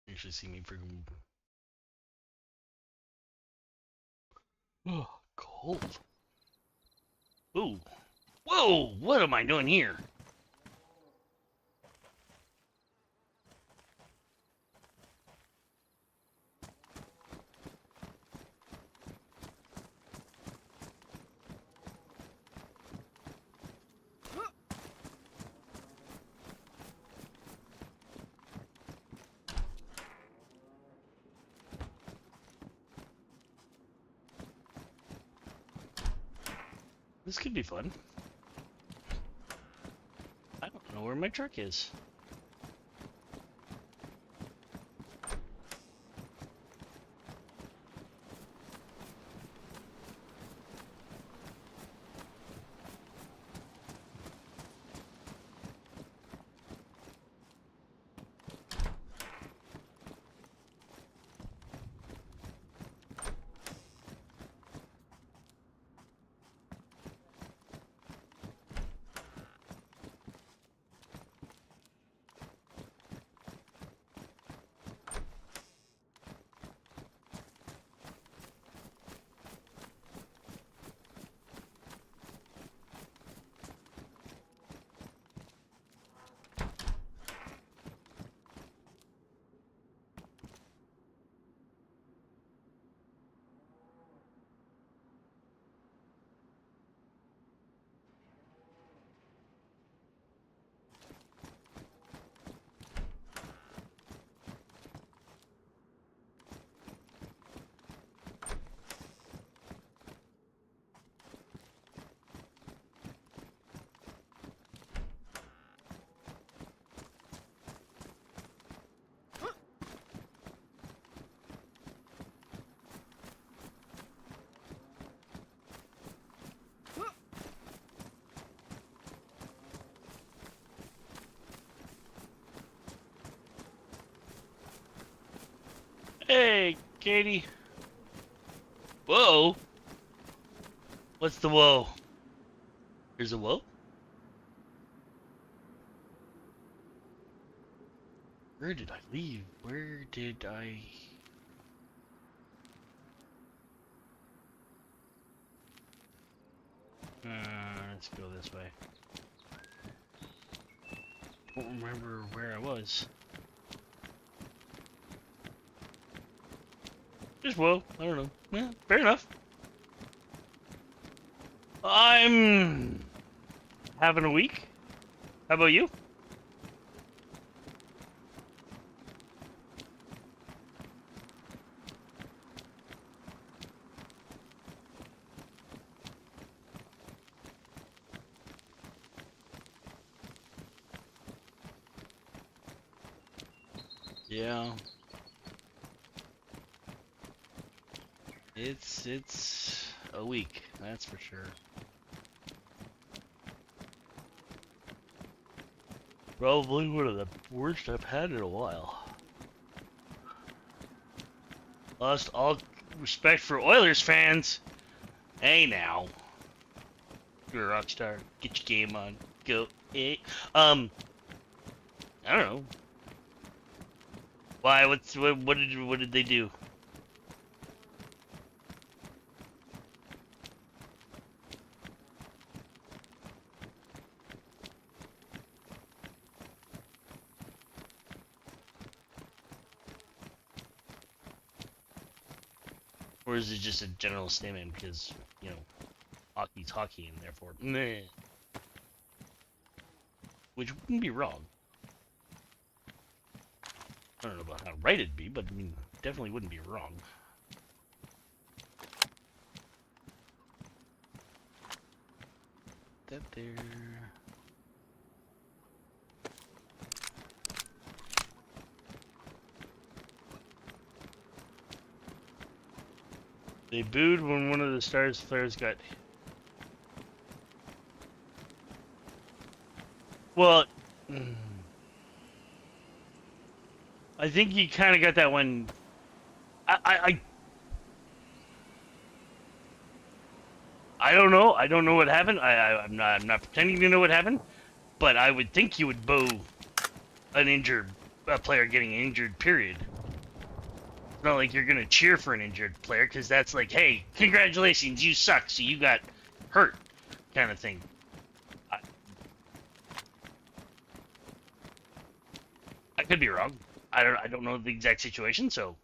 You should see me freaking. Oh, cold. Ooh. Whoa! What am I doing here? This could be fun. I don't know where my truck is. Hey, Katie. Whoa. What's the whoa? There's a whoa? Where did I leave? Where did I... let's go this way. Don't remember where I was. Just whoa. I don't know. Yeah, fair enough. I'm having a week. How about you? Yeah. It's a week, that's for sure. Probably one of the worst I've had in a while. Lost all respect for Oilers fans. Hey now. You're a rock star. Get your game on. Go. Eh. I don't know. Why? What did they do? Or is it just a general statement because, you know, hockey's hockey and therefore meh. Which wouldn't be wrong. I don't know about how right it'd be, but I mean, definitely wouldn't be wrong. That there. They booed when one of the Stars players got. Well, I think you kind of got that one. I don't know. I don't know what happened. I'm not pretending to know what happened, but I would think you would boo an injured a player getting injured. Period. It's not like you're gonna cheer for an injured player because that's like, hey, congratulations, you suck, so you got hurt, kind of thing. I, I could be wrong. I don't know the exact situation, so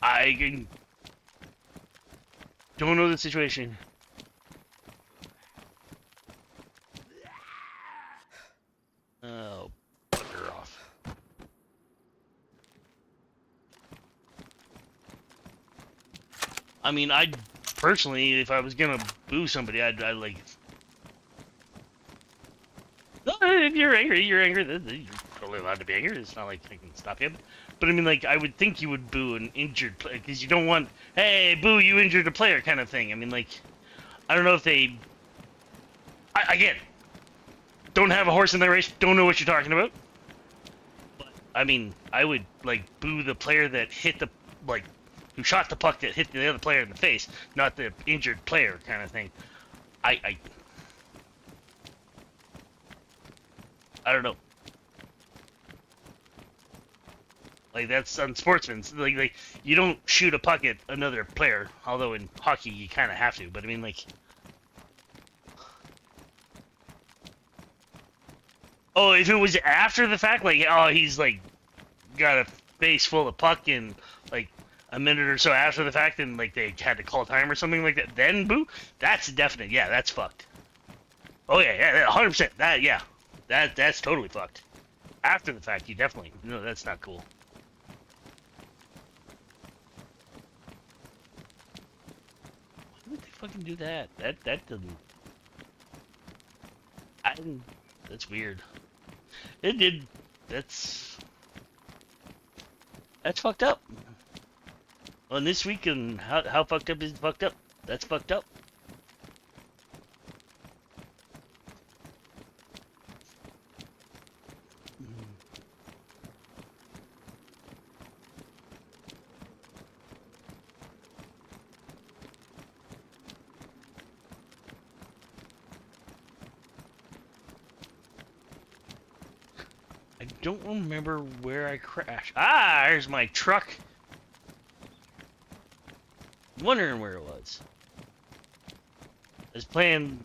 I don't know the situation. Oh, bugger off. I mean, I'd personally, if I was gonna boo somebody, I'd like. No, if you're angry, you're angry. You're totally allowed to be angry. It's not like I can stop you. But I mean, like, I would think you would boo an injured player because you don't want, hey, boo, you injured a player, kind of thing. I mean, like, I don't know if they. Again, don't have a horse in that race. Don't know what you're talking about. But I mean, I would like boo the player that hit the like, who shot the puck that hit the other player in the face, not the injured player, kind of thing. I I don't know. Like that's unsportsman. Like you don't shoot a puck at another player. Although in hockey you kind of have to. But I mean like, oh, if it was after the fact, like oh he's like got a face full of puck and like a minute or so after the fact, and like they had to call time or something like that. Then boo. That's definite. Yeah, that's fucked. Oh yeah, 100%. That yeah, that's totally fucked. After the fact, you definitely no. That's not cool. Why would they fucking do that? That doesn't. I didn't. That's weird. It did. That's fucked up. On this week and how fucked up is fucked up? That's fucked up. I don't remember where I crashed. Ah, there's my truck. Wondering where it was. I was playing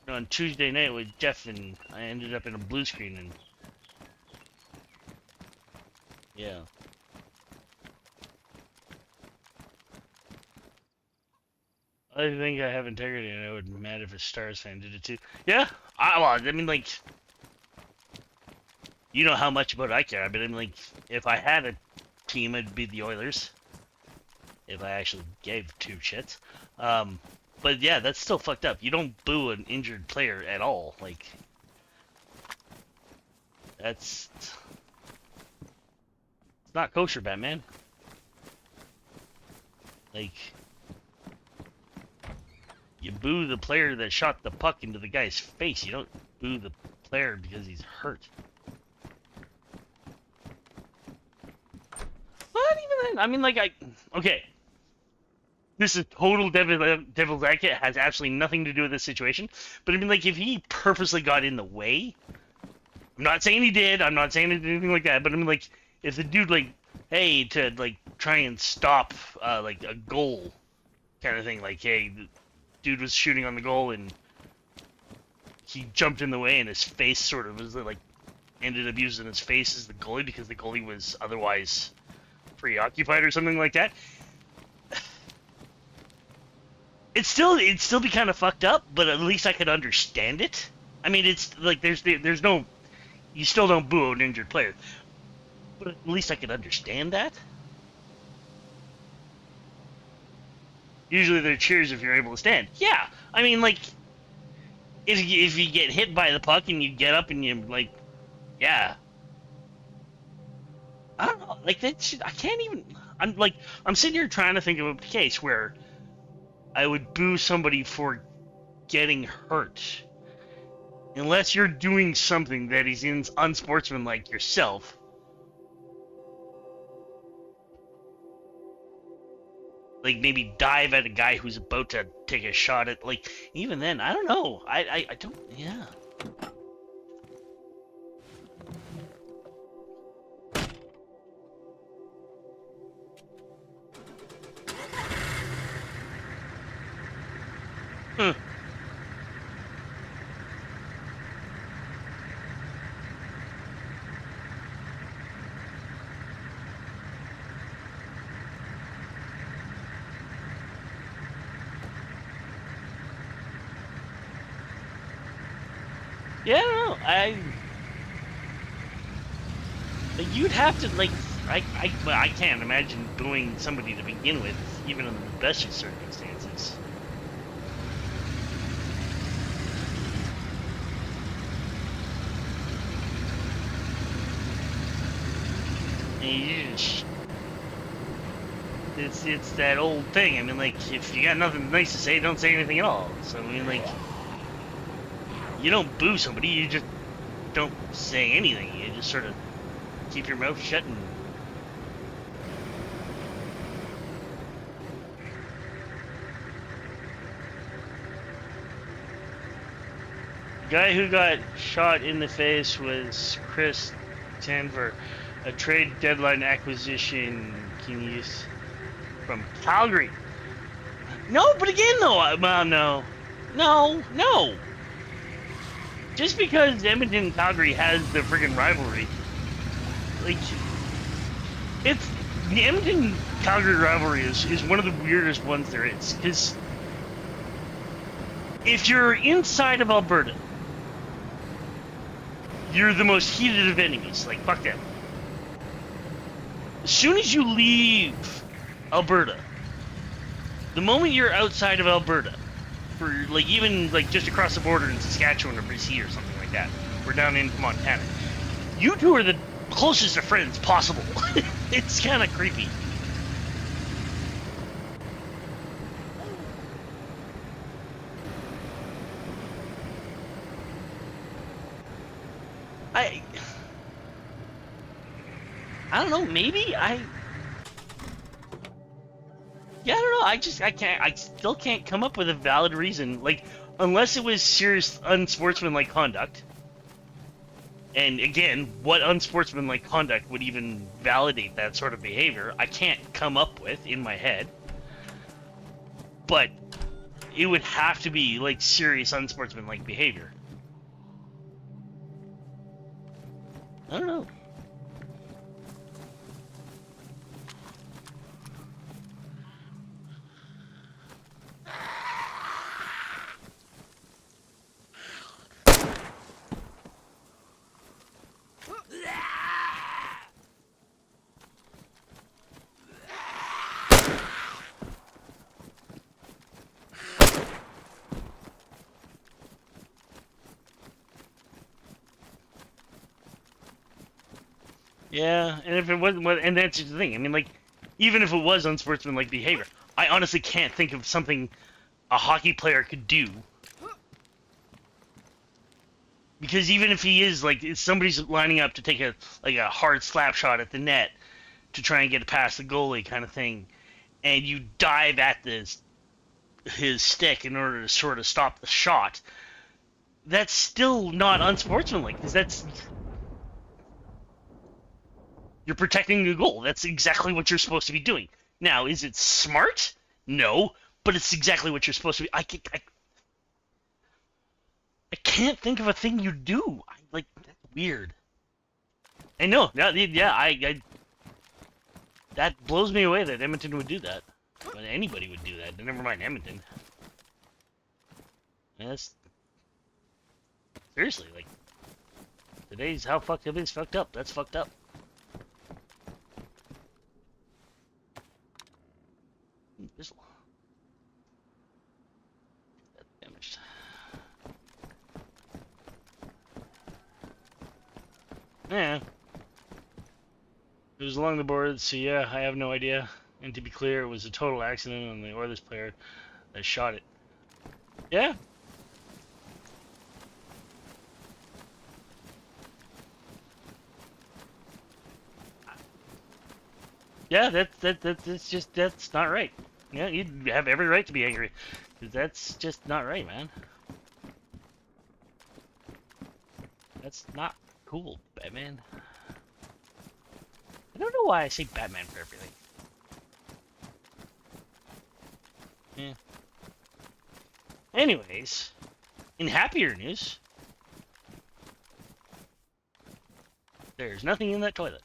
on Tuesday night with Jeff, and I ended up in a blue screen, and yeah. I think I have integrity, and I would be mad if a Stars fan did it too. Yeah, well, I mean, like, you know how much about I care. I mean, like, if I had a team, it'd be the Oilers. If I actually gave two shits. But yeah, that's still fucked up. You don't boo an injured player at all. Like, it's not kosher, Batman. Like, you boo the player that shot the puck into the guy's face. You don't boo the player because he's hurt. Not even then. I mean, like, okay. This is total devil's advocate. It has absolutely nothing to do with this situation. But I mean, like, if he purposely got in the way, I'm not saying he did. I'm not saying anything like that. But I mean, like, if the dude, like, hey, to, like, try and stop, like, a goal kind of thing. Like, hey, the dude was shooting on the goal and he jumped in the way and his face sort of was, like, ended up using his face as the goalie because the goalie was otherwise preoccupied or something like that. It'd still be kind of fucked up, but at least I could understand it. I mean, it's like there's no, you still don't boo an injured player, but at least I could understand that. Usually they're cheers if you're able to stand. Yeah, I mean, like, if you get hit by the puck and you get up and you like, yeah. I don't know, like that. I can't even. I'm sitting here trying to think of a case where I would boo somebody for getting hurt. Unless you're doing something that is unsportsmanlike yourself. Like maybe dive at a guy who's about to take a shot at, like, even then, I don't know. I don't, yeah. Huh. Yeah, I don't know. Like, you'd have to, like, well, I can't imagine booing somebody to begin with, even in the best of circumstances. And it's that old thing. I mean, like, if you got nothing nice to say, don't say anything at all. So I mean, like, you don't boo somebody, you just don't say anything. You just sort of keep your mouth shut and. The guy who got shot in the face was Chris Tanver, a trade deadline acquisition genius from Calgary. No, but again, though, well, no. Just because Edmonton and Calgary has the friggin' rivalry, like, it's the Edmonton Calgary rivalry is one of the weirdest ones there is. Because if you're inside of Alberta, you're the most heated of enemies. Like, fuck them. As soon as you leave Alberta, the moment you're outside of Alberta, for like even like just across the border in Saskatchewan or BC or something like that, or down into Montana, you two are the closest of friends possible. It's kind of creepy. I don't know. Maybe Yeah, I don't know. I still can't come up with a valid reason. Like, unless it was serious unsportsmanlike conduct. And again, what unsportsmanlike conduct would even validate that sort of behavior? I can't come up with in my head. But it would have to be, like, serious unsportsmanlike behavior. I don't know. Yeah, and if it wasn't, and that's the thing. I mean, like, even if it was unsportsmanlike behavior, I honestly can't think of something a hockey player could do. Because even if he is, like, if somebody's lining up to take a hard slap shot at the net to try and get it past the goalie kind of thing, and you dive at his stick in order to sort of stop the shot, that's still not unsportsmanlike, because you're protecting the goal. That's exactly what you're supposed to be doing. Now, is it smart? No, but it's exactly what you're supposed to be. I can't think of a thing you do. Like, that's weird. I know. Yeah, that blows me away that Edmonton would do that. But anybody would do that. Never mind Edmonton. That's seriously, like, today's how fucked up is fucked up. That's fucked up. Missile. That's damaged. Yeah. It was along the boards, so yeah, I have no idea. And to be clear, it was a total accident on the Oilers player that shot it. Yeah. Yeah, that's just that's not right. Yeah, you have every right to be angry. 'Cause that's just not right, man. That's not cool, Batman. I don't know why I say Batman for everything. Yeah. Anyways, in happier news, there's nothing in that toilet.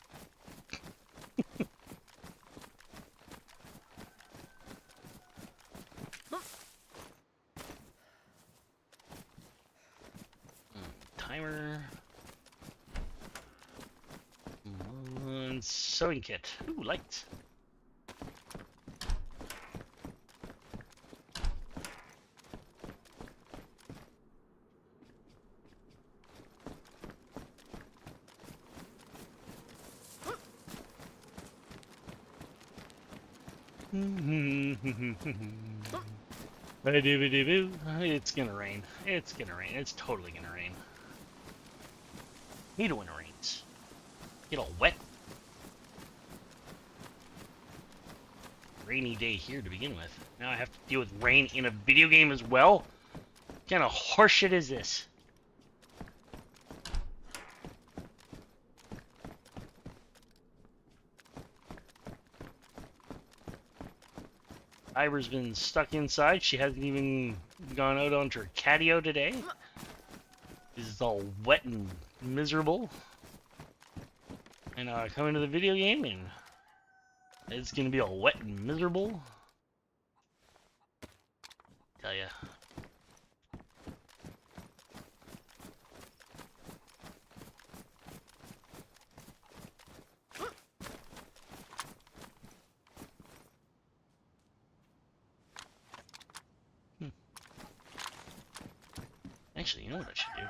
Timer. Sewing kit. Ooh, lights. It's gonna rain. It's gonna rain. It's totally gonna rain. Hate it when it rains. Get all wet. Rainy day here to begin with. Now I have to deal with rain in a video game as well? What kind of horseshit is this? Ivor's been stuck inside. She hasn't even gone out onto her catio today. It's all wet and miserable. And I come into the video game and it's gonna be all wet and miserable. Tell ya. Actually, you know what I should do?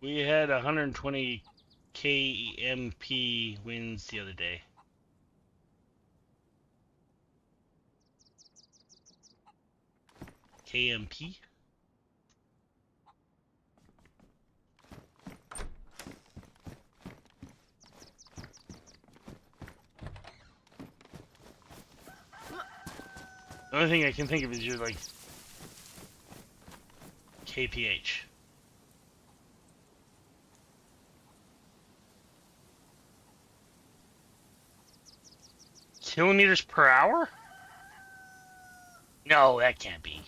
We had 120 KMP wins the other day. KMP? The only thing I can think of is you're like KPH. Kilometers per hour? No, that can't be.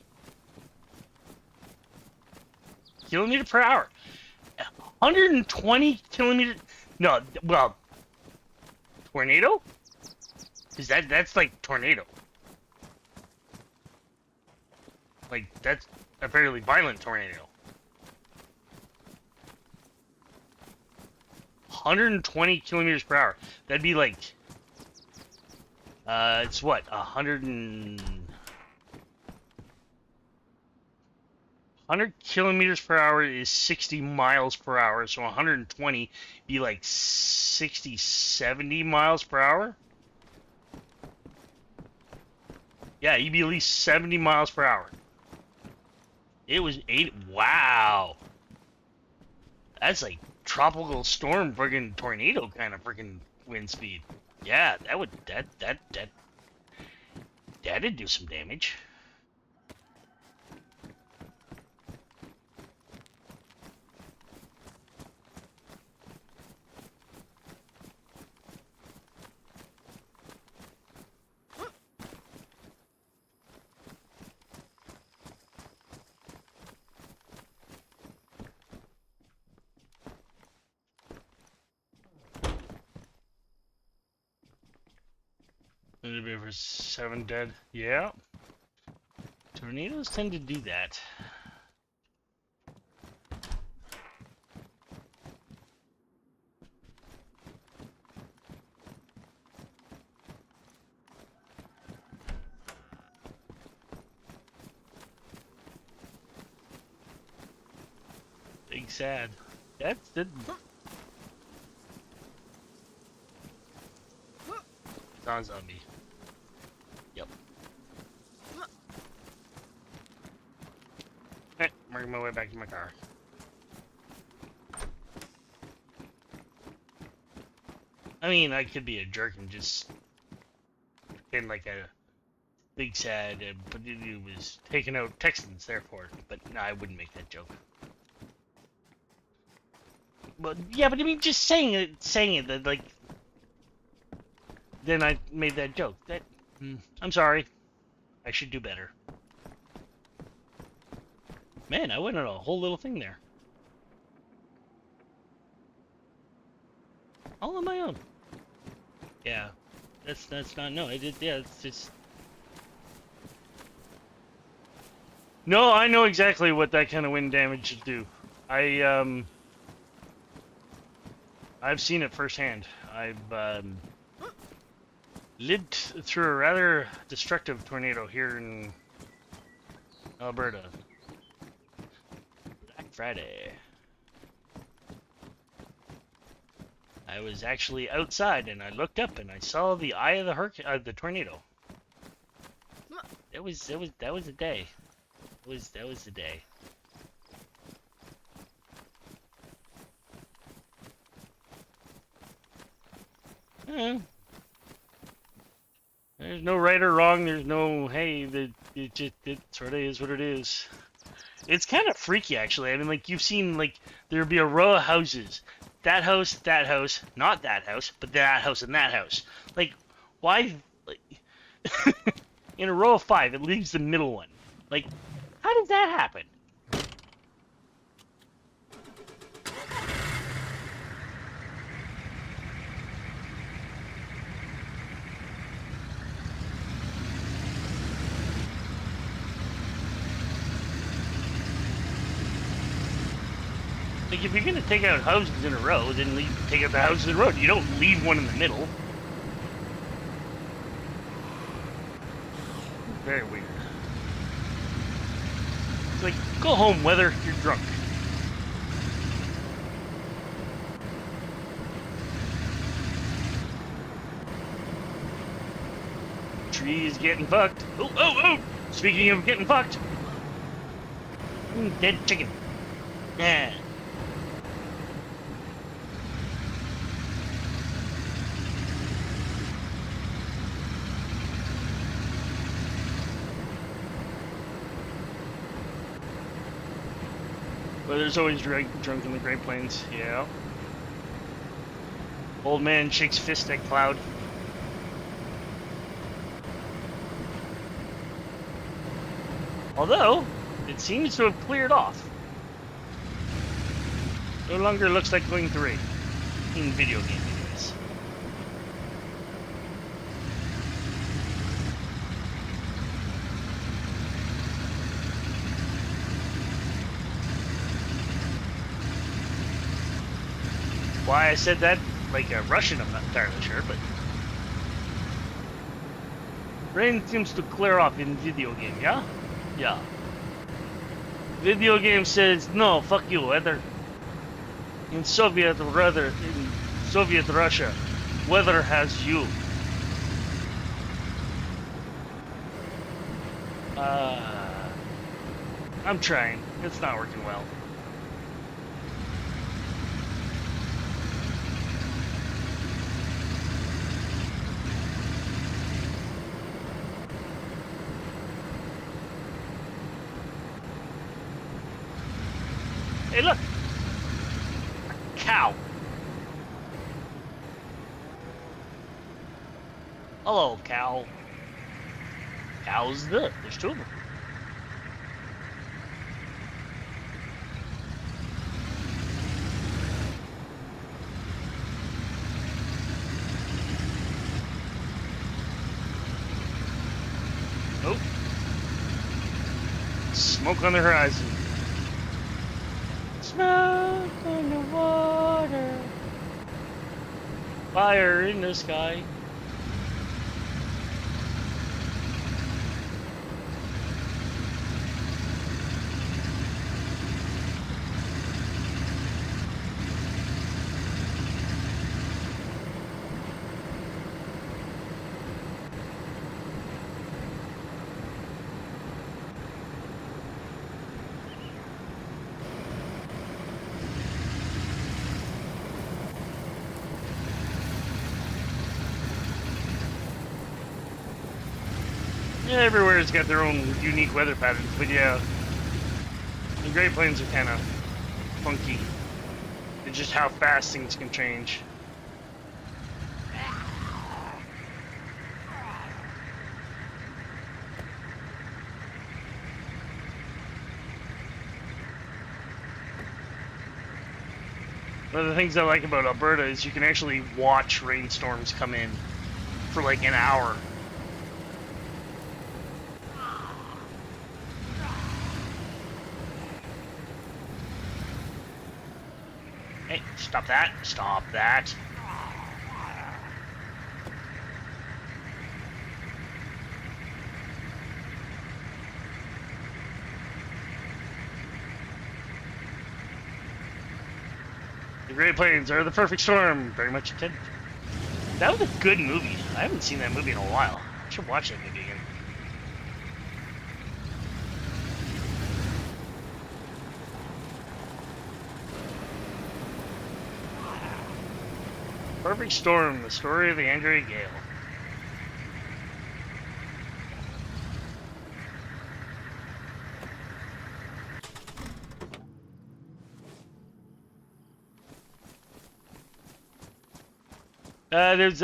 Kilometer per hour. 120 kilometers. No, well, tornado? Is that's like tornado? Like that's a fairly violent tornado. 120 kilometers per hour. That'd be like, it's what 100 kilometers per hour is 60 miles per hour. So 120 be like 60, 70 miles per hour. Yeah, you'd be at least 70 miles per hour. It was 8. Wow. That's like tropical storm friggin' tornado kind of friggin' wind speed. Yeah, that'd do some damage. It'd be for 7 dead. Yeah. Tornadoes tend to do that. Big sad. That's the. not a zombie. Yep. Hey, I'm working my way back to my car. I mean, I could be a jerk and just pretend like a big sad, but it was taking out Texans, therefore. But no, I wouldn't make that joke. But yeah, but I mean, just saying it, that like, then I made that joke. That, I'm sorry. I should do better. Man, I went on a whole little thing there. All on my own. Yeah, that's not, no, I did, yeah, it's just... No, I know exactly what that kind of wind damage should do. I've seen it firsthand. I've, lived through a rather destructive tornado here in Alberta. Black Friday. I was actually outside and I looked up and I saw the eye of the tornado. That was a day. That was the day. There's no right or wrong. There's no, hey, it sort of is what it is. It's kind of freaky, actually. I mean, like, you've seen, like, there'd be a row of houses. That house, not that house, but that house and that house. Like, why, like, in a row of 5, it leaves the middle one. Like, how does that happen? Like, if you're gonna take out houses in a row, then take out the houses in a row. You don't leave one in the middle. Very weird. It's like, go home, whether you're drunk. Tree's getting fucked. Oh! Speaking of getting fucked. Dead chicken. Yeah. But there's always drunk in the Great Plains, yeah. Old man shakes fist at cloud. Although, it seems to have cleared off. No longer looks like going 3. In video game videos. Why I said that like a Russian, I'm not entirely sure, but rain seems to clear off in video game, yeah? Yeah. Video game says no, fuck you, weather. In Soviet Russia, weather has you. I'm trying. It's not working well. Hey, look! A cow. Hello, cow. Cows, there's 2 of them. Oh. Smoke on the horizon. Smoke on the water. Fire in the sky. Everywhere's got their own unique weather patterns, but yeah, the Great Plains are kind of funky. It's just how fast things can change. One of the things I like about Alberta is you can actually watch rainstorms come in for like an hour. Hey, stop that. Stop that. The Great Plains are the perfect storm. Very much intended. That was a good movie. I haven't seen that movie in a while. I should watch that movie again. Perfect Storm, the story of the Andrea Gale. There's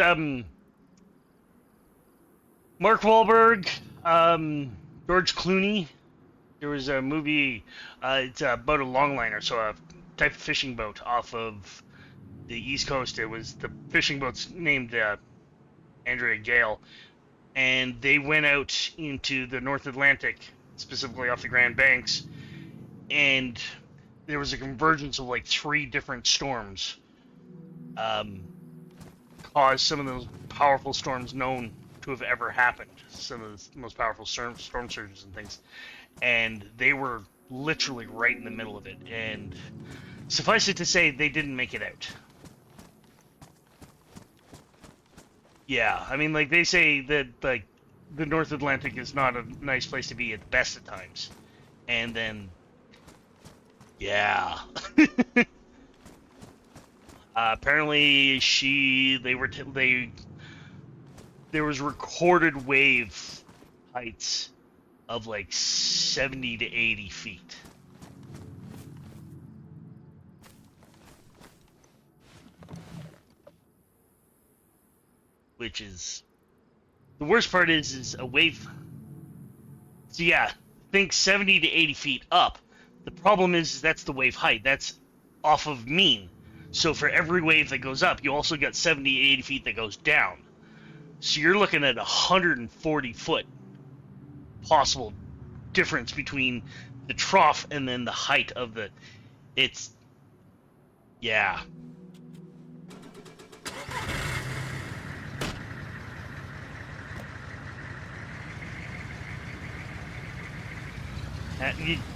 Mark Wahlberg, George Clooney. There was a movie. It's about a longliner, so a type of fishing boat off of the East Coast. It was the fishing boat's named Andrea Gale, and they went out into the North Atlantic, specifically off the Grand Banks, and there was a convergence of like 3 different storms. Caused some of the most powerful storms known to have ever happened. Some of the most powerful storm surges and things, and they were literally right in the middle of it. And suffice it to say, they didn't make it out. Yeah, I mean, like, they say that, like, the North Atlantic is not a nice place to be at the best of times. And then, yeah. Apparently, there was recorded wave heights of, like, 70 to 80 feet. Which is, the worst part is a wave. So yeah, think 70 to 80 feet up. The problem is that's the wave height. That's off of mean. So for every wave that goes up, you also got 70 to 80 feet that goes down. So you're looking at 140 foot possible difference between the trough and then the height of the, it's, yeah.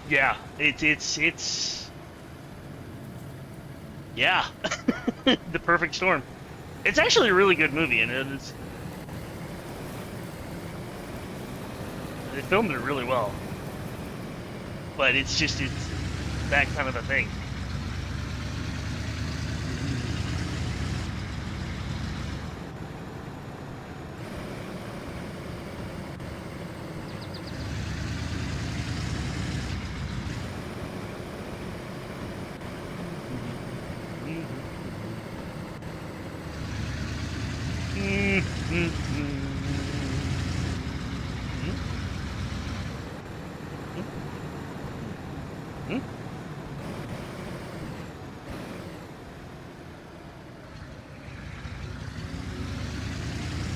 Yeah, it's yeah, the perfect storm. It's actually a really good movie, and they filmed it really well. But it's that kind of a thing.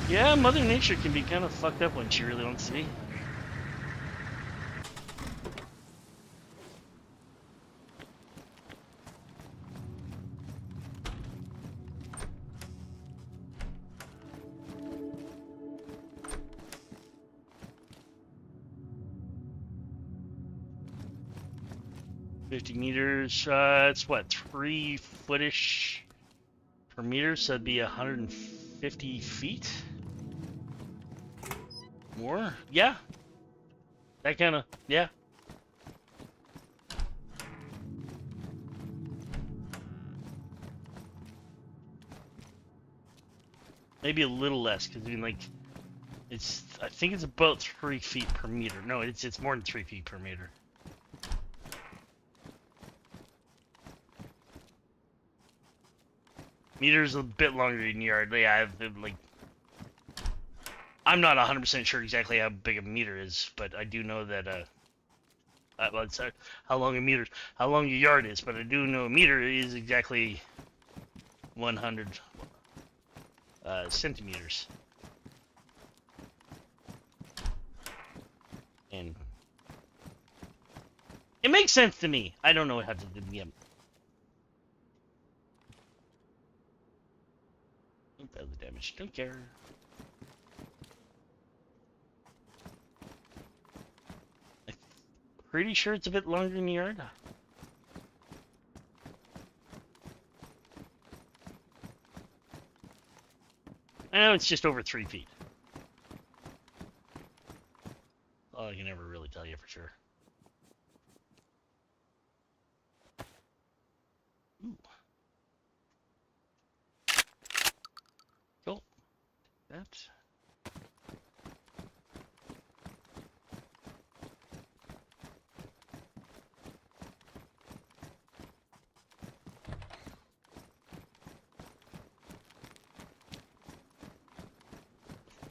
Yeah, Mother Nature can be kind of fucked up when she really wants to be. $50 meters, it's what, 3 footish per meter, so that'd be 150 feet? More? Yeah. That kind of, yeah. Maybe a little less, because I mean, like, I think it's about 3 feet per meter. No, it's more than 3 feet per meter. Meter's a bit longer than yard. Yeah, like, I'm not 100% sure exactly how big a meter is, but I do know that well, it's, how long a yard is, but I do know a meter is exactly 100 centimeters. And it makes sense to me. I don't know what happens to the Don't fail the damage. Don't care. I'm pretty sure it's a bit longer than the yard. I know it's just over 3 feet. Oh, I can never really tell you for sure. Ooh. Cool. That.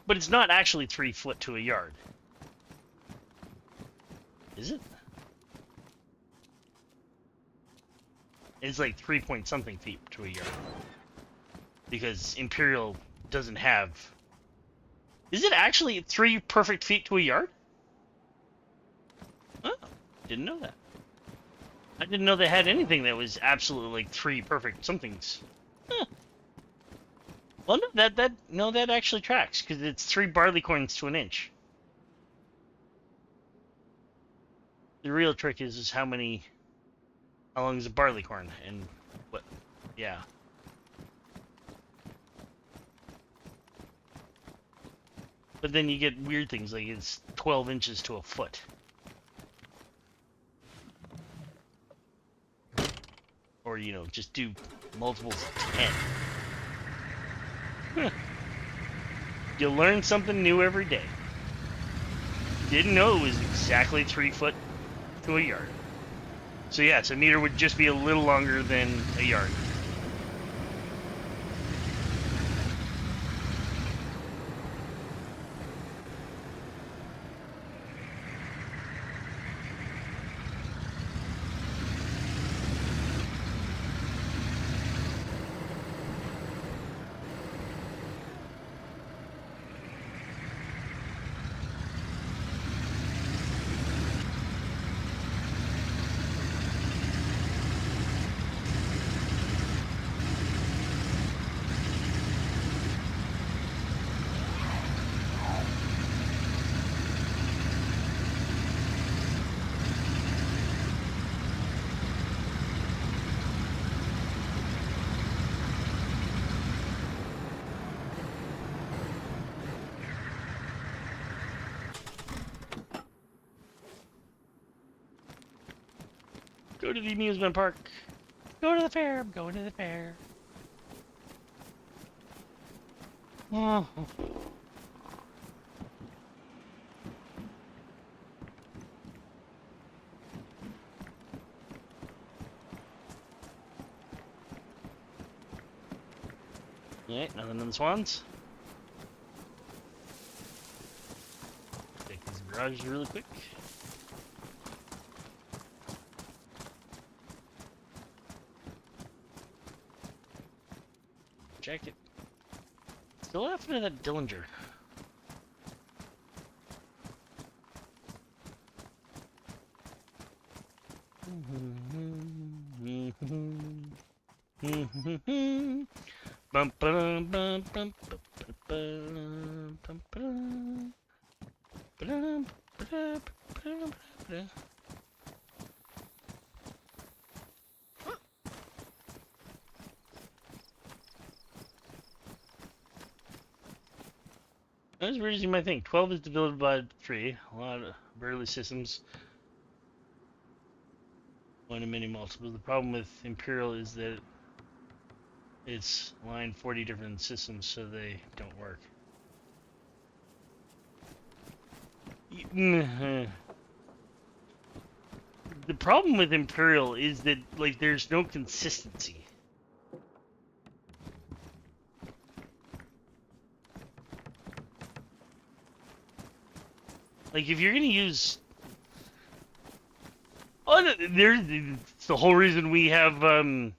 But it's not actually 3 foot to a yard. Is it? It's like 3 point something feet to a yard. Because Imperial doesn't have... Is it actually 3 perfect feet to a yard? Oh, didn't know that. I didn't know they had anything that was absolutely like 3 perfect somethings. Huh. Well, no, that actually tracks, because it's 3 barley corns to an inch. The real trick is how long is a barley corn, and what, yeah. But then you get weird things, like it's 12 inches to a foot. Or, just do multiples of 10. Huh. You learn something new every day. Didn't know it was exactly 3 foot to a yard. So yeah, a meter would just be a little longer than a yard. Go to the amusement park. Go to the fair. I'm going to the fair. Oh. Alright, nothing in the swans. Take these garages really quick. Jacket. Still after that Dillinger. Bum, bum, bum, bum, bum, bum, bum, bum, bum. As weird as you might think, 12 is divided by 3. A lot of Burley systems. One of many multiples. The problem with Imperial is that it's aligned 40 different systems, so they don't work. The problem with Imperial is that, like, there's no consistency. Like, if you're gonna use... Oh, it's the whole reason we have, a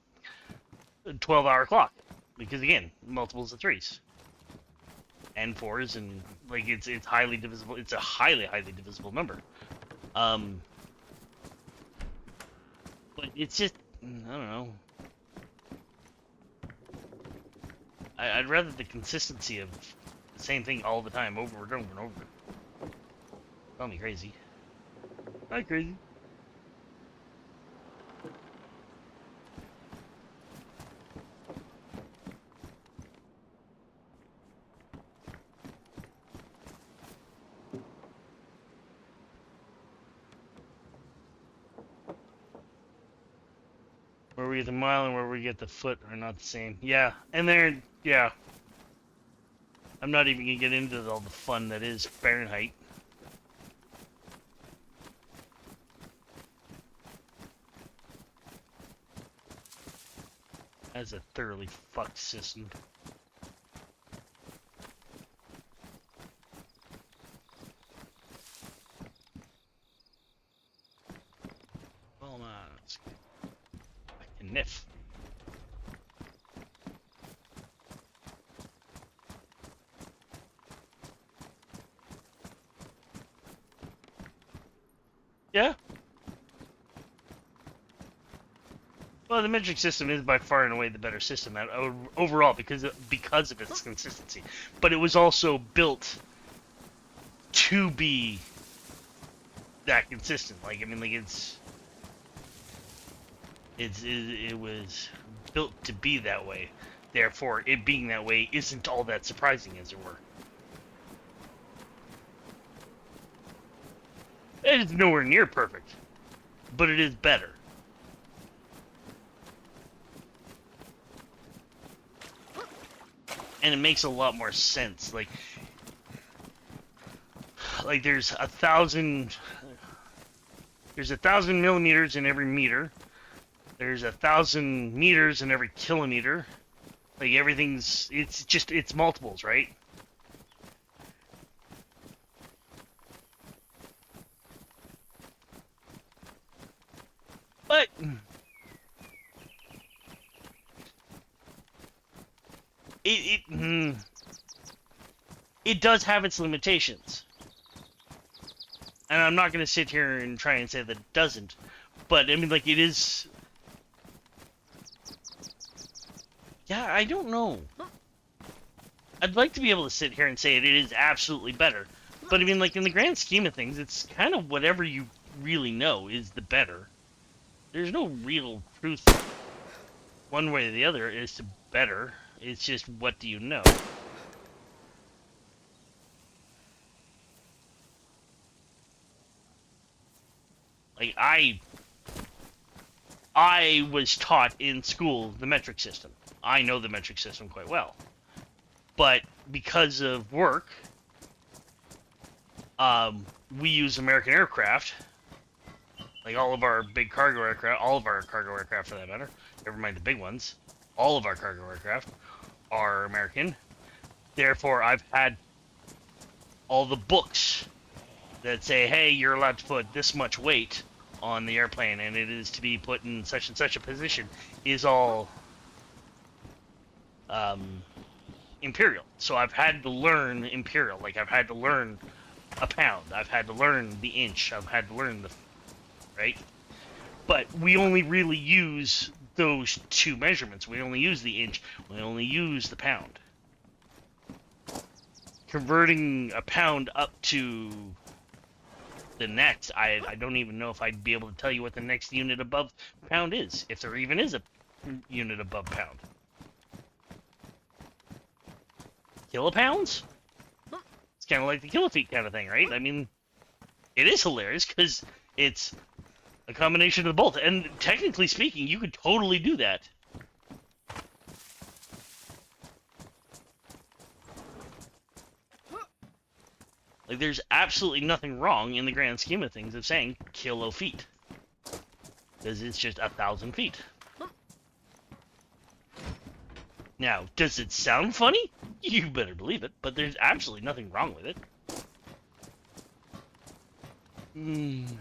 12-hour clock. Because, again, multiples of 3s. And 4s, and, like, it's highly divisible. It's a highly divisible number. But it's just, I don't know. I'd rather the consistency of the same thing all the time, over and over and over. Call me crazy. Hi, crazy. Where we get the mile and where we get the foot are not the same. Yeah, and they're, yeah. I'm not even gonna get into all the fun that is Fahrenheit. That's a thoroughly fucked system. Well, I can niff. Yeah. Well, the metric system is by far and away the better system overall because of its consistency. But it was also built to be that consistent. Like, I mean, like, it was built to be that way. Therefore, it being that way isn't all that surprising, as it were. It is nowhere near perfect, but it is better. And it makes a lot more sense. Like there's 1,000 millimeters in every meter. There's 1,000 meters in every kilometer. Like, everything's, it's multiples, right? But it does have its limitations. And I'm not going to sit here and try and say that it doesn't. But, I mean, like, it is... Yeah, I don't know. I'd like to be able to sit here and say it is absolutely better. But, I mean, like, in the grand scheme of things, it's kind of whatever you really know is the better. There's no real truth one way or the other as to better. It's just, what do you know? Like, I was taught in school the metric system. I know the metric system quite well. But because of work, we use American aircraft. Like, all of our big cargo aircraft, all of our cargo aircraft for that matter, never mind the big ones, all of our cargo aircraft are American. Therefore, I've had all the books that say, hey, you're allowed to put this much weight on the airplane, and it is to be put in such and such a position, is all Imperial. So I've had to learn Imperial. Like, I've had to learn a pound. I've had to learn the inch. I've had to learn the... Right? But we only really use those two measurements. We only use the inch. We only use the pound. Converting a pound up to the next, I don't even know if I'd be able to tell you what the next unit above pound is, if there even is a unit above pound. Kilopounds? It's kind of like the kilofeet kind of thing, right? I mean, it is hilarious because it's a combination of both, and technically speaking, you could totally do that. Like, there's absolutely nothing wrong in the grand scheme of things of saying kilo feet. Because it's just 1,000 feet. Now, does it sound funny? You better believe it, but there's absolutely nothing wrong with it. And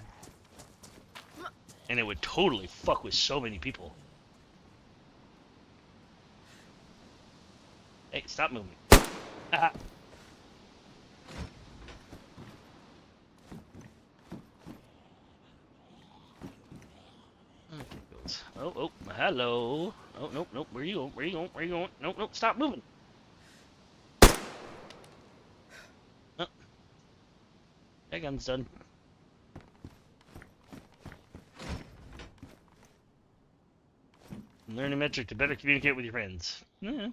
it would totally fuck with so many people. Hey, stop moving. Haha. Oh, hello. Oh, nope. Where you going? Where you going? Nope. Stop moving. Oh, that gun's done. Learn a metric to better communicate with your friends. Yeah.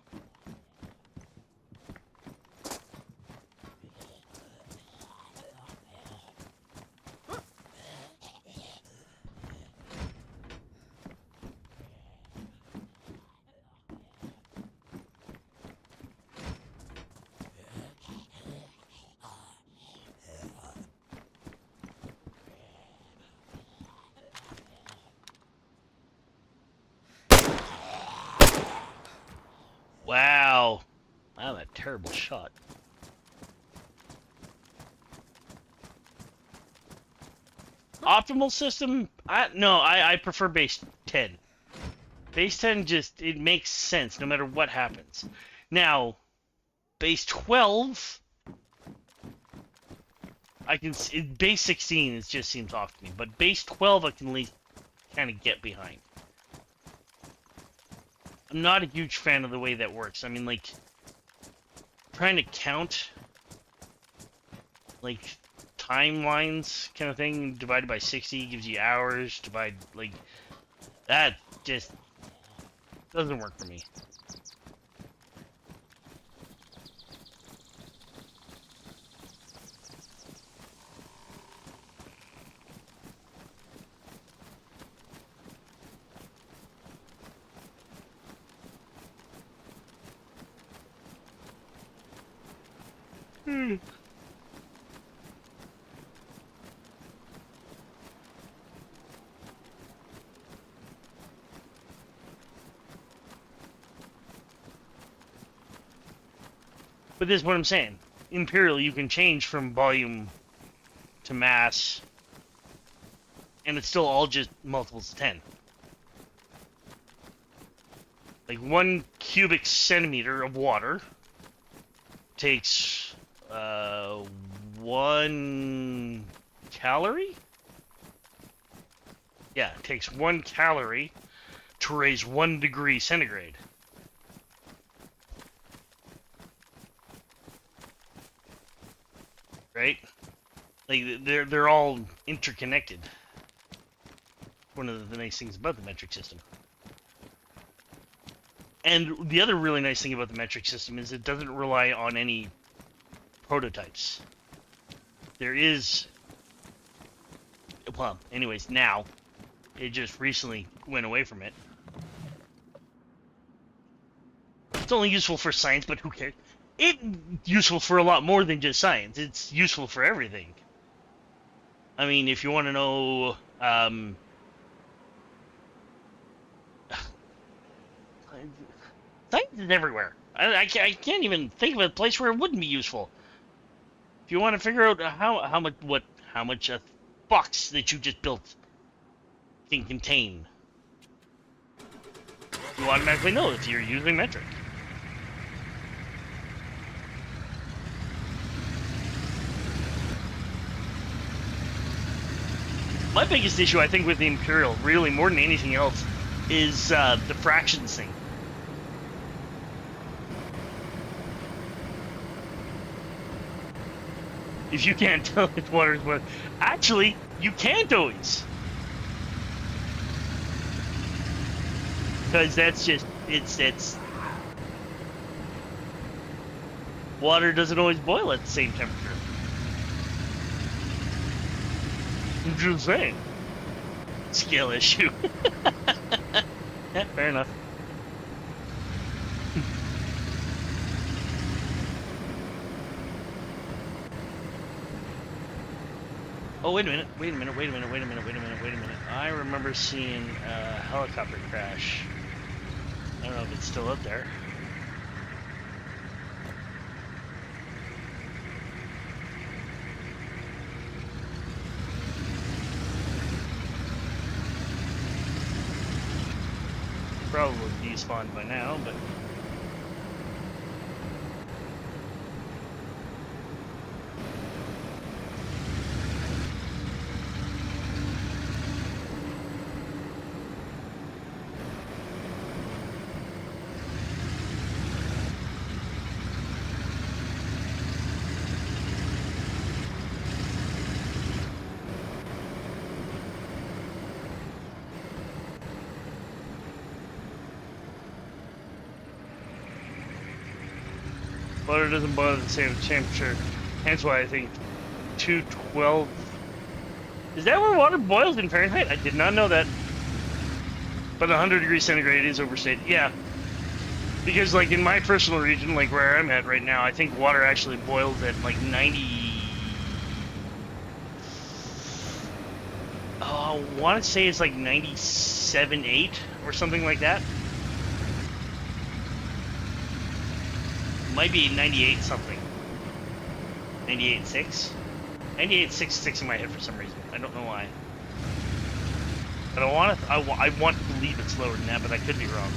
Wow. I'm a terrible shot. Optimal system? I prefer base 10. Base 10 just, it makes sense no matter what happens. Now, base 12, base 16 it just seems off to me, but base 12 I can at least kind of get behind. I'm not a huge fan of the way that works. I mean, like, trying to count, like, timelines kind of thing, divided by 60 gives you hours, like, that just doesn't work for me. But this is what I'm saying. Imperial, you can change from volume to mass, and it's still all just multiples of 10. Like 1 cubic centimeter of water takes 1 calorie? Yeah, it takes 1 calorie to raise 1 degree centigrade. Right? Like, they're all interconnected. One of the nice things about the metric system. And the other really nice thing about the metric system is it doesn't rely on any prototypes. There is... Well, anyways, now, it just recently went away from it. It's only useful for science, but who cares? It's useful for a lot more than just science. It's useful for everything. I mean, if you want to know, science is everywhere. I can't even think of a place where it wouldn't be useful. If you want to figure out how much a box that you just built can contain, you automatically know if you're using metric. My biggest issue, I think, with the Imperial, really more than anything else, is the fractions thing. If you can't tell if water is what... Actually, you can't always. Because that's just... It's... Water doesn't always boil at the same temperature. I'm just saying. Skill issue. Yeah, fair enough. Oh, wait a minute. Wait a minute. Wait a minute. Wait a minute. Wait a minute. Wait a minute. I remember seeing a helicopter crash. I don't know if it's still up there. Probably despawned by now, but water doesn't boil at the same temperature. Hence why I think 212. Is that where water boils in Fahrenheit? I did not know that. But 100 degrees centigrade is overstated. Yeah. Because, like, in my personal region, like where I'm at right now, I think water actually boils at like 90. Oh, I want to say it's like 97.8 or something like that. Might be 98 something. 98.6? 98.66 in my head for some reason. I don't know why. But I want to believe it's lower than that, but I could be wrong.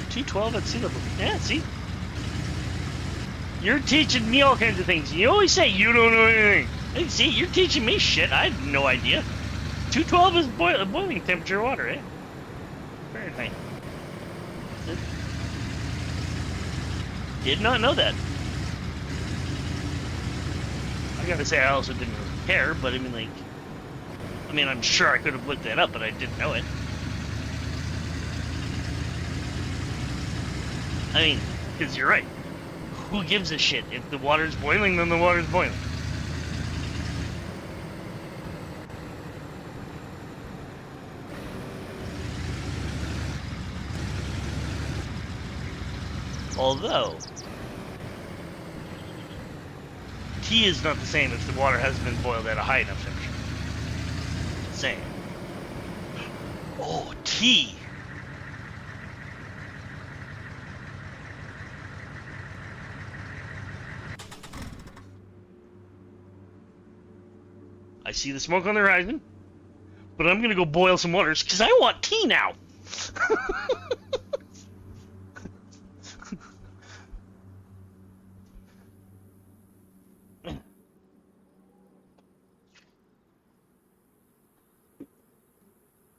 $212 at sea level. Yeah, see? You're teaching me all kinds of things. You always say you don't know anything. Hey, see, you're teaching me shit. I had no idea. 212 is boiling temperature water, eh? Fahrenheit. Did not know that. I gotta say, I also didn't really care, but I mean, like... I mean, I'm sure I could have looked that up, but I didn't know it. I mean, because you're right. Who gives a shit? If the water's boiling, then the water's boiling. Although, tea is not the same if the water hasn't been boiled at a high enough temperature. Same. Oh, tea! I see the smoke on the horizon, but I'm gonna go boil some waters because I want tea now.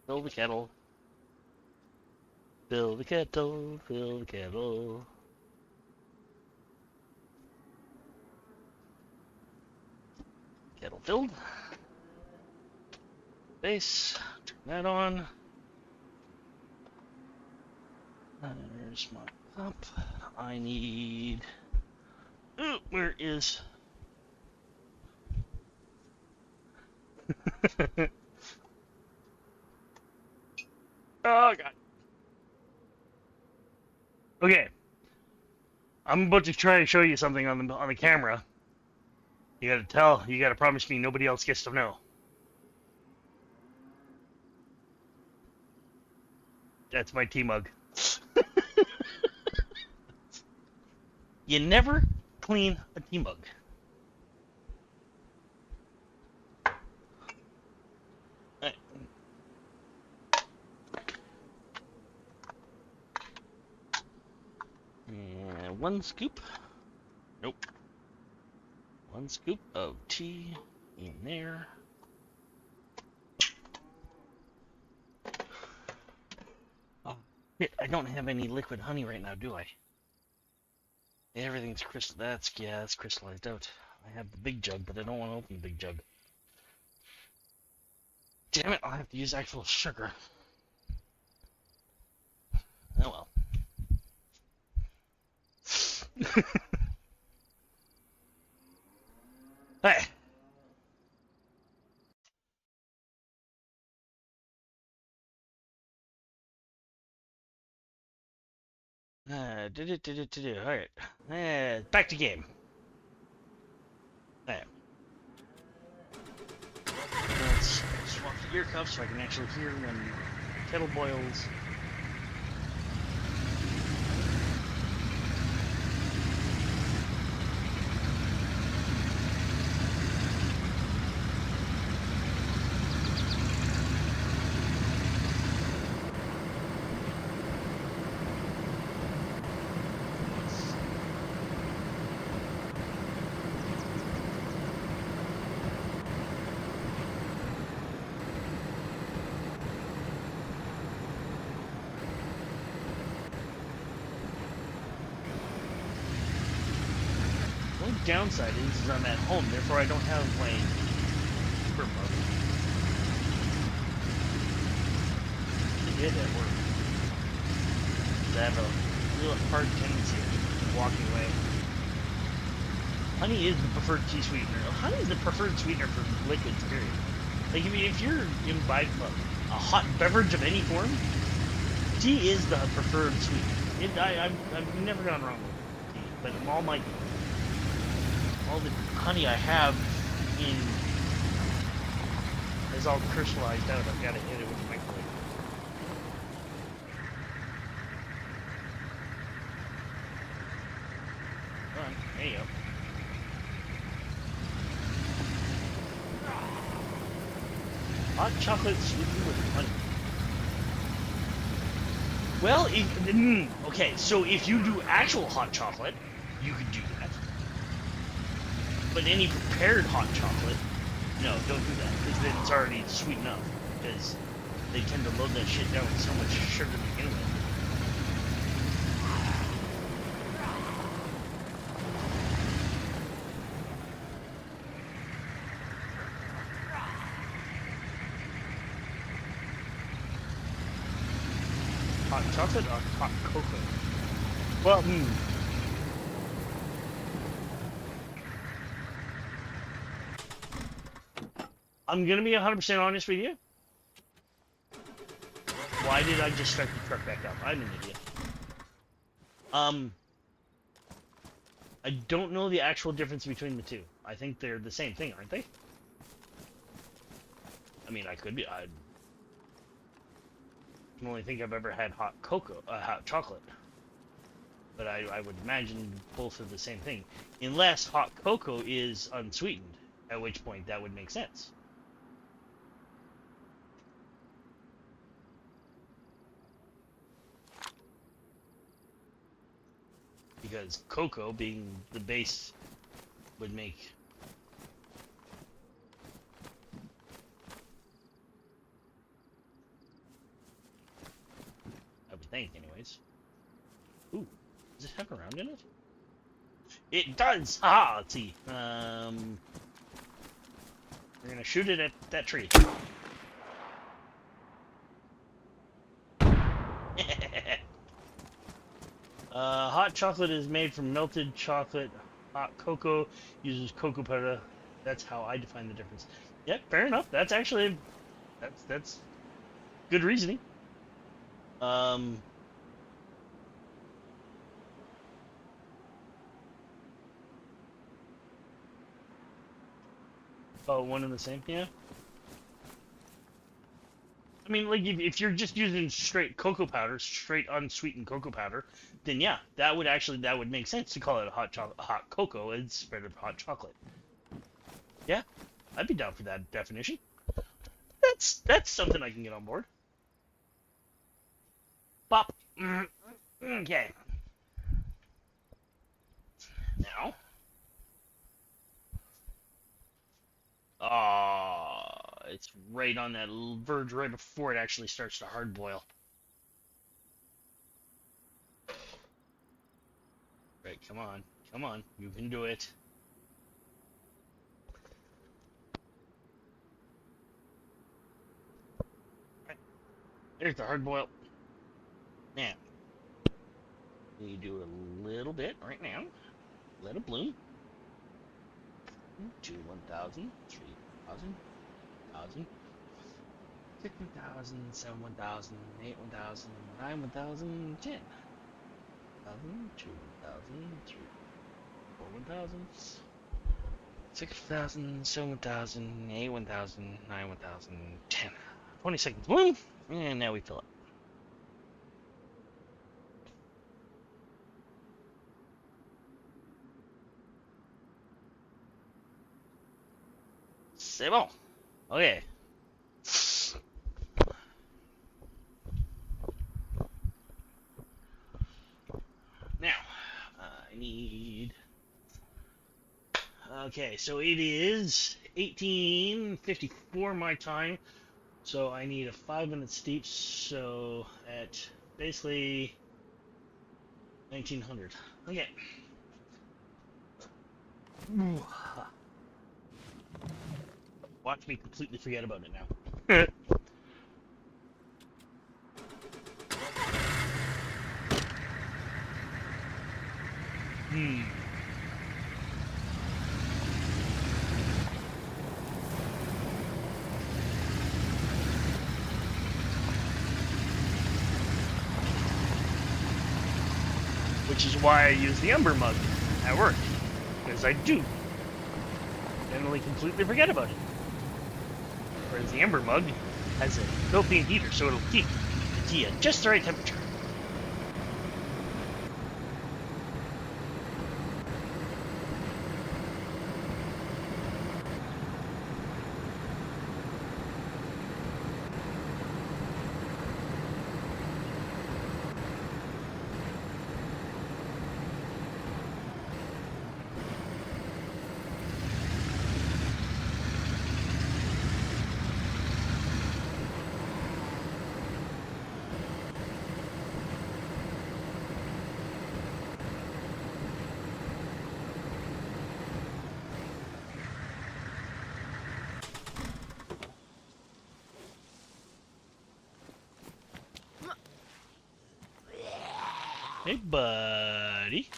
Fill the kettle. Fill the kettle. Fill the kettle. Kettle filled. Base. Turn that on. There's my pump. I need... Ooh, where is... Oh, God. Okay. I'm about to try to show you something on the camera. You gotta promise me nobody else gets to know. That's my tea mug. You never clean a tea mug. Right. And one scoop. Nope. One scoop of tea in there. Oh, shit, I don't have any liquid honey right now, do I? Everything's that's crystallized out. I have the big jug, but I don't want to open the big jug. Damn it, I'll have to use actual sugar. Oh well. Hey. All right. Back to game. Hey. Let's swap the ear cuffs so I can actually hear when the kettle boils. The only downside is I'm at home, therefore I don't have my super mode. I did at work. I have a real hard tendency of walking away. Honey is the preferred tea sweetener. Honey is the preferred sweetener for liquids, period. Like, I mean, if you're imbibing a hot beverage of any form, tea is the preferred sweetener. I've never gone wrong with tea, but all the honey I have in is all crystallized out. I've got to hit it with a microwave. Come on, there you go. Hot chocolate sweetened with honey. Well, okay, so if you do actual hot chocolate, you could do that. But any prepared hot chocolate, no, don't do that, because then it's already sweet enough, because they tend to load that shit down with so much sugar to begin with. Hot chocolate or hot cocoa? Well, I'm gonna be 100% honest with you. Why did I just start the truck back up? I'm an idiot. I don't know the actual difference between the two. I think they're the same thing, aren't they? I mean, I could be. I don't only think I've ever had hot chocolate. But I would imagine both are the same thing. Unless hot cocoa is unsweetened, at which point that would make sense. Because cocoa, being the base, would make... I would think, anyways. Ooh, does it have a round in it? It does! Ah, let's see. We're gonna shoot it at that tree. Hot chocolate is made from melted chocolate. Hot cocoa uses cocoa powder. That's how I define the difference. Yep, fair enough. That's actually that's good reasoning. Oh, one and the same, yeah. I mean, like if you're just using straight cocoa powder, straight unsweetened cocoa powder, then yeah, that would make sense to call it a hot cocoa instead of hot chocolate. Yeah, I'd be down for that definition. That's something I can get on board. Bop. Okay. Now. It's right on that verge right before it actually starts to hard boil. Right, come on. Come on. You can do it. Right. There's the hard boil. Now, you do a little bit right now. Let it bloom. 2 1,000, 3 1,000, 1,000, 6 1,000, 7 1,000, 8 1,000, 9 1,000, 10 1,000, 2 1,000, 3 4 1,000, 6 1,000, 7 1,000, 8 1,000, 9 1,000, 10. 20 seconds. Boom! And now we fill it. C'est bon. Okay. Now, I need... Okay, so it is 18:54 my time. So I need a 5-minute steep, so at basically 1900. Okay. Watch me completely forget about it now. Which is why I use the Ember mug at work, because I do generally completely forget about it. Whereas the Ember mug has a built-in heater, so it'll keep the tea at just the right temperature. Hey, buddy.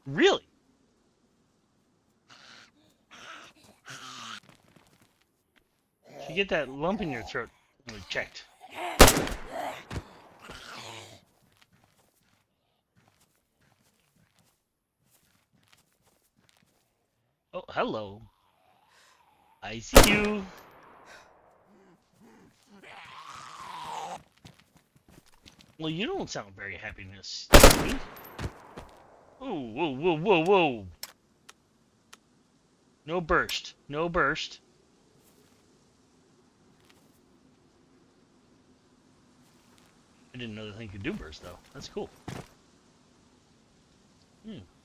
Really? You get that lump in your throat checked. Oh, hello. I see you. Well, you don't sound very happy in this. Oh, whoa, whoa, whoa, whoa. No burst. No burst. I didn't know the thing could do burst, though. That's cool.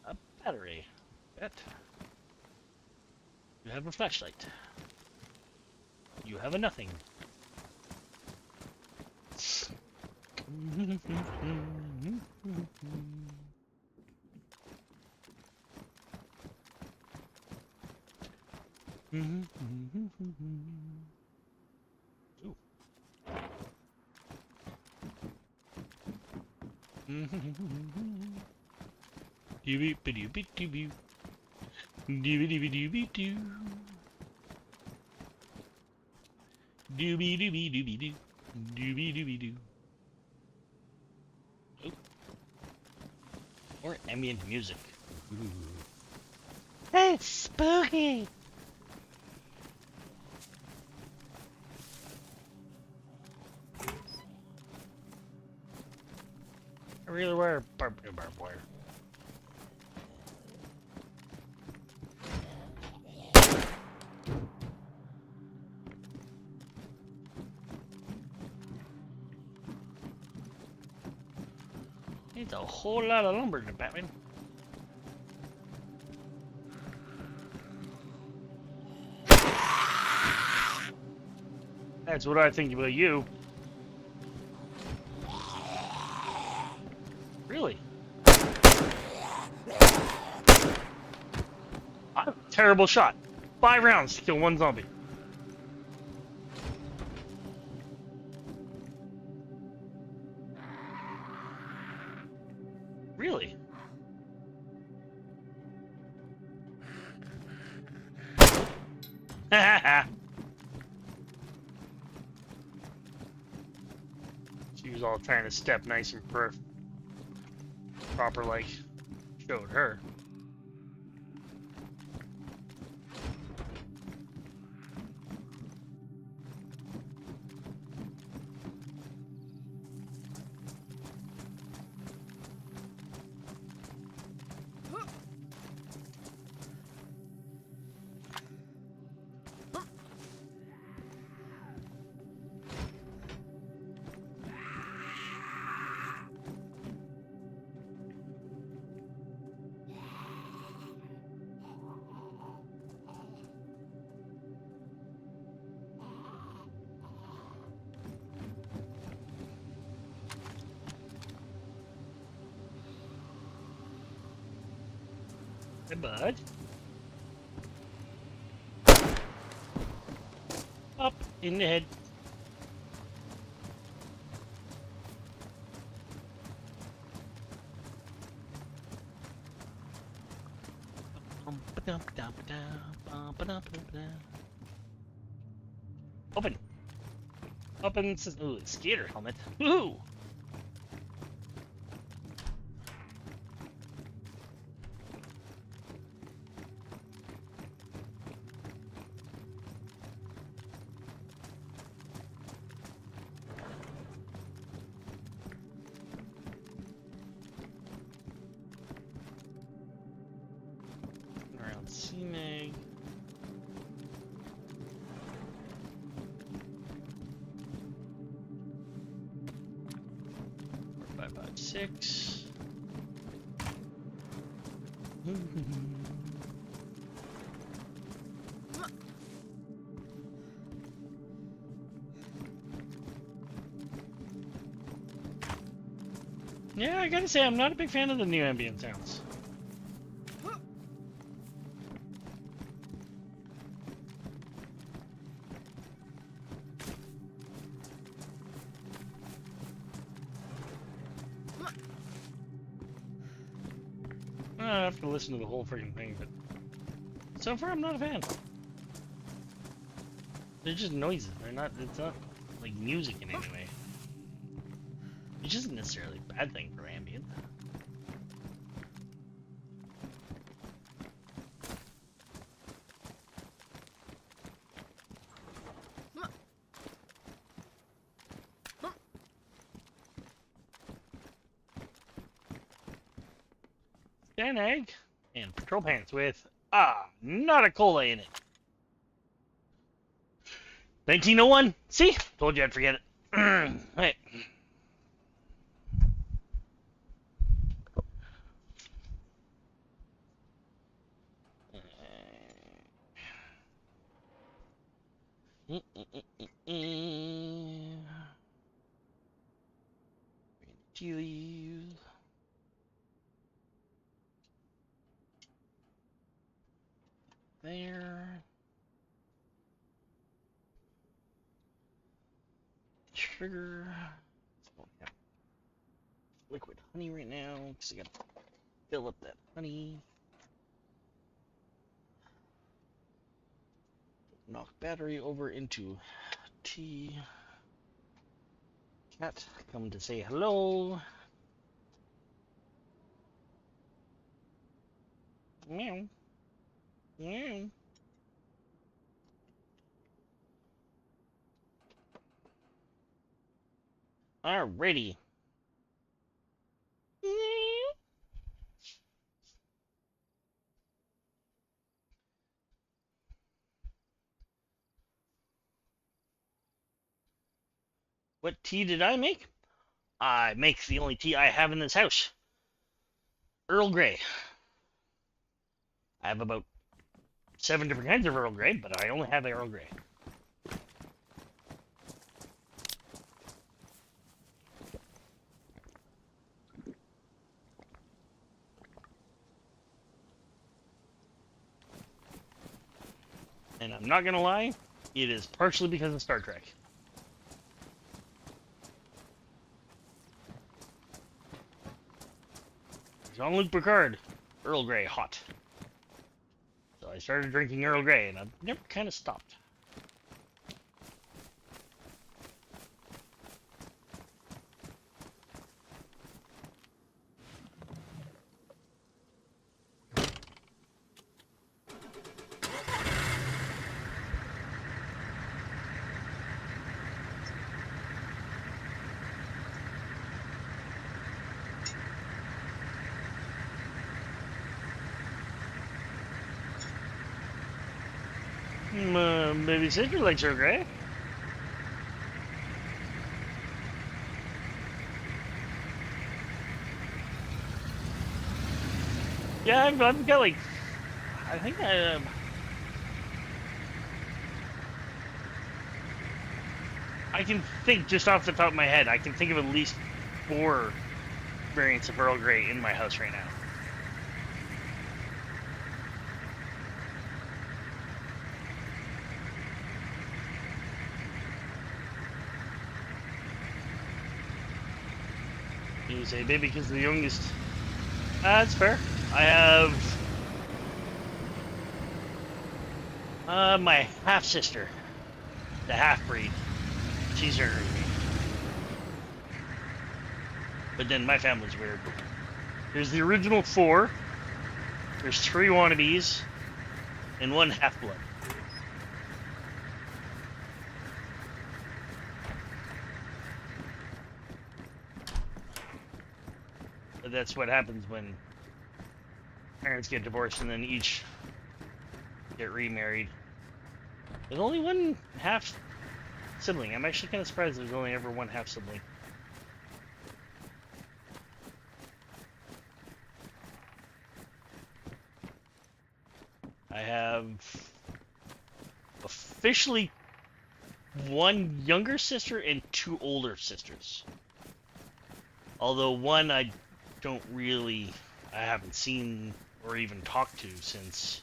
A battery. Bet. You have a flashlight. You have a nothing. Ooh. Doo-beep-a-doo-beep-doo-beep. Doo-be-doo-be-doo-be-doo. Doo-be-doo-be-doo-be-doo. Doo-be-doo-be-doo. Oh. Or ambient music. Ooh. Hey, spooky! I really wear barbed wire. Needs a whole lot of lumber to Batman. That's what I think about you. Really? I'm a terrible shot. 5 rounds to kill 1 zombie. She was all trying to step nice and proper like showed her. Hey, bud. Up in the head. Open. Open. Ooh, skater helmet. Woohoo! Around C-Mag. 556. Yeah, I gotta say, I'm not a big fan of the new ambient sounds. I have to listen to the whole freaking thing, but so far I'm not a fan. They're just noises. It's not like music in any way. Which isn't necessarily a bad thing for ambient. An egg and patrol pants with not a cola in it. 1901. See, told you I'd forget it. Right. Tea leaves. There. Sugar. So yeah. Liquid honey right now, because I gotta fill up that honey. Knock battery over into tea. Cat, come to say hello. Meow. Meow. Alrighty. What tea did I make? I make the only tea I have in this house. Earl Grey. I have about 7 different kinds of Earl Grey, but I only have Earl Grey. And I'm not gonna lie, it is partially because of Star Trek. Jean-Luc Picard, Earl Grey, hot. So I started drinking Earl Grey, and I've never kind of stopped. Maybe Cinder likes Earl Grey. Yeah, I've got like, I think I can think just off the top of my head, I can think of at least 4 variants of Earl Grey in my house right now. You say baby because the youngest. That's fair. I have my half sister, the half breed. She's younger than me. But then my family's weird. There's the original 4. There's 3 wannabes, and 1 half blood. But that's what happens when parents get divorced and then each get remarried. There's only 1 half sibling. I'm actually kind of surprised there's only ever 1 half sibling. I have officially 1 younger sister and 2 older sisters. Although 1 I haven't seen or even talked to since,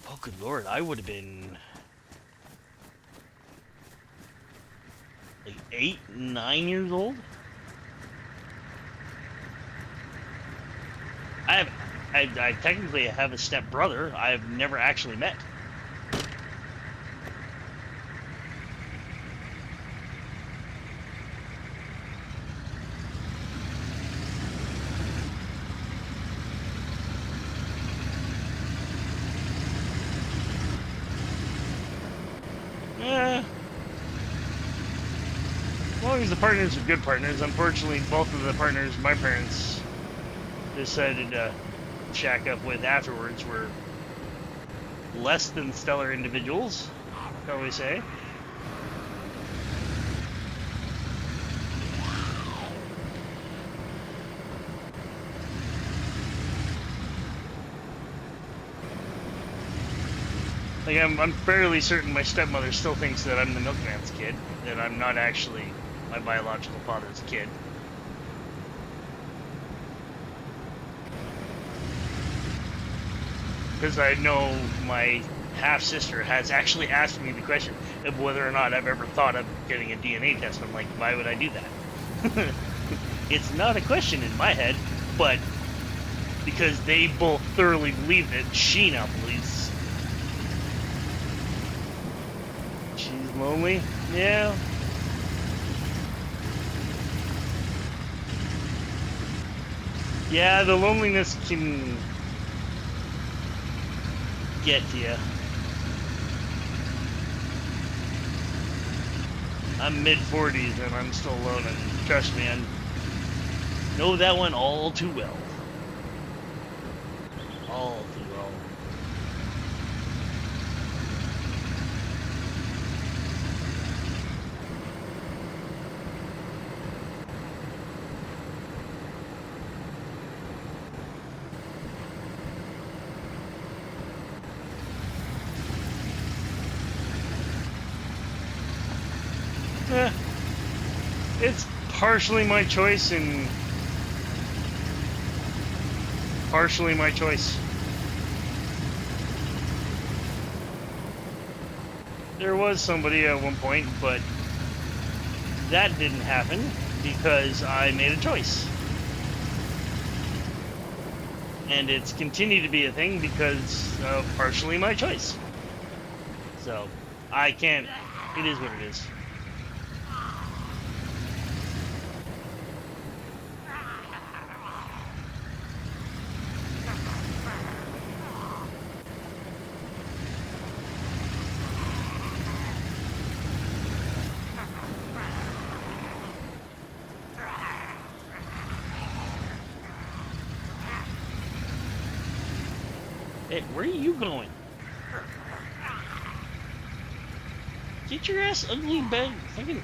oh good lord, I would have been like 8, 9 years old. I technically have a step brother I've never actually met. As long as the partners are good partners. Unfortunately, both of the partners my parents decided to shack up with afterwards were less than stellar individuals, shall we say. Like, I'm fairly certain my stepmother still thinks that I'm the milkman's kid, that I'm not actually my biological father's kid. Because I know my half-sister has actually asked me the question of whether or not I've ever thought of getting a DNA test. I'm like, why would I do that? It's not a question in my head, but because they both thoroughly believe it, she now believes. She's lonely? Yeah. Yeah, the loneliness can get to you. I'm mid-40s and I'm still alone, and trust me, I know that one all too well. All too well. It's partially my choice and partially my choice. There was somebody at one point, but that didn't happen because I made a choice. And it's continued to be a thing because of partially my choice. So, I can't... It is what it is. Hey, where are you going? Get your ass ugly bag. Fucking.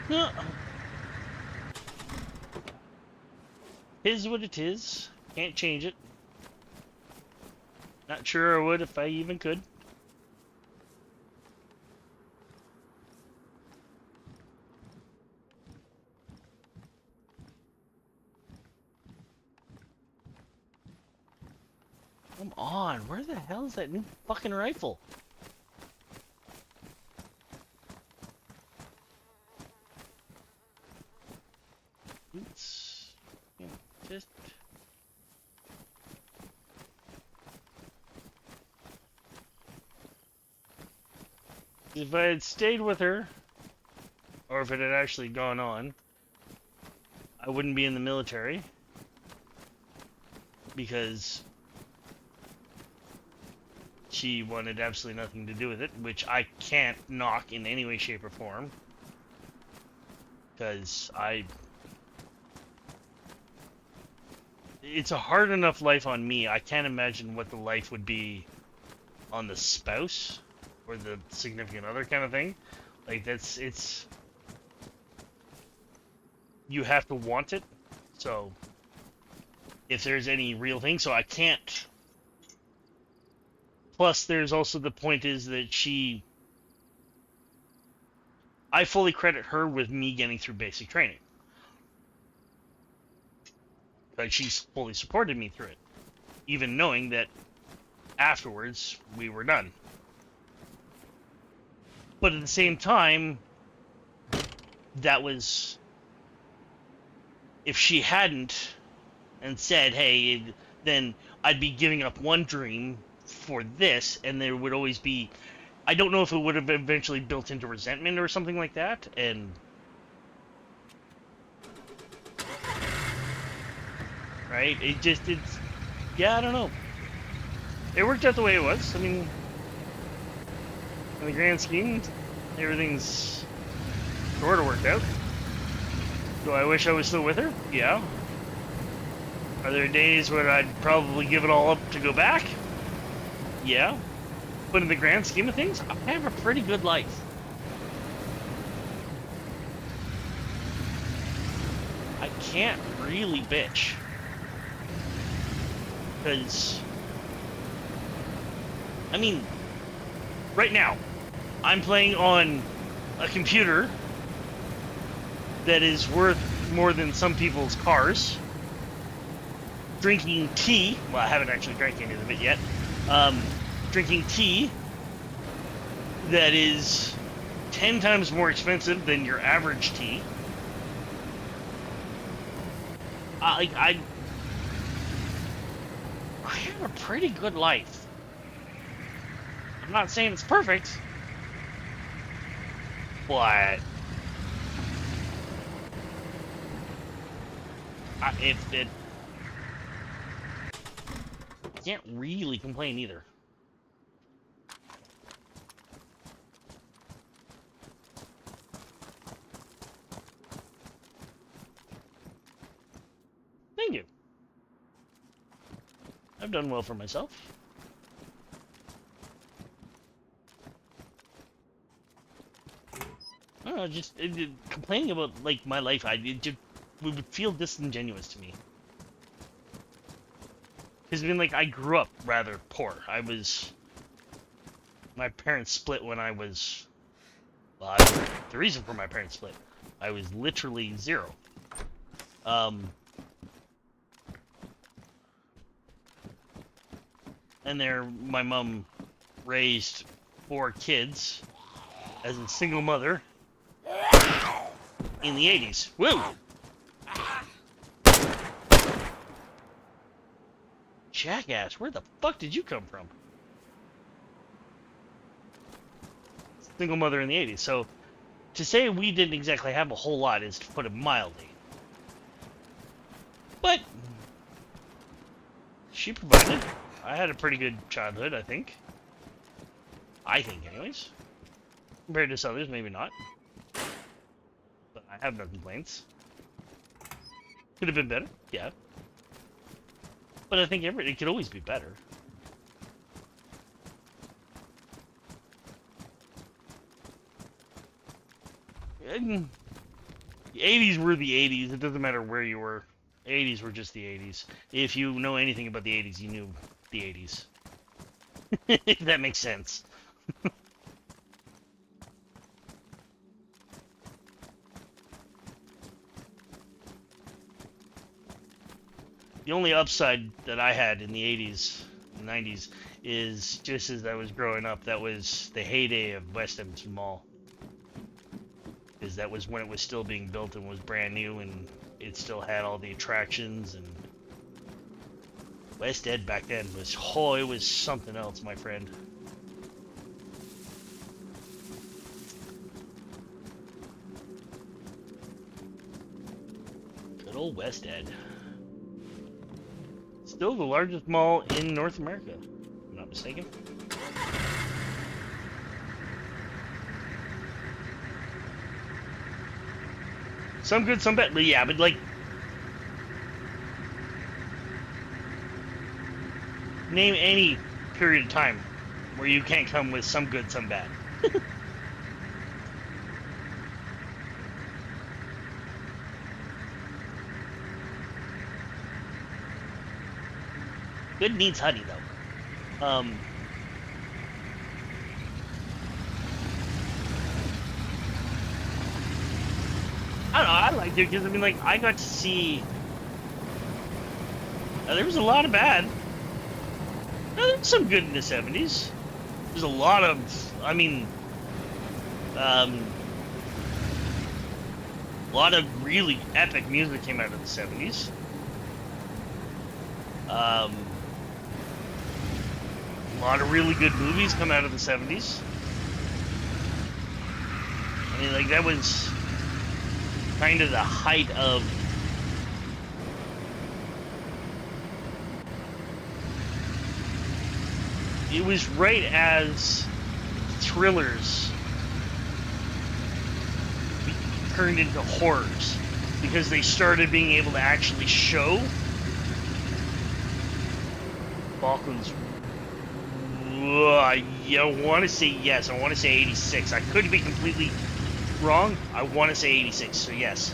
No. Is what it is. Can't change it. Not sure I would if I even could. Come on, where the hell is that new fucking rifle? It's just if I had stayed with her, or if it had actually gone on, I wouldn't be in the military because she wanted absolutely nothing to do with it, which I can't knock in any way, shape, or form because it's a hard enough life on me. I can't imagine what the life would be on the spouse or the significant other kind of thing. Like, it's... You have to want it. So, if there's any real thing, so I can't... Plus, there's also the point is that I fully credit her with me getting through basic training. Like, she's fully supported me through it. Even knowing that afterwards, we were done. But at the same time, that was... If she hadn't and said, hey, then I'd be giving up one dream for this, and there would always be... I don't know if it would have eventually built into resentment or something like that, and... Right? It's... Yeah, I don't know. It worked out the way it was. I mean... In the grand scheme, everything's sort of worked out. Do I wish I was still with her? Yeah. Are there days when I'd probably give it all up to go back? Yeah. But in the grand scheme of things, I have a pretty good life. I can't really bitch. Because... I mean... Right now, I'm playing on a computer that is worth more than some people's cars. Drinking tea. Well, I haven't actually drank any of it yet. Drinking tea that is 10 times more expensive than your average tea. I have a pretty good life. I'm not saying it's perfect, but I can't really complain either. Thank you. I've done well for myself. I don't know, just complaining about like my life, it would feel disingenuous to me. Because I mean, like, I grew up rather poor. My parents split when I was, well, the reason for my parents split, I was literally 0. And there, my mom raised 4 kids as a single mother in the 80s. Woo! Jackass, where the fuck did you come from? Single mother in the 80s. So, to say we didn't exactly have a whole lot is to put it mildly. But, she provided. I had a pretty good childhood, I think. Anyways. Compared to others, maybe not. But I have no complaints. Could have been better, yeah. But I think it could always be better. And the 80s were the 80s. It doesn't matter where you were. 80s were just the 80s. If you know anything about the 80s, you knew the 80s. If that makes sense. The only upside that I had in the 80s and 90s is just as I was growing up, that was the heyday of West End Mall. Because that was when it was still being built and was brand new, and it still had all the attractions. And West End back then was, oh, it was something else, my friend. Good old West End. Still the largest mall in North America, if I'm not mistaken. Some good, some bad. But yeah, but like, name any period of time where you can't come with some good, some bad. Good needs honey, though. I don't know, I liked it because, I mean, like, I got to see... there was a lot of bad. There was some good in the 70s. There's a lot of, I mean... a lot of really epic music came out of the 70s. A lot of really good movies come out of the 70s. I mean, like, that was kind of the height of it was right as thrillers turned into horrors, because they started being able to actually show Falklands. I want to say yes. I want to say 86. I could be completely wrong. I want to say 86, so yes.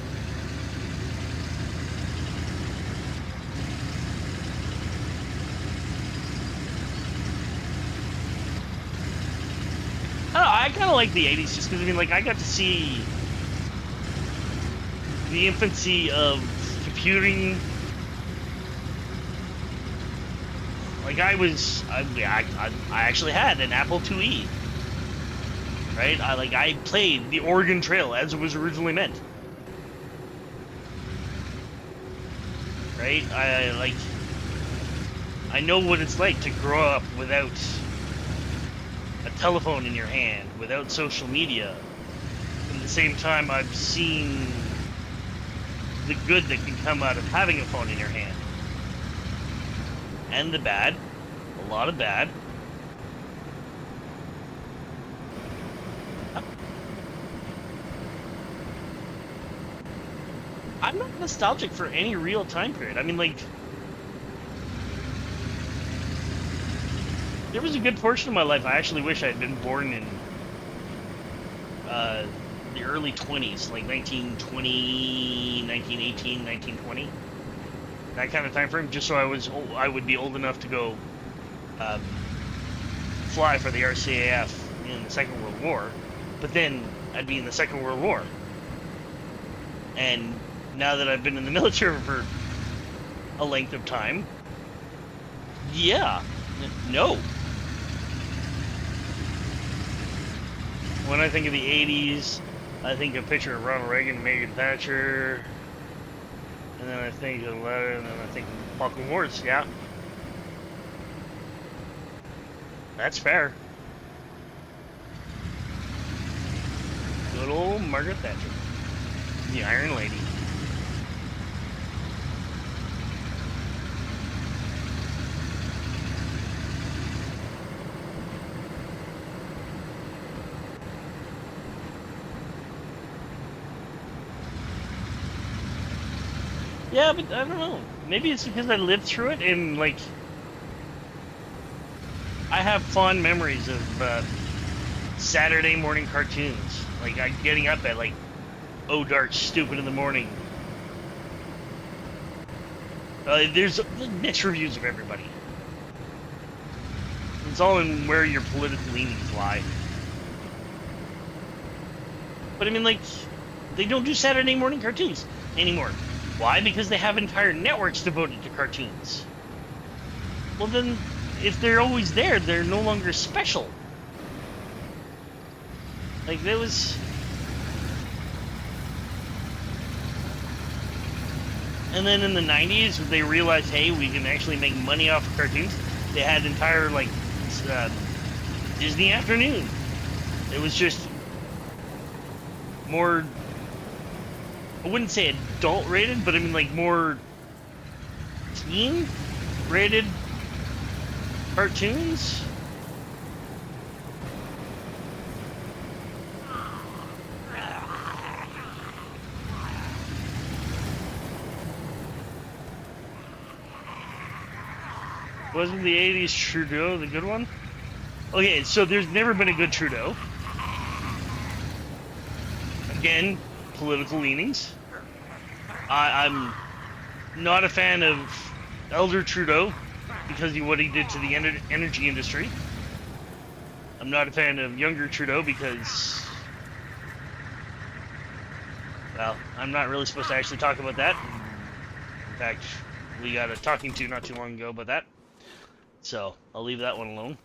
I don't know, I kind of like the 80s just because, I mean, like, I got to see the infancy of computing. Like, I actually had an Apple IIe, right? I played the Oregon Trail as it was originally meant, right? I know what it's like to grow up without a telephone in your hand, without social media. At the same time, I've seen the good that can come out of having a phone in your hand. And the bad. A lot of bad. I'm not nostalgic for any real time period. I mean, like, there was a good portion of my life I actually wish I had been born in the early 20s, like 1920, 1918, 1920. that kind of time frame, just so I would be old enough to go um, fly for the RCAF in the Second World War. But then I'd be in the Second World War, and now that I've been in the military for a length of time, yeah, no. When I think of the 80s, I think of a picture of Ronald Reagan and Margaret Thatcher, and then I think of the letter, and then I think of Malcolm Wars, yeah. That's fair. Good old Margaret Thatcher. The Iron Lady. Yeah, but I don't know. Maybe it's because I lived through it, and like I have fond memories of Saturday morning cartoons. Like getting up at like dark stupid in the morning. There's mixed reviews of everybody. It's all in where your political leanings lie. But I mean, like, they don't do Saturday morning cartoons anymore. Why? Because they have entire networks devoted to cartoons. Well then, if they're always there, they're no longer special. Like, there was... And then in the 90s, they realized, hey, we can actually make money off of cartoons. They had entire, like, Disney Afternoon. It was just more... I wouldn't say adult rated, but I mean like more teen rated cartoons. Wasn't the 80s Trudeau the good one? Okay, so there's never been a good Trudeau. Again, political leanings. I'm not a fan of Elder Trudeau because of what he did to the energy industry. I'm not a fan of younger Trudeau because, well, I'm not really supposed to actually talk about that. In fact, we got a talking to not too long ago about that. So, I'll leave that one alone.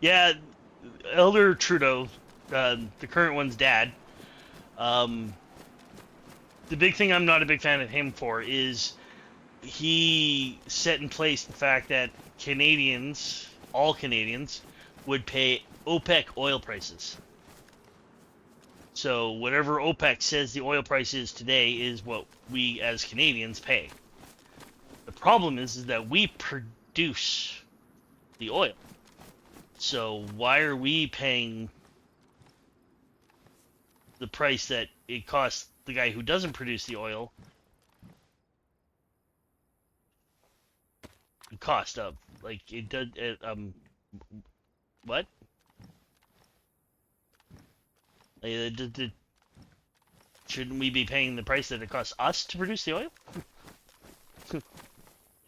Yeah, Elder Trudeau, the current one's dad. The big thing I'm not a big fan of him for is he set in place the fact that Canadians, all Canadians, would pay OPEC oil prices. So whatever OPEC says the oil price is today is what we as Canadians pay. The problem is that we produce the oil. So why are we paying the price that it costs the guy who doesn't produce the oil? The cost of, like, it does, what? Shouldn't we be paying the price that it costs us to produce the oil? I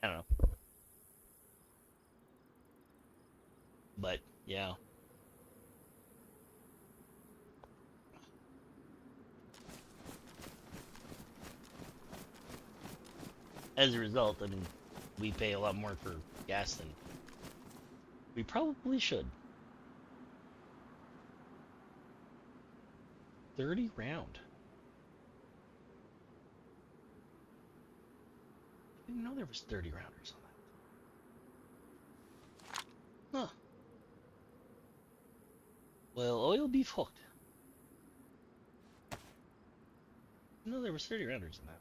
don't know. But, yeah. As a result, I mean, we pay a lot more for gas than we probably should. 30 round. I didn't know there was 30 rounders on that. Huh. Well, oil beef hooked. No, there was 30 rounders in that.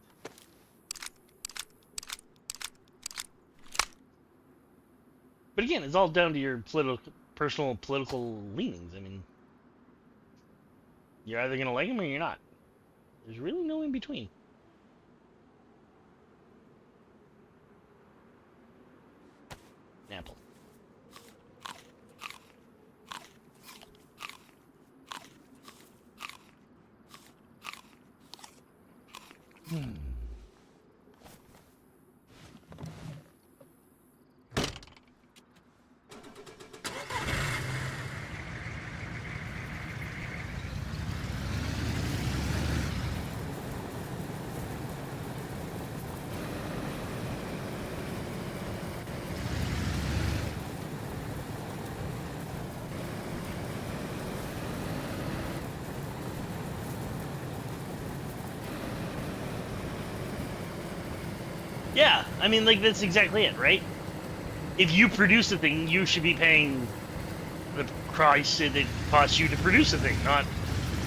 But again, it's all down to your personal political leanings. I mean, you're either gonna like them or you're not. There's really no in between. Apple. Yeah, I mean, like, that's exactly it, right? If you produce a thing, you should be paying the price that it costs you to produce a thing, not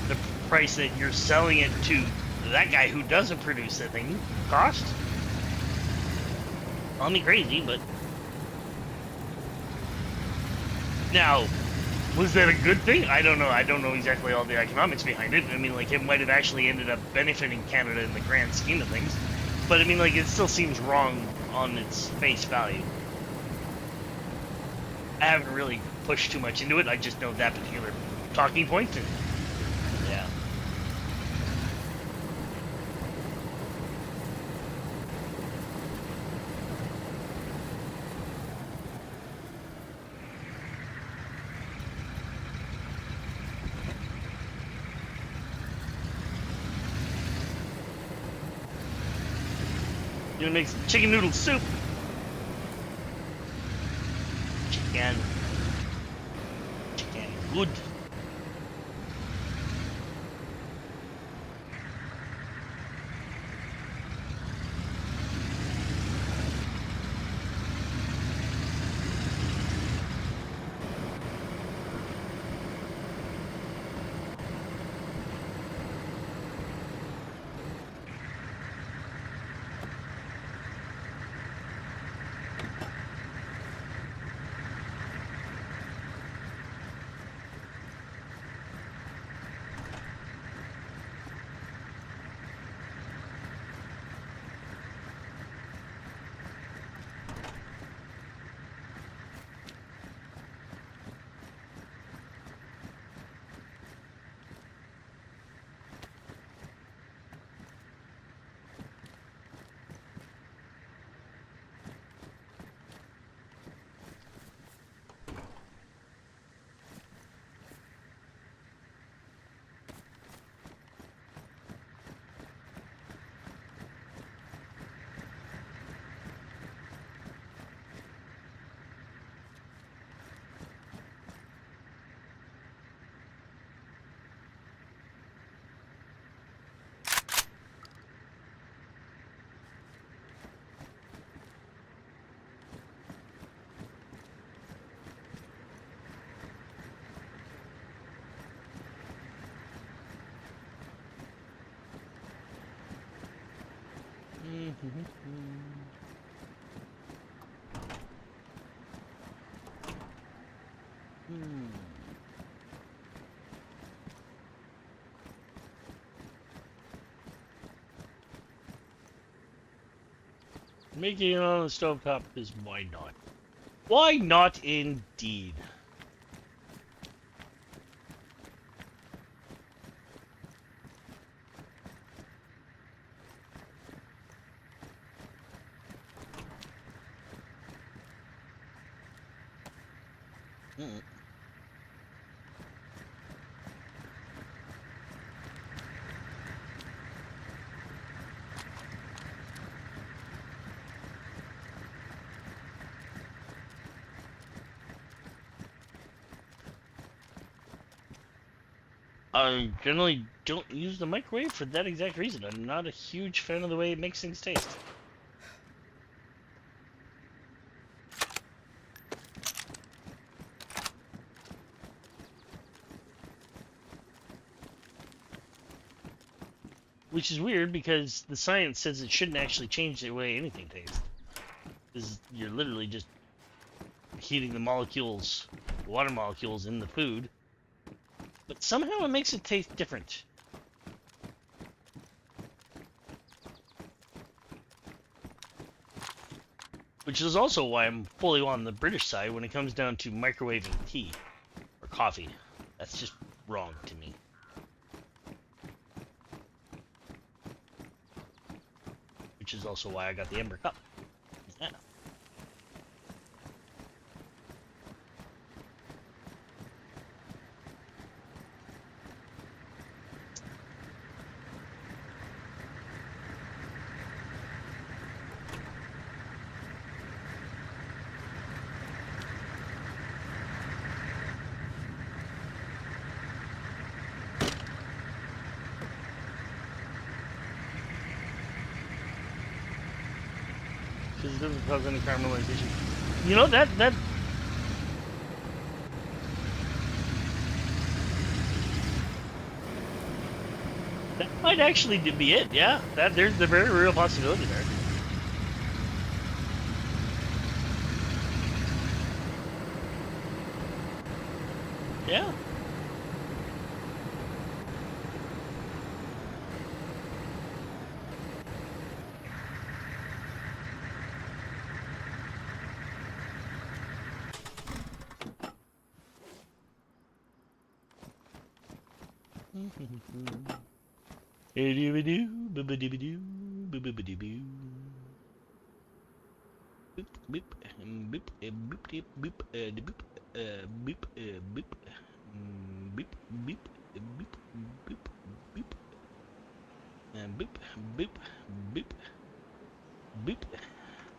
the price that you're selling it to that guy who doesn't produce the thing. Cost? Call me crazy, but... Now, was that a good thing? I don't know. I don't know exactly all the economics behind it. I mean, like, it might have actually ended up benefiting Canada in the grand scheme of things. But, I mean, like, it still seems wrong on its face value. I haven't really pushed too much into it. I just know that particular talking point, and yeah. You gonna make some chicken noodle soup? Chicken. Chicken. Good. Making it on the stovetop is why not? Why not indeed? I generally don't use the microwave for that exact reason. I'm not a huge fan of the way it makes things taste. Which is weird because the science says it shouldn't actually change the way anything tastes. Because you're literally just heating the molecules, water molecules in the food. But somehow it makes it taste different. Which is also why I'm fully on the British side when it comes down to microwaving tea or coffee. That's just wrong to me. Which is also why I got the Ember Cup. Yeah. because it doesn't cause any caramelization. You know that might actually be it. Yeah, that there's the very real possibility there. Yeah.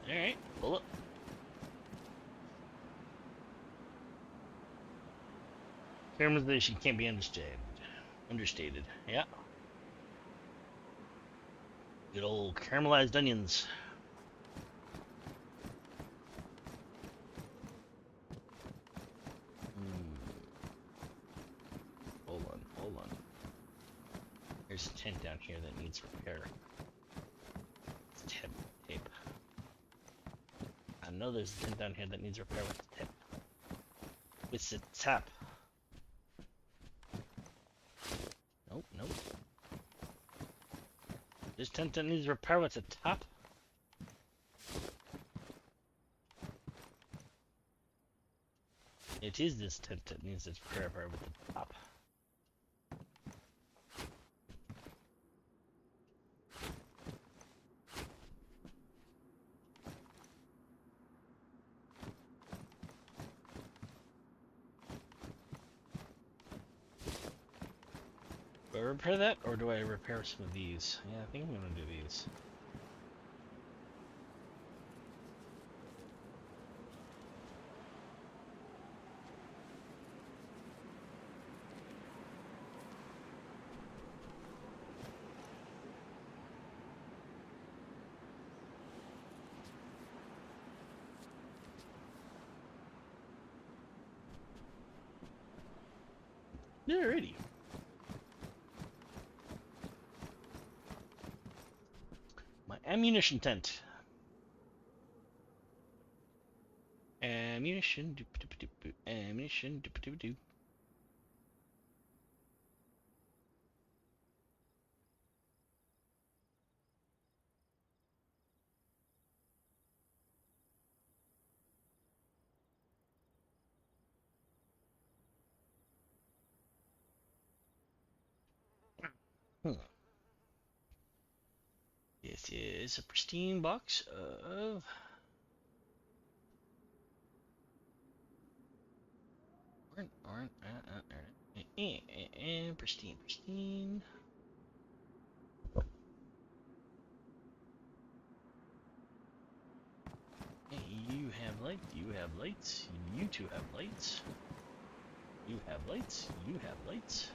Alright, pull up. Caramelization can't be understated. Yeah. Good old caramelized onions. Hold on. There's a tent down here that needs repair. It's tape. I know there's a tent down here that needs repair with the tip. With the tap. Nope. This tent that needs repair with the top. It is this tent that needs its repair with the top. Do I repair that, or do I repair some of these? Yeah, I think I'm gonna do these. Alrighty. My ammunition tent. Ammunition. Ammunition. This is a pristine box of pristine. You have light. You have lights. You two have lights. You have lights. You have lights.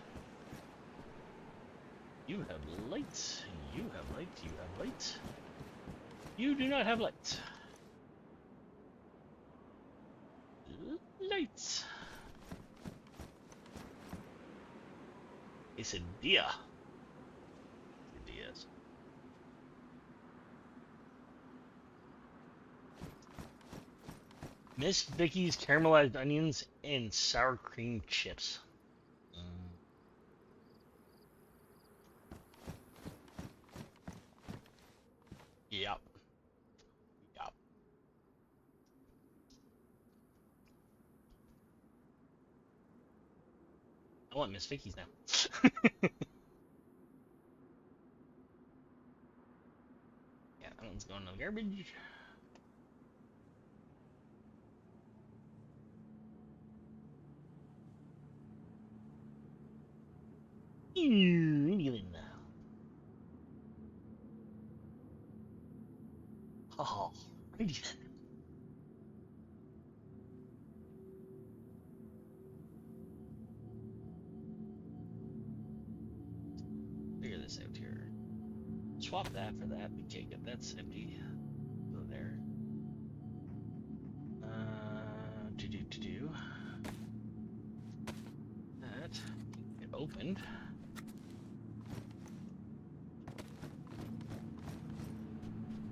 You have lights. You have lights. You have lights. You do not have lights. Lights. It's a dia. Dias. Miss Vicky's caramelized onions and sour cream chips. Yep. I want Miss Vicky's now. Yeah, that one's going in the garbage. Oh, righty then. Figure this out here. Swap that for that. Okay, good. That's empty. Go there. That get opened.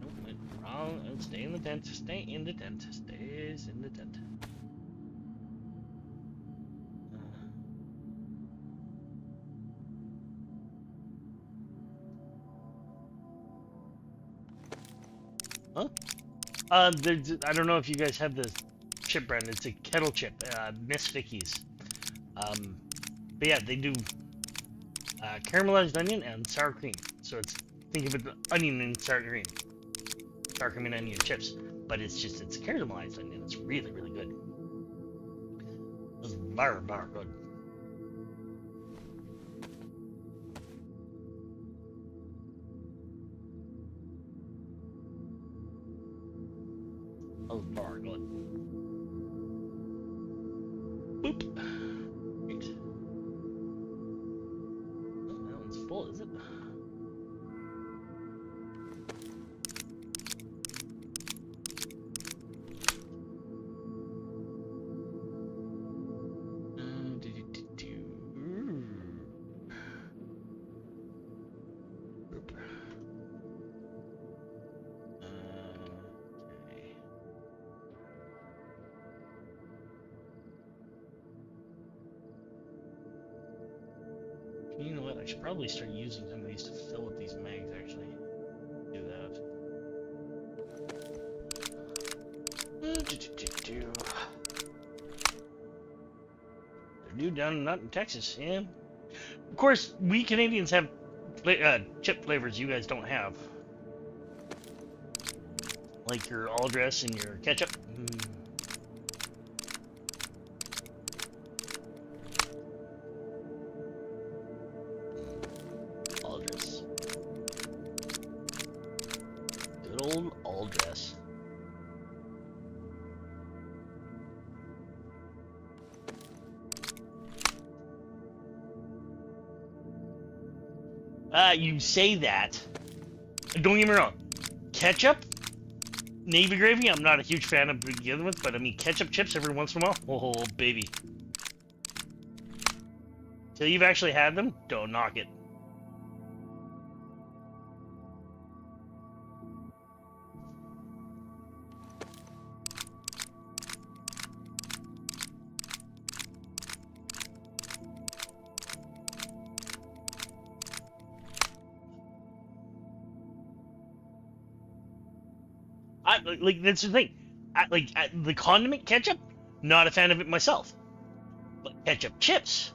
Nope, went wrong. Stay in the tent. Stay in the tent. Stays in the tent. Huh? I don't know if you guys have the chip brand. It's a kettle chip, Miss Vicky's. But yeah, they do caramelized onion and sour cream. So it's, think of it, onion and sour cream and onion chips. But it's caramelized onion. It's really, really good. It's very, very good. Oh, very good. Boop. Great. Oh, that one's full, is it? You know what? I should probably start using some of these to fill up these mags, actually. Do that. They're new down not in Texas, yeah. Of course, we Canadians have chip flavors you guys don't have. Like your all dress and your ketchup. Aldress. Good old Aldress. You say that. Don't get me wrong. Ketchup, Navy gravy, I'm not a huge fan of to begin with, but I mean ketchup chips every once in a while. Oh, baby. Till you've actually had them, don't knock it. Like that's the thing. The condiment ketchup, not a fan of it myself. But ketchup chips.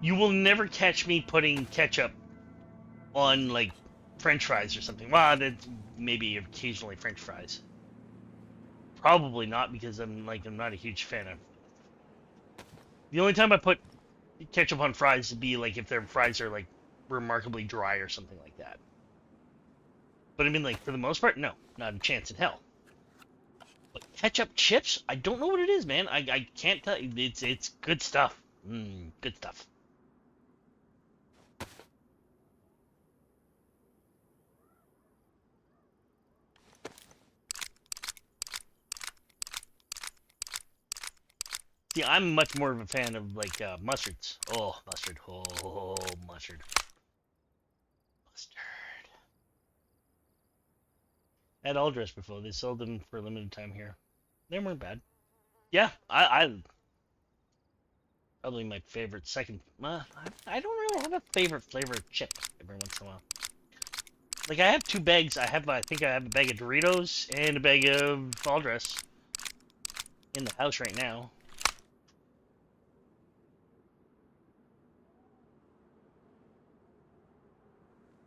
You will never catch me putting ketchup on like French fries or something. Well, that's maybe occasionally French fries. Probably not because I'm not a huge fan of. The only time I put ketchup on fries would be like if their fries are like remarkably dry or something like that. But I mean, like for the most part, no, not a chance in hell. But ketchup chips, I don't know what it is, man. I can't tell you. It's good stuff. Good stuff. See, I'm much more of a fan of like mustards. Oh, mustard. Oh, mustard. Mustard. I had Aldress before. They sold them for a limited time here. They weren't bad. Yeah, I probably my favorite second. I don't really have a favorite flavor of chip every once in a while. Like I have two bags. I think I have a bag of Doritos and a bag of Aldress in the house right now.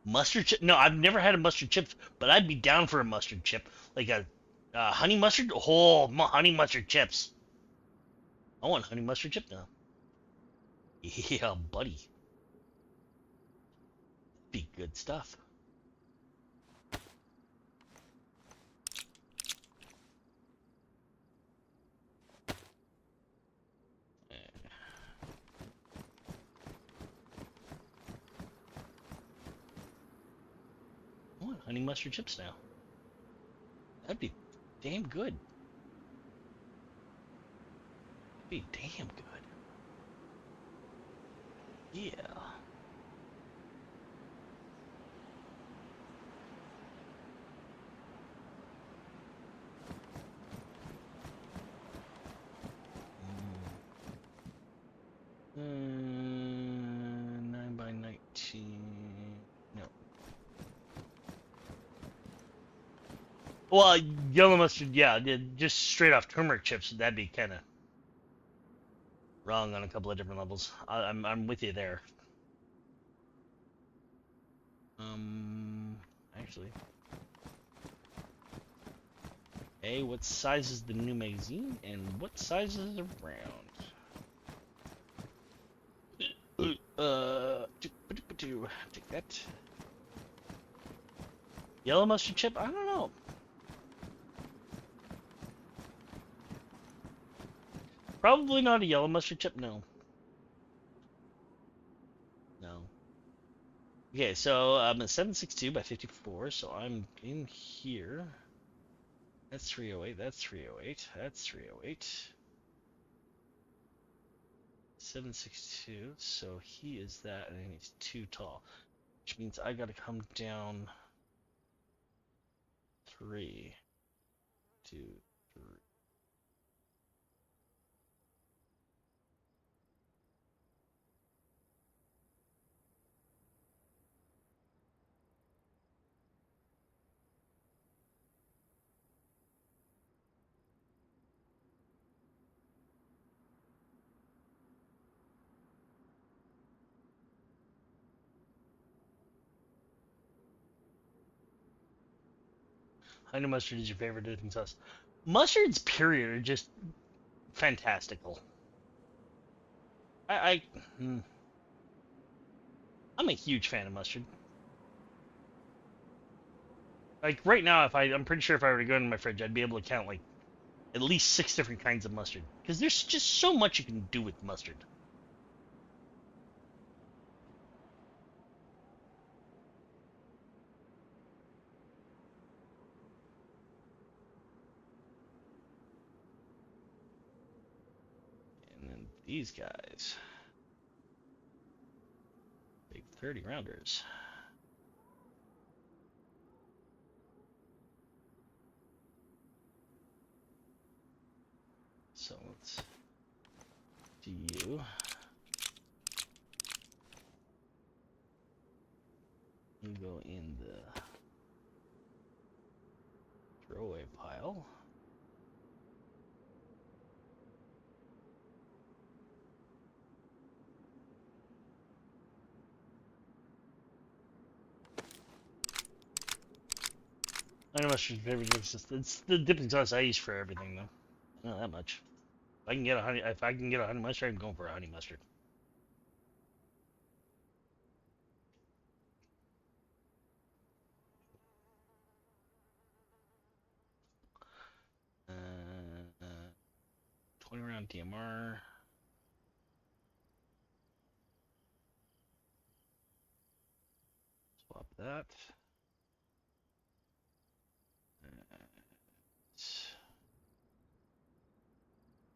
Mustard chip? No, I've never had a mustard chip, but I'd be down for a mustard chip, like a honey mustard. Oh, honey mustard chips. I want honey mustard chip now. Yeah, buddy. Be good stuff. honey mustard chips now. That'd be damn good. Be damn good. Yeah. Mm. 9 by 19. No. Well, yellow mustard, yeah, just straight off turmeric chips. That'd be kind of wrong on a couple of different levels. I'm with you there. Actually, hey, what size is the new magazine, and what size is around? Take that. Yellow mustard chip? I don't know. Probably not a yellow mustard chip. No. No. Okay, so I'm at 762 by 54, so I'm in here. That's 308, that's 308, that's 308. 762, so he is that, and he's too tall. Which means I gotta come down 3, 2, 3. Honey mustard is your favorite dipping sauce. Mustards, period, are just fantastical. I, I, mm, I'm a huge fan of mustard. Like right now, I'm pretty sure if I were to go into my fridge, I'd be able to count like at least 6 different kinds of mustard. Because there's just so much you can do with mustard. And then these guys, big 30 rounders. So let's do you. You go in the throwaway pile. I know mustard's favorite dipping sauce. It's the dipping sauce I use for everything, though. Not that much. If I can get a honey mustard, I'm going for a honey mustard. Uh, 20 round DMR. Swap that.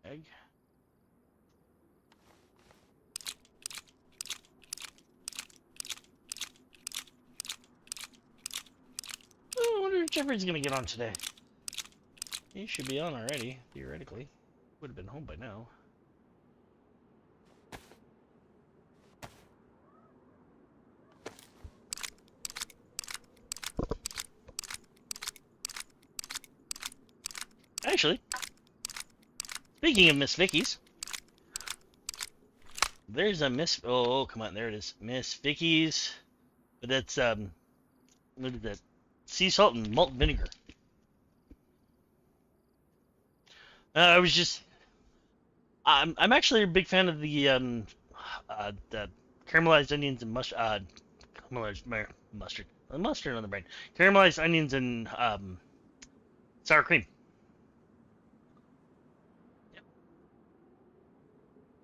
Egg. Oh, I wonder if Jeffrey's gonna get on today. He should be on already, theoretically. Would have been home by now. Actually, speaking of Miss Vicky's, there's a Miss. Oh, come on, there it is, Miss Vicky's. But that's what is that? Sea salt and malt vinegar. I was just. I'm actually a big fan of the caramelized onions and caramelized mustard. Mustard on the brain. Caramelized onions and sour cream.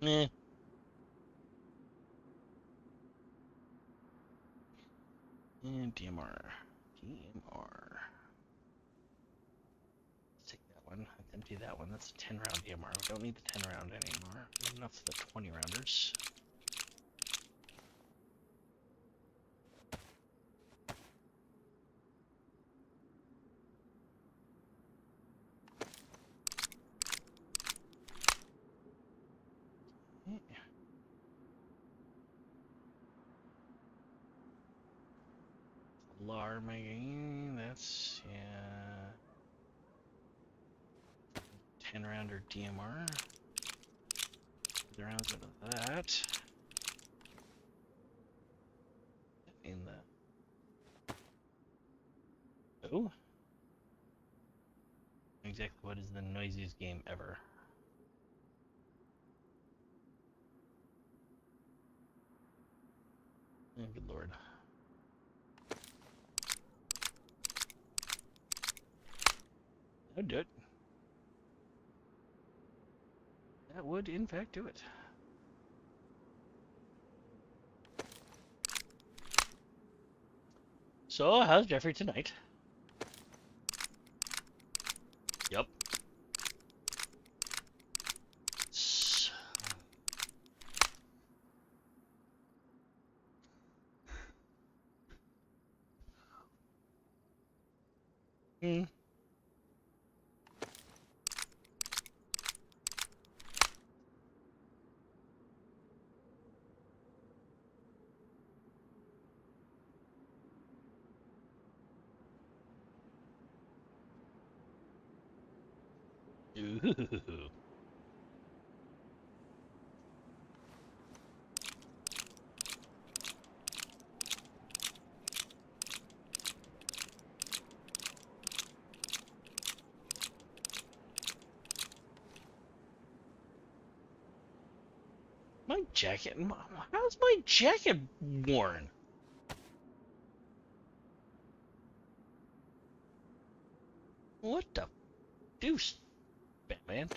Eh. And DMR. DMR. Let's take that one. Let's empty that one. That's a 10 round DMR. We don't need the 10 round anymore. We have enough for the 20 rounders. Alarming. That's, yeah. 10 rounder DMR. The rounds out of that. In the. Oh. Exactly what is the noisiest game ever? Oh, good lord. That would do it. That would, in fact, do it. So, how's Jeffrey tonight? Yep. Hmm. Ooh. My jacket? How's my jacket worn? What the deuce, Batman?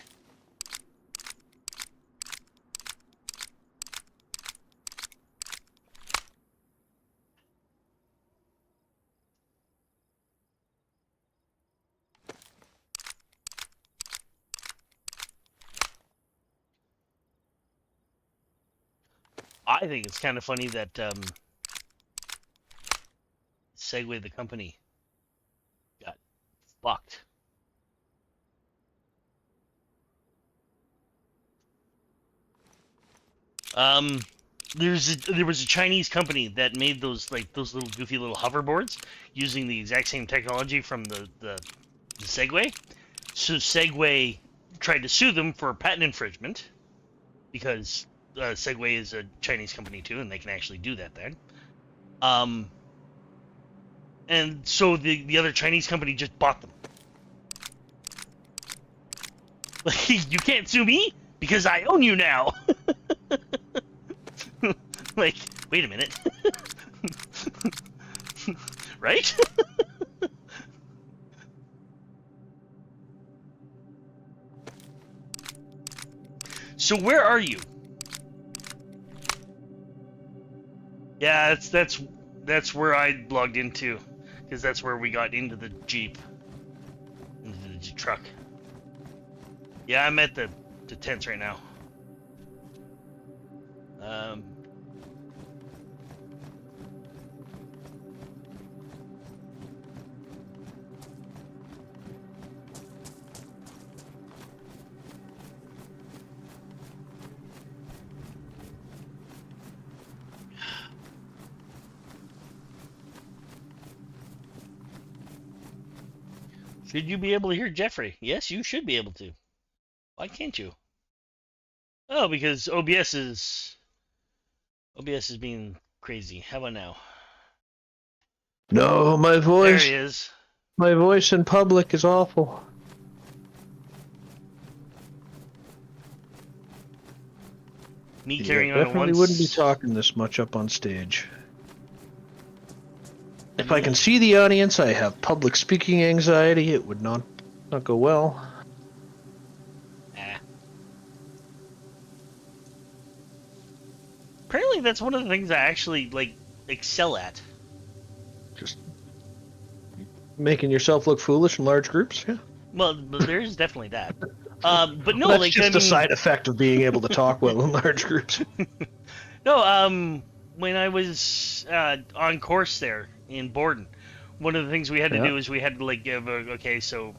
I think it's kind of funny that Segway, the company, got fucked. There was a Chinese company that made those little goofy little hoverboards using the exact same technology from the Segway. So Segway tried to sue them for patent infringement because Segway is a Chinese company too, and they can actually do that then. And so the other Chinese company just bought them. Like, you can't sue me because I own you now. Like, wait a minute. Right? So where are you? Yeah, that's where I logged into, because that's where we got into the Jeep, into the truck. Yeah, I'm at the tents right now. Should you be able to hear Jeffrey? Yes, you should be able to. Why can't you? Oh, because OBS is being crazy. How about now? No, my There voice. he is. My voice in public is awful. Me carrying on at definitely once. Wouldn't be talking this much up on stage. If I can see the audience, I have public speaking anxiety. It would not go well. Apparently, that's one of the things I actually excel at. Just making yourself look foolish in large groups. Yeah. Well, there's definitely that. But no, Well, that's like just I a mean, side effect of being able to talk well in large groups. no. When I was on course there in Borden, one of the things we had to Yeah. do is we had to like give so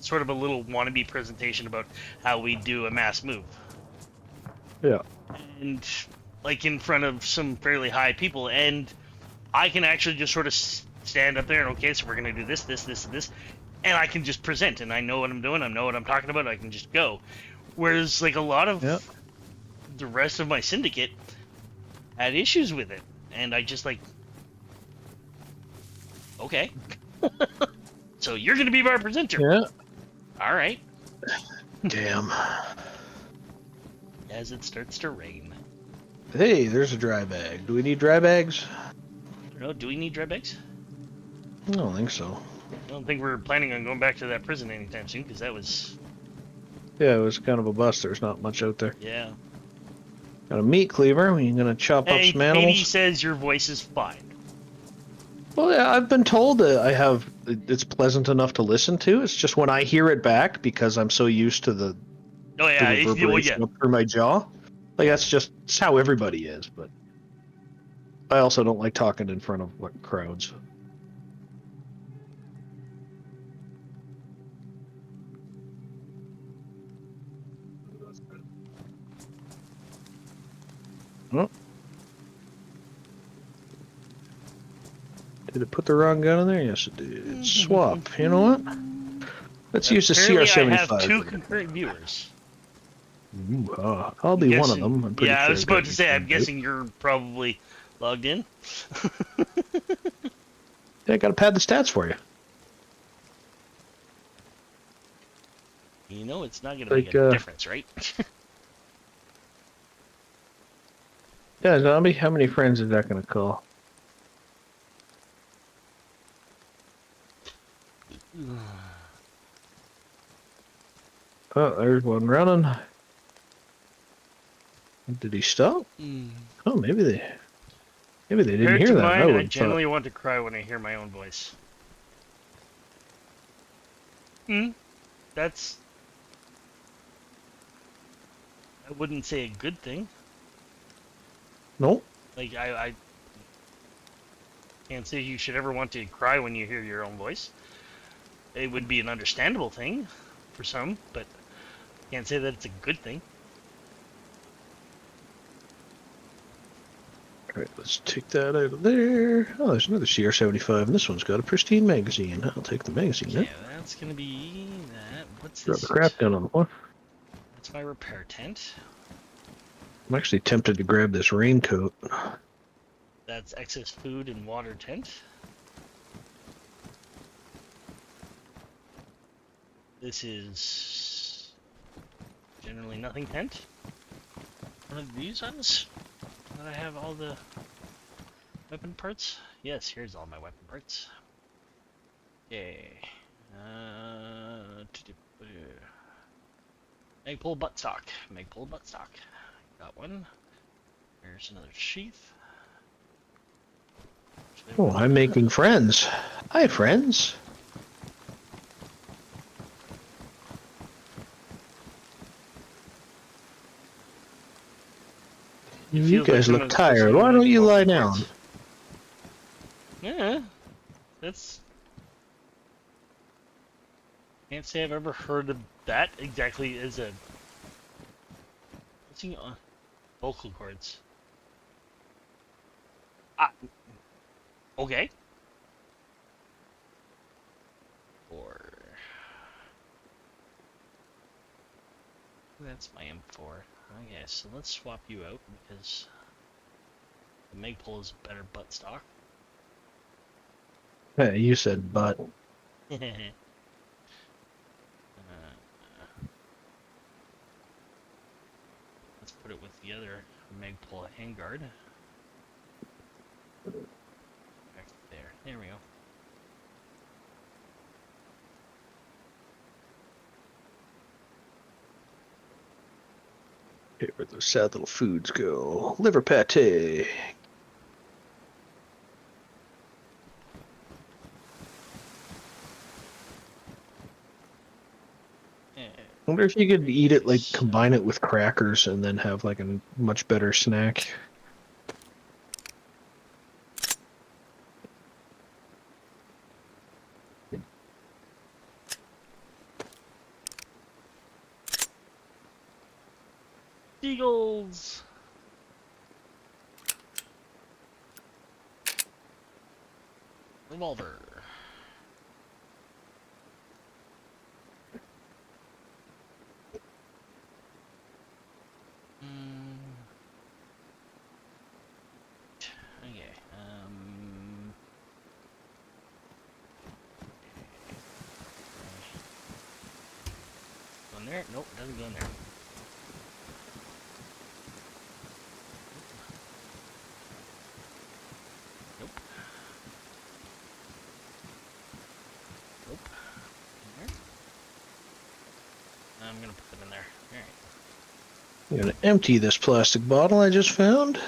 sort of a little wannabe presentation about how we do a mass move, Yeah. and like in front of some fairly high people, and I can actually just sort of stand up there and okay, so we're gonna do this, this, this, and this, and I can just present, and I know what I'm doing, I know what I'm talking about, I can just go. Whereas like a lot of Yeah. the rest of my syndicate had issues with it, and I just like, okay, so you're gonna be my presenter. Yeah. All right. Damn. As it starts to rain. Hey, there's a dry bag. Do we need dry bags? I don't know. Do we need dry bags? I don't think so. I don't think we're planning on going back to that prison anytime soon, because that was, Yeah, it was kind of a bust. There's not much out there. yeah. Got a meat cleaver. We're gonna chop up Hey, some animals. Katie says your voice is fine. Well, yeah, I've been told that it's pleasant enough to listen to. It's just when I hear it back, because I'm so used to the Oh yeah, well, reverberation yeah. up through my jaw. Like it's how everybody is. But I also don't like talking in front of crowds. Oh. Did it put the wrong gun in there? Yes, it did. Swap. You know what? Let's use the Apparently I CR-75. have 2 concurrent viewers. I'll be one of them. I'm pretty Yeah, I sure was about to say, I'm right? guessing you're probably logged in. Yeah, I gotta pad the stats for you. You know it's not going to Like, make a difference, right? Yeah, zombie. How many friends is that gonna call? Oh, there's one running. Did he stop? Oh, maybe they didn't Compared hear to that. mine, I would've generally want to cry when I hear my own voice. That's... I wouldn't say a good thing. Nope. Like, I can't say you should ever want to cry when you hear your own voice. It would be an understandable thing for some, but can't say that it's a good thing. Alright, let's take that out of there. Oh, there's another CR-75, and this one's got a pristine magazine. I'll take the magazine. Yeah, that's gonna be that. What's Drop this? the crap gun on the floor. That's my repair tent. I'm actually tempted to grab this raincoat. That's excess food and water tent. This is generally nothing tent. One of these ones that I have all the weapon parts. Yes, here's all my weapon parts. Yay. Magpul buttstock. Magpul buttstock. Got one. There's another sheath. Oh, I'm making friends. Hi, friends. You guys look tired. Why don't you lie down? Yeah, that's... Can't say I've ever heard of that exactly as a... What's he on? Vocal cords. Okay. Or... That's my M4. Okay, so let's swap you out because the Magpul is a better buttstock. Hey, you said butt. Let's put it with the other Magpul handguard. Back there. There we go. Okay, where those sad little foods go. Liver pate. wonder if you could eat it, like, combine it with crackers and then have, like, a much better snack. Eagles. Revolver. Okay. Go in there? Nope, doesn't go in there. Nope. Nope. In there? I'm gonna put them in there. Alright. I'm gonna empty this plastic bottle I just found.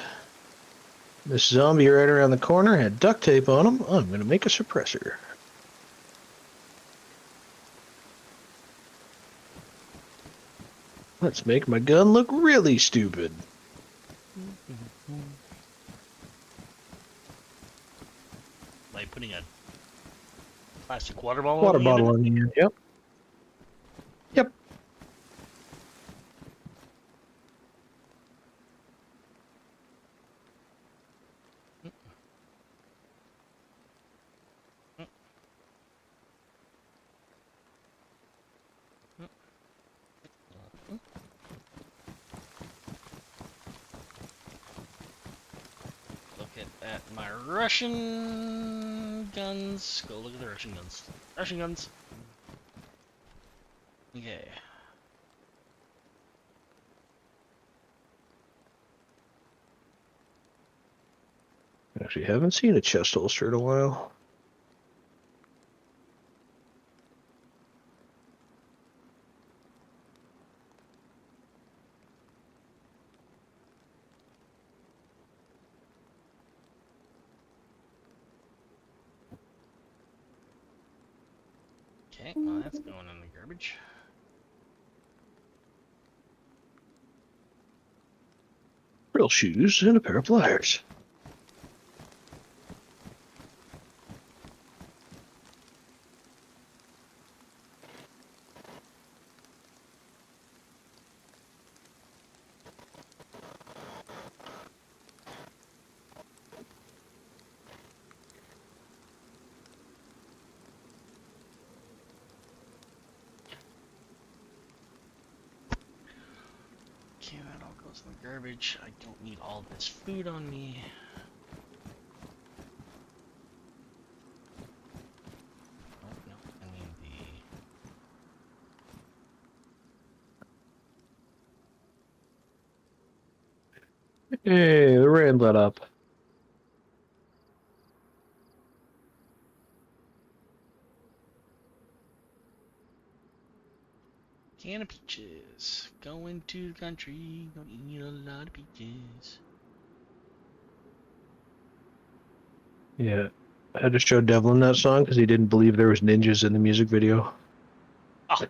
This zombie right around the corner had duct tape on him. I'm gonna make a suppressor. Let's make my gun look really stupid. Like putting a plastic water bottle Water on the end bottle of it? on the end, yep. Yep. Look at my Russian guns. Go look at the Russian guns. Russian guns. Okay. Actually, haven't seen a chest holster in a while. Okay, well that's going in the garbage. Real shoes and a pair of pliers. Okay, that all goes in the garbage. I don't need all this food on me. Oh, no, I mean Hey, the rain let up. can of peaches. Going to the country, gonna eat a lot of peaches. Yeah. I had to show Devlin that song because he didn't believe there was ninjas in the music video. Oh.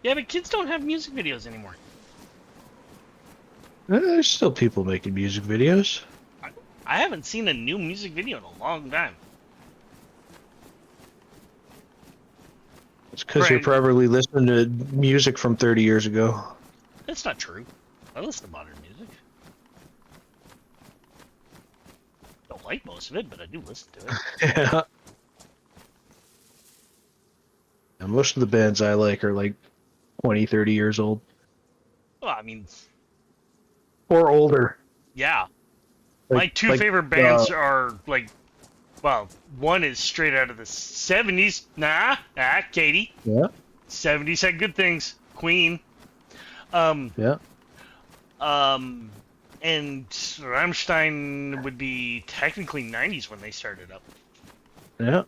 Yeah, but kids don't have music videos anymore. There's still people making music videos. I haven't seen a new music video in a long time. It's because you're Right. probably listening to music from 30 years ago. That's not true. I listen to modern music. Don't like most of it, but I do listen to it. Yeah. And most of the bands I like are like 20, 30 years old. Well, I mean, Or older. yeah. My two favorite bands are like, well, one is straight out of the 70s. Katie. Yeah. 70s had good things. Queen. Yeah. And Rammstein would be technically 90s when they started up. Yeah.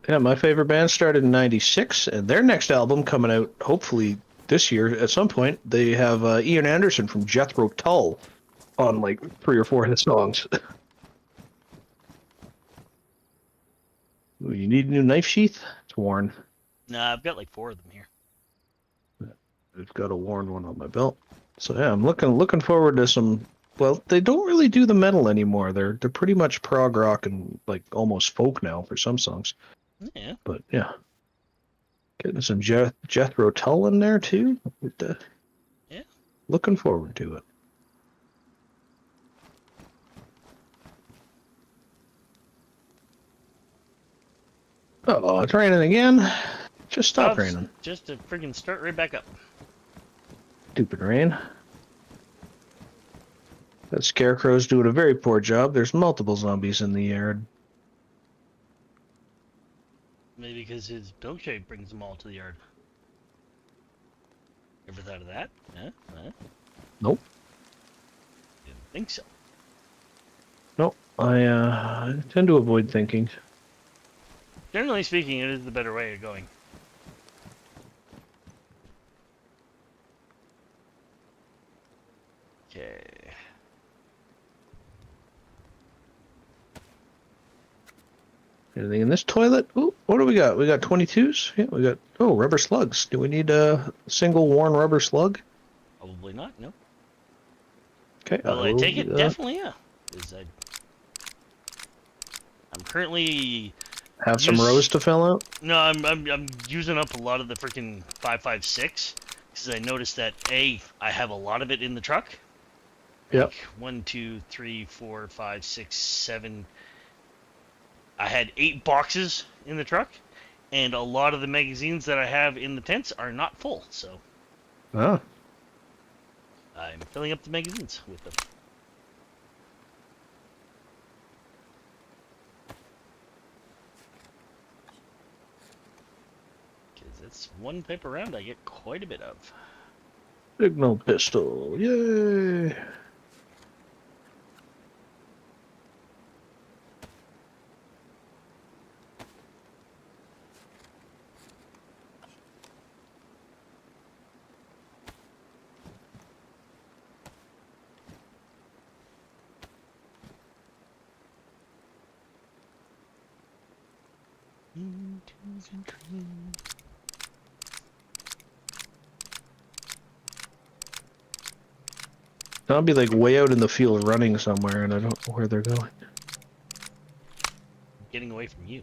Yeah, my favorite band started in 96, and their next album coming out hopefully this year at some point. They have Ian Anderson from Jethro Tull on like 3 or 4 of the songs. Ooh, you need a new knife sheath? It's worn. Nah, I've got like 4 of them here. I've got a worn one on my belt. So yeah, I'm looking forward to some. Well, they don't really do the metal anymore. They're pretty much prog rock and like almost folk now for some songs. Yeah. But yeah, getting some Jethro Tull in there too. Yeah. Looking forward to it. Oh, it's raining again. Just stop raining. Just to freaking start right back up. Stupid rain. That scarecrow's doing a very poor job. There's multiple zombies in the yard. Maybe because his milkshake brings them all to the yard. Ever thought of that? Huh? Nope. Didn't think so. Nope. I tend to avoid thinking. Generally speaking, it is the better way of going. Okay. Anything in this toilet? Ooh, what do we got? We got 22s? Yeah, we got... Oh, rubber slugs. Do we need a single worn rubber slug? Probably not, no. Okay. Well, I take it, definitely, yeah. I'm currently... Have some rows to fill out? No, I'm using up a lot of the freaking 5.56 because I noticed that I have a lot of it in the truck. Yep. Like 1, 2, 3, 4, 5, 6, 7. I had 8 boxes in the truck, and a lot of the magazines that I have in the tents are not full, so Oh. I'm filling up the magazines with them. Because it's one type of round I get quite a bit of. Signal pistol. Yay. Zombie like way out in the field running somewhere, and I don't know where they're going. Getting away from you.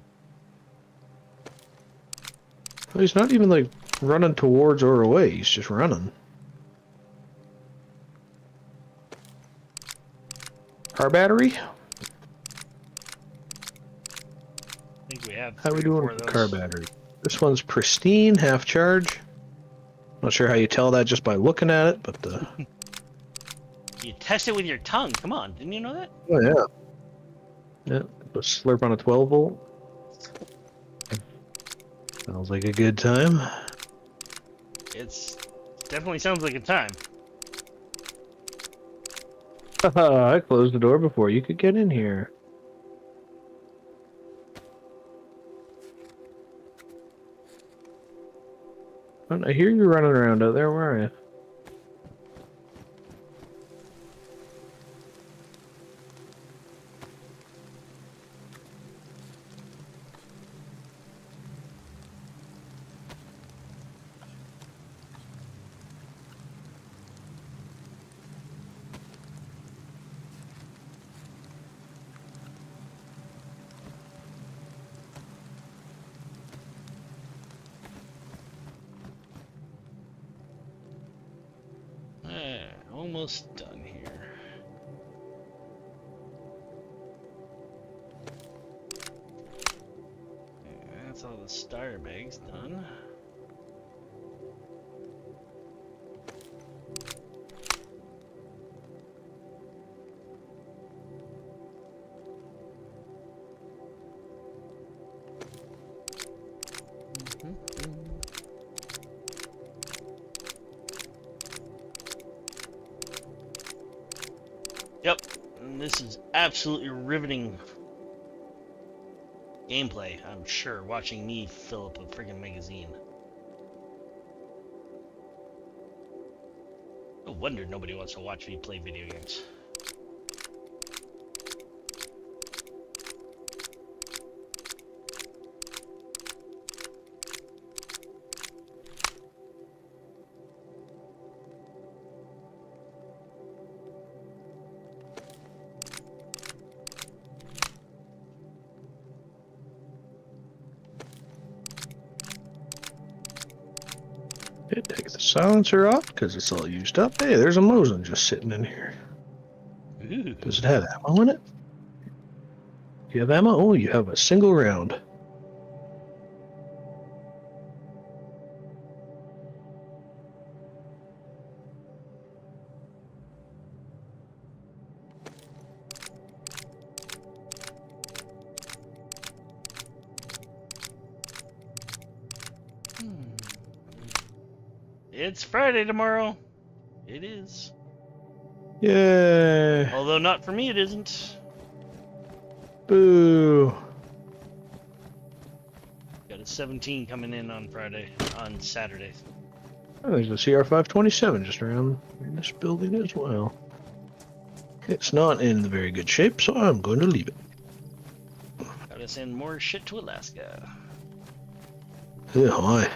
Well, he's not even like running towards or away. He's just running. Car battery? I think we have How are we 3 or 4 doing of with those. car battery? This one's pristine, half charge. Not sure how you tell that just by looking at it, but You test it with your tongue. Come on, didn't you know that? oh yeah. Yeah, a slurp on a 12 volt. Sounds like a good time. It's definitely sounds like a time. I closed the door before you could get in here. I hear you running around out there. Where are you? Almost done here. That's all the starter bags done. Yep, and this is absolutely riveting gameplay, I'm sure, watching me fill up a friggin' magazine. No wonder nobody wants to watch me play video games. Okay, take the silencer off because it's all used up. Hey, there's a Mosin just sitting in here. Ooh. Does it have ammo in it? Do you have ammo? Oh, you have a single round. It's Friday tomorrow. It is. Yay! Although not for me, it isn't. Boo! Got a 17 coming in on Saturday. Oh, there's a CR527 just around this building as well. It's not in very good shape, so I'm going to leave it. Gotta send more shit to Alaska. Yeah, hi.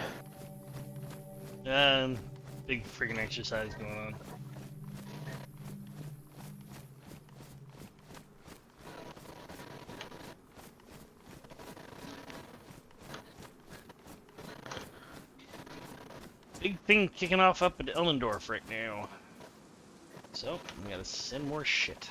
Big friggin' exercise going on. Big thing kicking off up at Ellendorf right now. So, we gotta send more shit.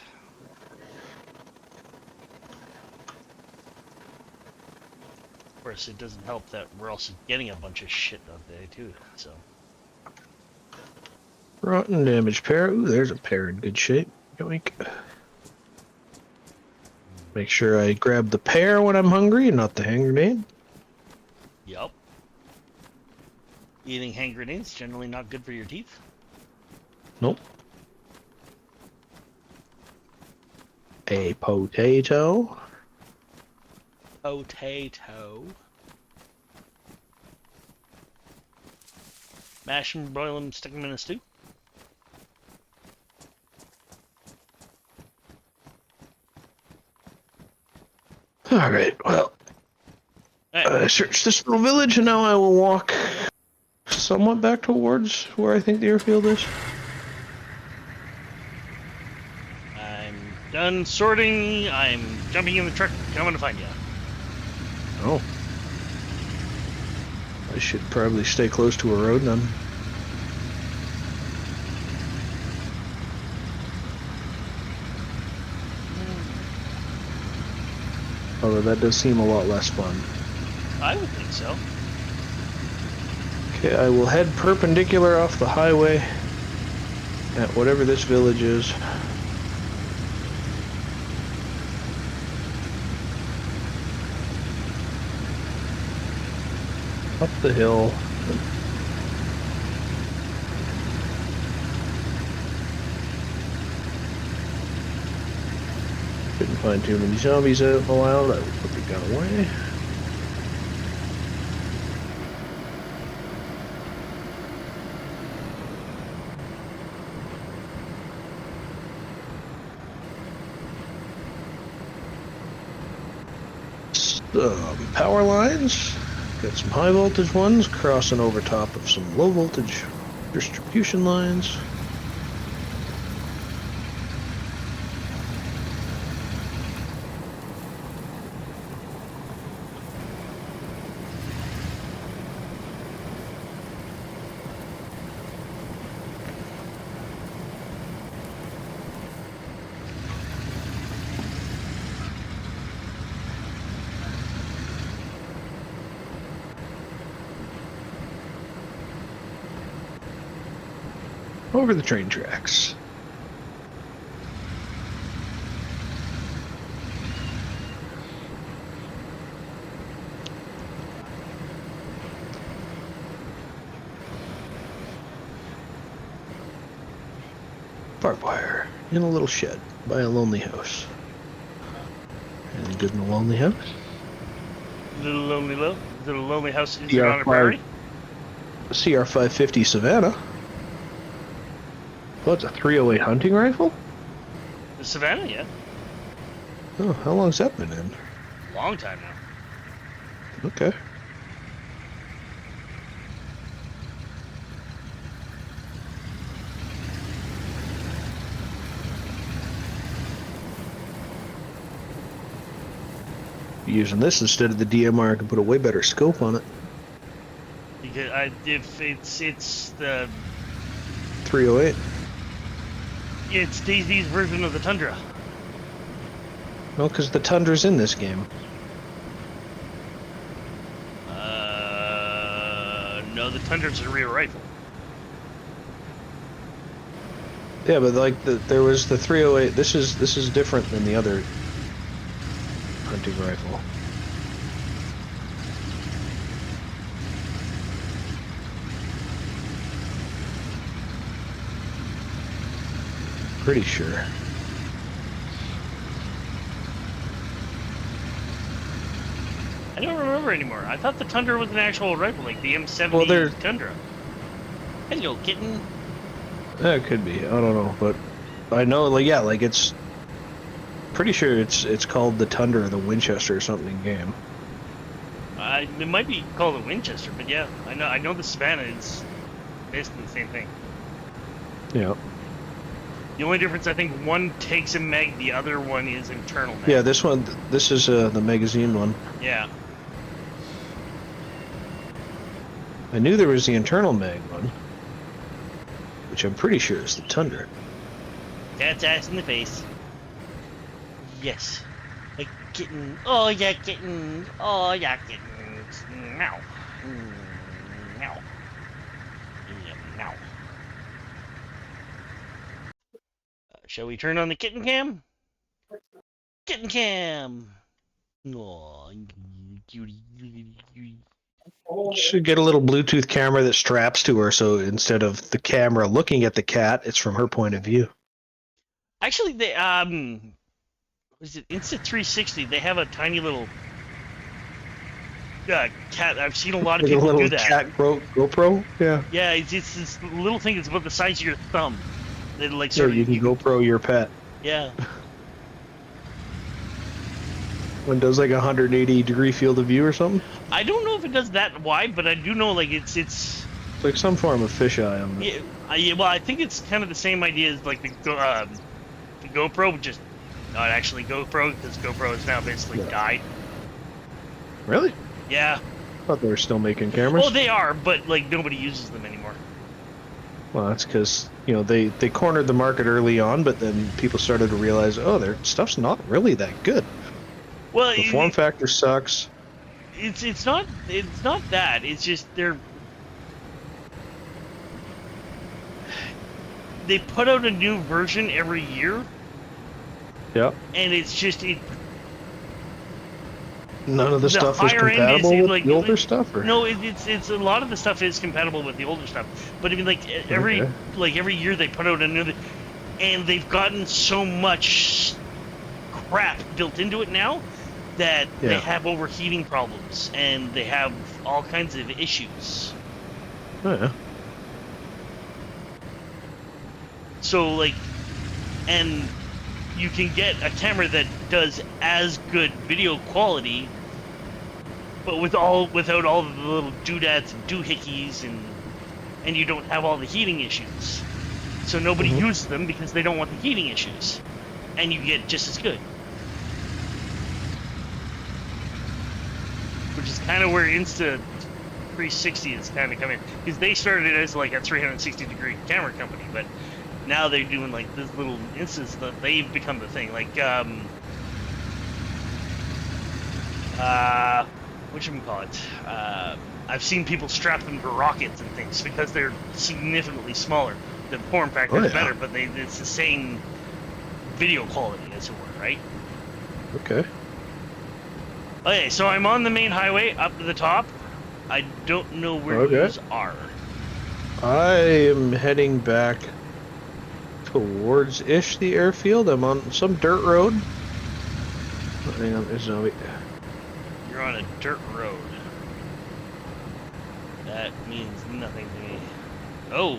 Of course, it doesn't help that we're also getting a bunch of shit that day, too, so. Rotten damaged pear. Ooh, there's a pear in good shape. Yoink. Make sure I grab the pear when I'm hungry and not the hand grenade. Yup. Eating hand grenades generally not good for your teeth. Nope. A potato. Potato. Mash them, broil them, stick them in a stew. Alright, well, I searched this little village and now I will walk somewhat back towards where I think the airfield is. I'm done sorting. I'm jumping in the truck, coming to find you. Oh. I should probably stay close to a road then. Although that does seem a lot less fun. I would think so. Okay, I will head perpendicular off the highway at whatever this village is. Up the hill. Couldn't find too many zombies out in the wild. I would put the gun away. Some power lines. Got some high voltage ones crossing over top of some low voltage distribution lines. Over the train tracks. Barbed wire in a little shed by a lonely house. Anything good in a lonely house? Little lonely house is on a prairie. CR550 Savannah. Oh, it's a 308 hunting rifle? The Savannah, yeah. Oh, how long's that been in? Long time now. Okay. Using this instead of the DMR, I can put a way better scope on it. Because if it's the 308. it's DayZ's version of the Tundra. No, because the Tundra's in this game. No, the Tundra's a rear rifle. Yeah, but like there was the 308. This is different than the other hunting rifle. Pretty sure. I don't remember anymore. I thought the Tundra was an actual rifle, like the M70 Well, Tundra. Hello, kitten. Yeah, it could be. I don't know, but I know, like, yeah, like it's pretty sure it's called the Tundra or the Winchester or something in game. It might be called a Winchester, but yeah, I know the Savannah is basically the same thing. Yeah. The only difference, I think, one takes a mag, the other one is internal mag. Yeah, this is the magazine one. Yeah. I knew there was the internal mag one, which I'm pretty sure is the Tundra. Cat's ass in the face. Yes. A kitten. Oh, yeah, kitten. Oh, yeah, kitten. Meow. Meow. Yeah, meow. Shall we turn on the kitten cam? Kitten cam! Aw, cutie. Should get a little Bluetooth camera that straps to her, so instead of the camera looking at the cat, it's from her point of view. Actually, they, what is it? Insta360, they have a tiny little cat. I've seen a lot of Like a people little do that. cat GoPro. Yeah. Yeah, it's this little thing that's about the size of your thumb. That like Yeah, sort you of can GoPro your pet. Yeah. When it does like a 180-degree field of view or something. I don't know if it does that wide, but I do know like it's It's like some form of fisheye on it. yeah. Well, I think it's kind of the same idea as like the GoPro, just not actually GoPro, because GoPro has now basically died. Really? Yeah. I thought they were still making cameras. Oh, they are, but like nobody uses them anymore. Well, that's because, you know, they cornered the market early on, but then people started to realize, oh, their stuff's not really that good. Well, The form factor sucks. it's not that. It's just they put out a new version every year, Yep. and it's just None of the stuff is higher end compatible is, with like, the older stuff, or? No, it's a lot of the stuff is compatible with the older stuff, but I mean, like every year they put out a new, and they've gotten so much crap built into it now that they have overheating problems and they have all kinds of issues. Oh, yeah. So like, and you can get a camera that does as good video quality, but without all the little doodads and doohickeys, and you don't have all the heating issues. So nobody uses them because they don't want the heating issues, and you get just as good. Which is kind of where Insta360 is kind of coming, because they started as like a 360-degree camera company, but now they're doing like this little instance that they've become the thing. Like whatchamacallit? I've seen people strap them to rockets and things because they're significantly smaller. The form factor is better, but it's the same video quality, as it were, right? Okay. Okay, so I'm on the main highway up to the top. I don't know where those are. I am heading back towards the airfield. I'm on some dirt road. Hang on, there's no. You're on a dirt road. That means nothing to me. Oh.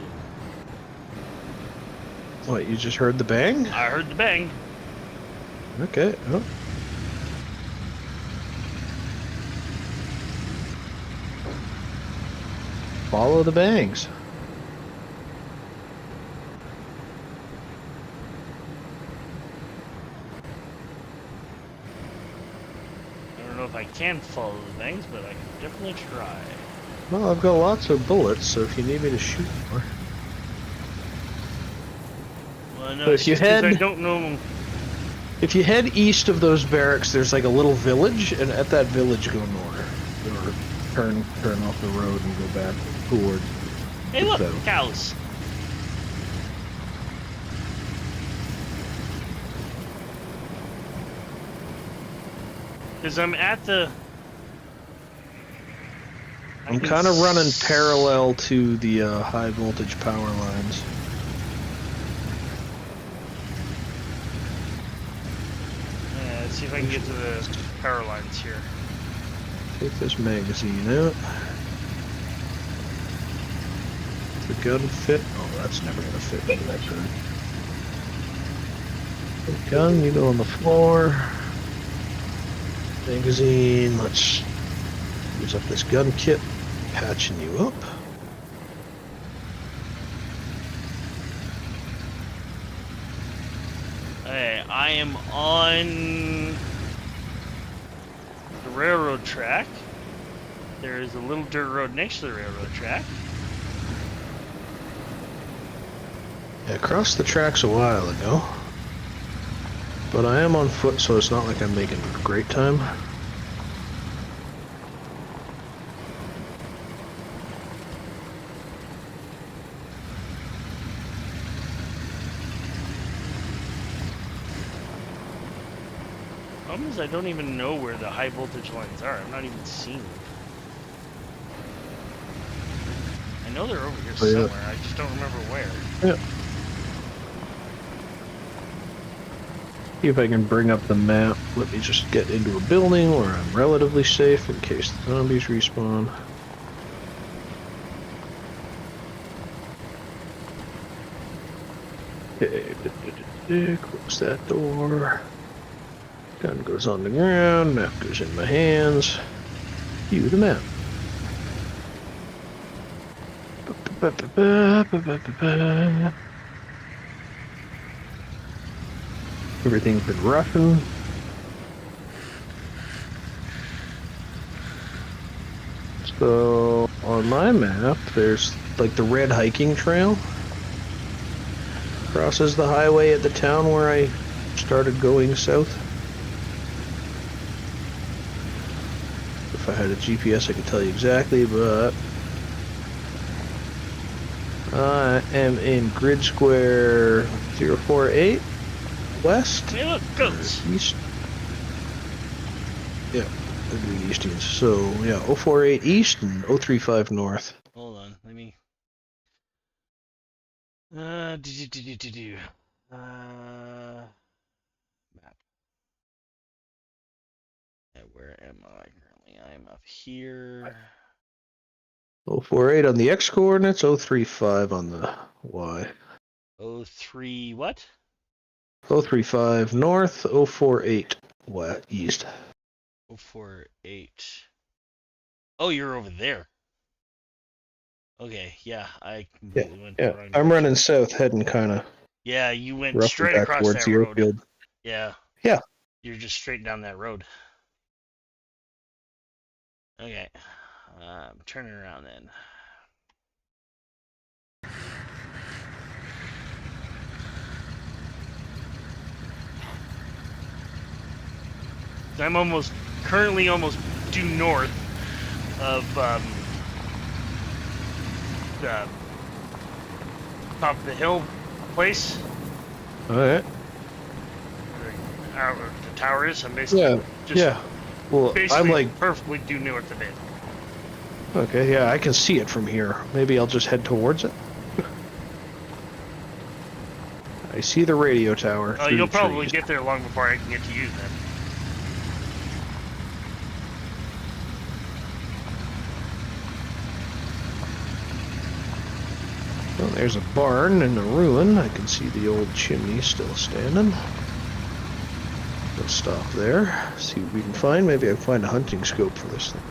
What, you just heard the bang? I heard the bang. Okay. Oh. Follow the bangs. I don't know if I can follow the bangs, but I can definitely try. Well, I've got lots of bullets, so if you need me to shoot more. Well, no, But it's if you just because I head don't know. if you head east of those barracks, there's like a little village, and at that village go north. Or turn off the road and go back towards Hey, the look, south. cows. Because I'm at the. I'm kind of running parallel to the high voltage power lines. Yeah, let's see if I can get to the power lines here. Take this magazine out. The gun fit? Oh, that's never gonna fit into that gun. The gun, you go on the floor. Magazine, let's use up this gun kit. Patching you up. Hey, I am on the railroad track. There is a little dirt road next to the railroad track. Yeah, I crossed the tracks a while ago. But I am on foot, so it's not like I'm making great time. Problem is, I don't even know where the high voltage lines are. I'm not even seeing them. I know they're over here somewhere. I just don't remember where. Yeah. See if I can bring up the map. Let me just get into a building where I'm relatively safe in case the zombies respawn. Okay, close that door. Gun goes on the ground, map goes in my hands. View the map. Everything's been Russian. So, on my map, there's like the red hiking trail. Crosses the highway at the town where I started going south. If I had a GPS, I could tell you exactly, but I am in grid square 048 west. Hey, look, goats. East. Yeah, they're doing easties. So, yeah, 048 east and 035 north. Hold on, let me. Map. Where am I currently? I'm up here. 048 on the X coordinates, 035 on the Y. 03 what? 035 north, 048 west, east. 048. Oh, you're over there. Okay, yeah, I completely went the wrong direction. I'm running south, heading kind of. Yeah, you went roughly straight back across towards that the road. airfield. Yeah. Yeah. You're just straight down that road. Okay. I'm turning around then. I'm currently almost due north of the top of the hill place. Alright. Where the tower is. I'm basically Well, basically I'm like perfectly due north of it. okay, yeah, I can see it from here. Maybe I'll just head towards it. I see the radio tower. Oh, you'll probably get there long before I can get to you then. Well, there's a barn and a ruin. I can see the old chimney still standing. We'll stop there. See what we can find. Maybe I can find a hunting scope for this thing.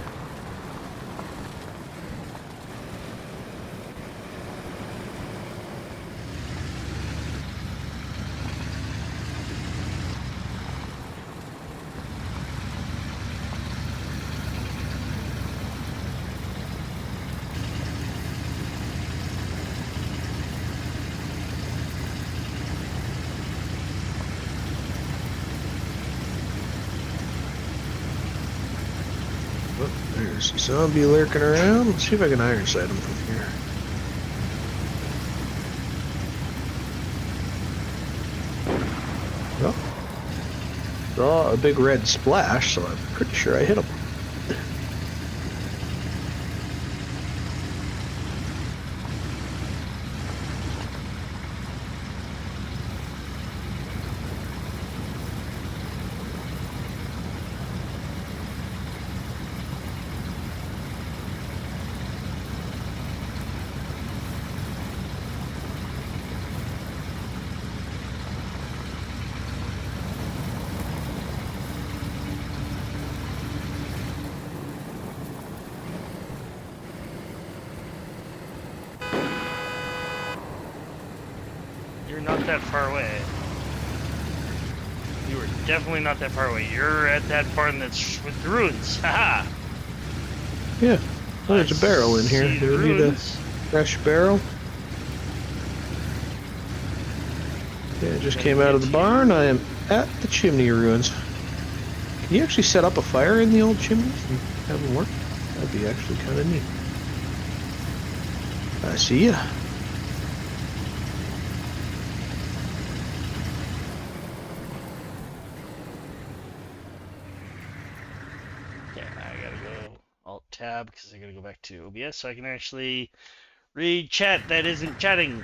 There's a zombie lurking around. Let's see if I can iron sight him from here. Well, saw a big red splash, so I'm pretty sure I hit him. You're not that far away. You are definitely not that far away. You're at that barn that's with the ruins. Haha! Yeah. Oh, there's a barrel in here. See the Do we need a ruins. fresh barrel? Yeah, it just came out of the barn. I am at the chimney ruins. Can you actually set up a fire in the old chimneys and have them work? That'd be actually kind of neat. I see ya. Yeah, I gotta go Alt-Tab because I gotta go back to OBS so I can actually read chat that isn't chatting.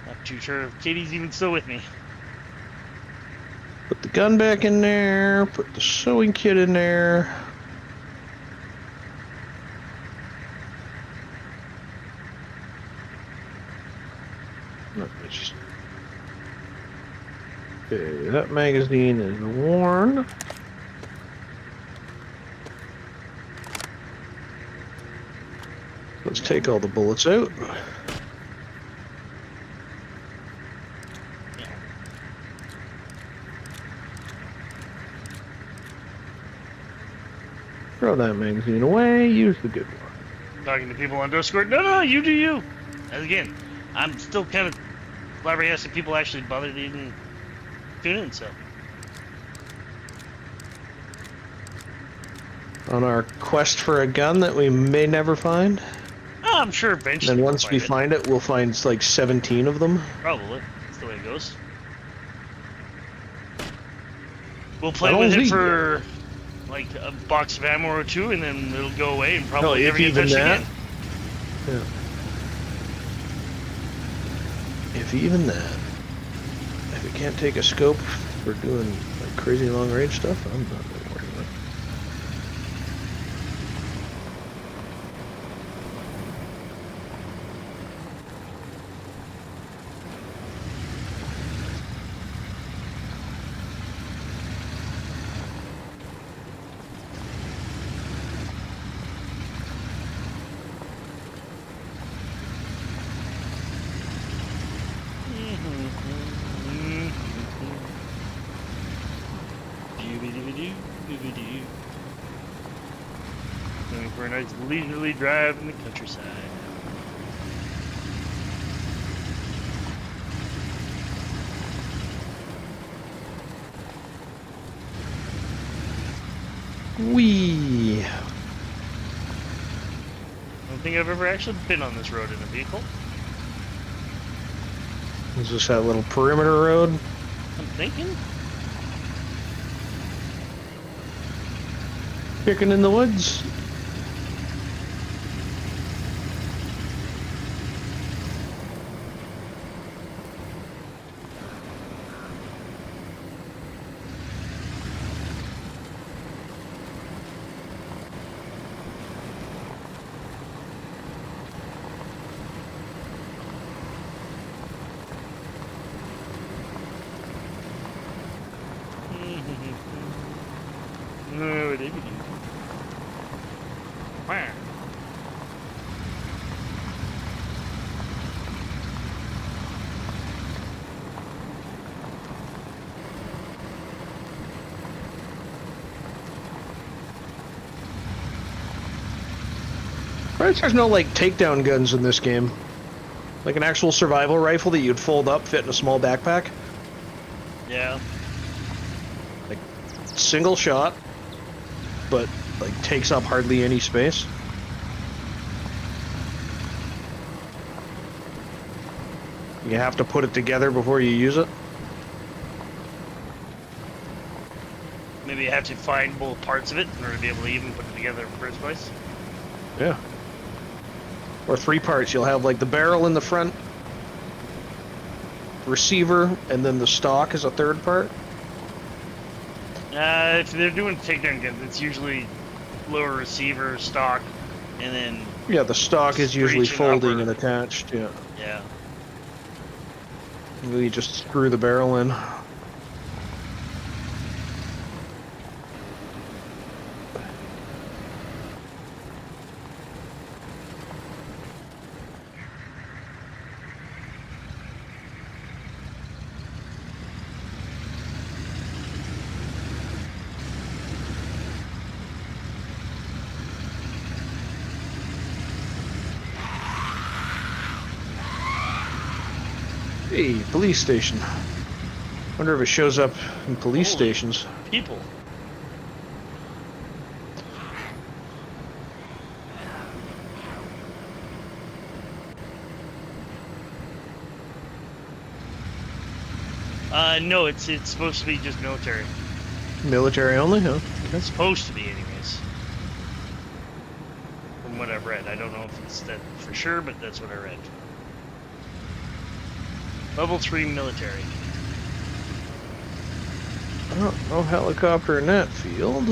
Not too sure if Katie's even still with me. Put the gun back in there. Put the sewing kit in there. Okay, that magazine is worn. Let's take all the bullets out. Throw that magazine away, use the good one. Talking to people on Discord. No, you do you. As again, I'm still kind of flabbergasted people actually bothered to even tune in, so. On our quest for a gun that we may never find. Oh, I'm sure eventually. And once we find it, we'll find like 17 of them. Probably. That's the way it goes. We'll play with it for like a box of ammo or two, and then it'll go away and probably never get touched again. Yeah. If even that. If we can't take a scope for doing like crazy long range stuff, I'm not really worried about it. Going for a nice leisurely drive in the countryside. Whee! I don't think I've ever actually been on this road in a vehicle. Is this that little perimeter road? I'm thinking. Picking in the woods? No, it isn't. Wow. Right, there's no like takedown guns in this game. Like an actual survival rifle that you'd fold up, fit in a small backpack. Yeah. Like single shot, but like takes up hardly any space. You have to put it together before you use it. Maybe you have to find both parts of it in order to be able to even put it together in the first place. Yeah. Or 3 parts. You'll have like the barrel in the front, receiver, and then the stock is a 3rd part. If they're doing takedown guns, it's usually lower receiver, stock, and then... Yeah, the stock is usually breech and folding upper. and attached, yeah. Yeah. You just screw the barrel in. Hey, police station. Wonder if it shows up in police Holy stations. people. No, it's supposed to be just military. Military only, huh? It's supposed to be, anyways. From what I've read, I don't know if it's that for sure, but that's what I read. Level 3 military. Oh, no helicopter in that field.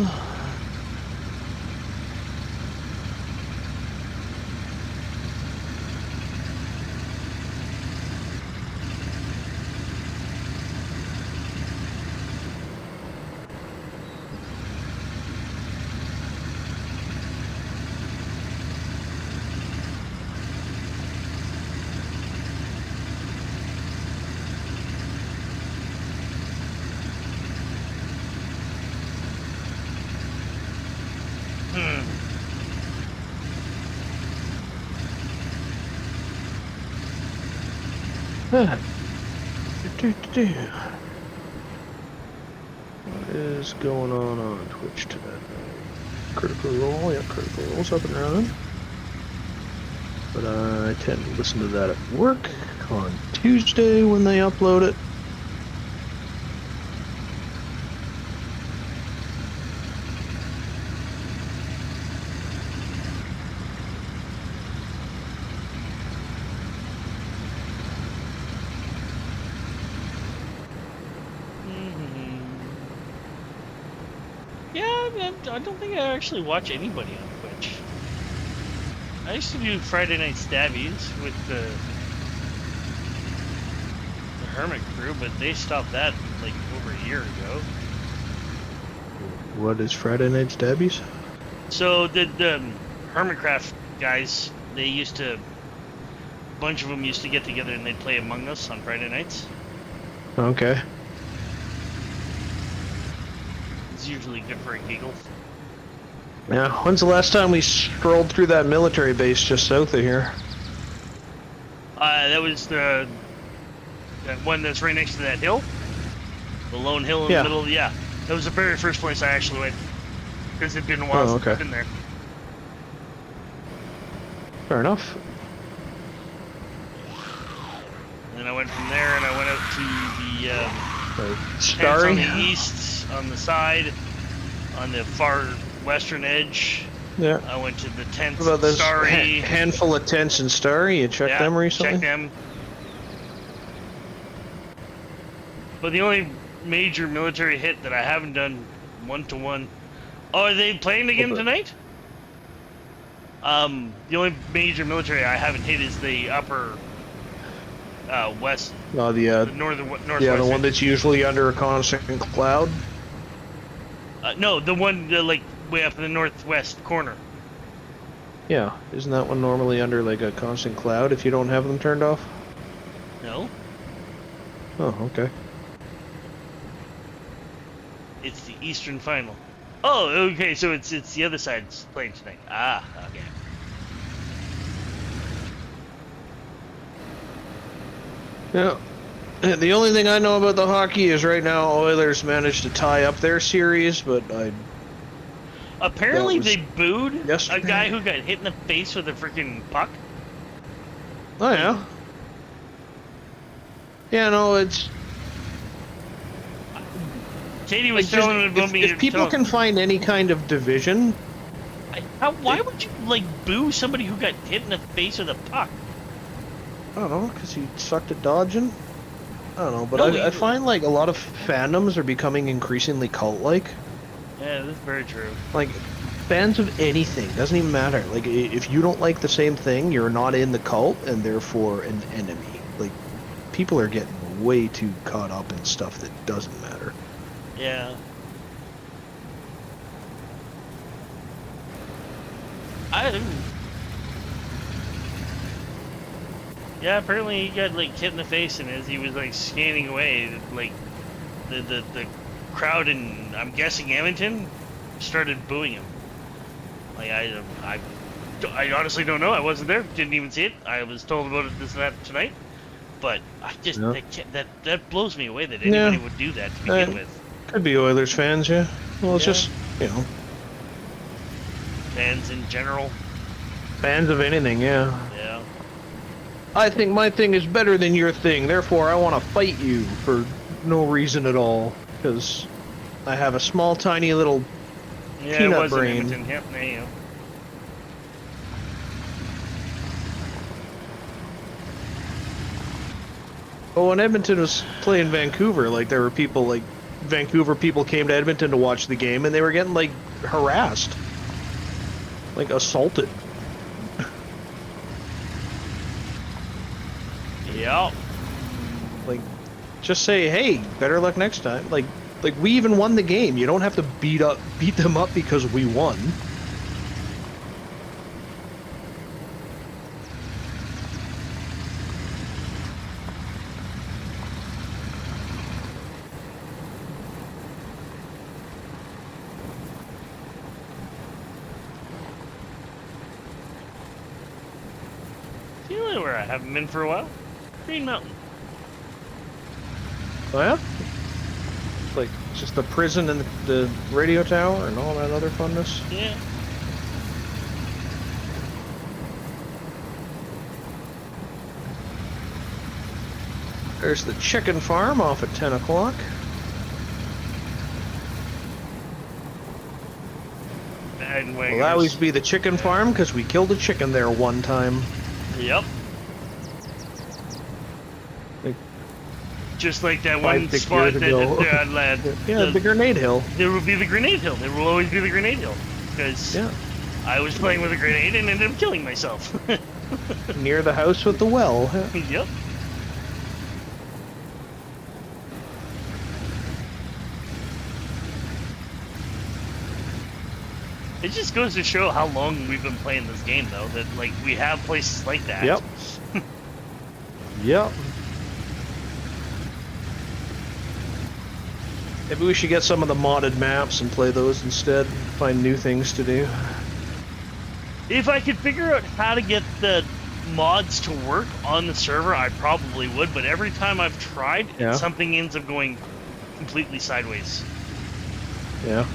What is going on Twitch today? Critical Role, yeah, Critical Role's up and running. But I tend to listen to that at work on Tuesday when they upload it. Yeah, I don't think I actually watch anybody on Twitch. I used to do Friday Night Stabbies with the Hermit crew, but they stopped that like over a year ago. What is Friday Night Stabbies? So the Hermitcraft guys, they used to, a bunch of them used to get together and they'd play Among Us on Friday nights. Okay. It's usually good for a giggle. Yeah, when's the last time we strolled through that military base just south of here? That was that one that's right next to that hill, the lone hill in the middle. Yeah, that was the very first place I actually went because it'd been a while since I've been there. Fair enough. And then I went from there and I went out to the Starry on the east, on the side, on the far western edge. Yeah. I went to the tents. What about this Starry. handful of tents in Starry? You checked them recently? Checked them. But the only major military hit that I haven't done one-to-one... Oh, are they playing again tonight? The only major military I haven't hit is the upper west... No, the northwest. Yeah, the one that's usually under a constant cloud? No, the one like way up in the northwest corner. Yeah, isn't that one normally under like a constant cloud if you don't have them turned off? No. Oh, okay. It's the Eastern Final. Oh, okay, so it's the other side's playing tonight. Ah, okay. Yeah. The only thing I know about the hockey is right now Oilers managed to tie up their series, but Apparently was they booed a yesterday. guy who got hit in the face with a freaking puck. Oh yeah. Yeah, no, it's Katie was it's just telling about me. if people can find any kind of division. Why would you like boo somebody who got hit in the face with a puck? I don't know, because he sucked at dodging. I don't know, but No, I find like a lot of fandoms are becoming increasingly cult-like. Yeah, that's very true. Like, fans of anything, doesn't even matter. Like, if you don't like the same thing, you're not in the cult, and therefore an enemy. Like, people are getting way too caught up in stuff that doesn't matter. Yeah. Yeah, apparently he got like hit in the face, and as he was like scanning away, like the crowd in, I'm guessing, Edmonton started booing him. Like I honestly don't know. I wasn't there. Didn't even see it. I was told about it this and that tonight. But I just that blows me away that anybody would do that to begin with. Could be Oilers fans, yeah. Well, it's just, fans in general. Fans of anything, yeah. Yeah. I think my thing is better than your thing, therefore I want to fight you for no reason at all, because I have a small, tiny little peanut brain. Yep, there you go. Well, when Edmonton was playing Vancouver, like, there were people, like, Vancouver people came to Edmonton to watch the game, and they were getting, like, harassed. Like, assaulted. Yeah. Like, just say, hey, better luck next time. Like we even won the game. You don't have to beat them up because we won. See you later, where I haven't been for a while. Green Mountain. Oh yeah? Like, just the prison and the radio tower and all that other funness? Yeah. There's the chicken farm off at 10 o'clock. Will always be the chicken farm because we killed a chicken there one time. Yep. Just like that one spot that the Grenade Hill. There will be the Grenade Hill. There will always be the Grenade Hill. Because I was playing with a grenade and ended up killing myself. Near the house with the well. Yep. It just goes to show how long we've been playing this game, though, that, like, we have places like that. Yep. Yep. Maybe we should get some of the modded maps and play those instead. Find new things to do. If I could figure out how to get the mods to work on the server, I probably would, but every time I've tried, something ends up going completely sideways. Yeah.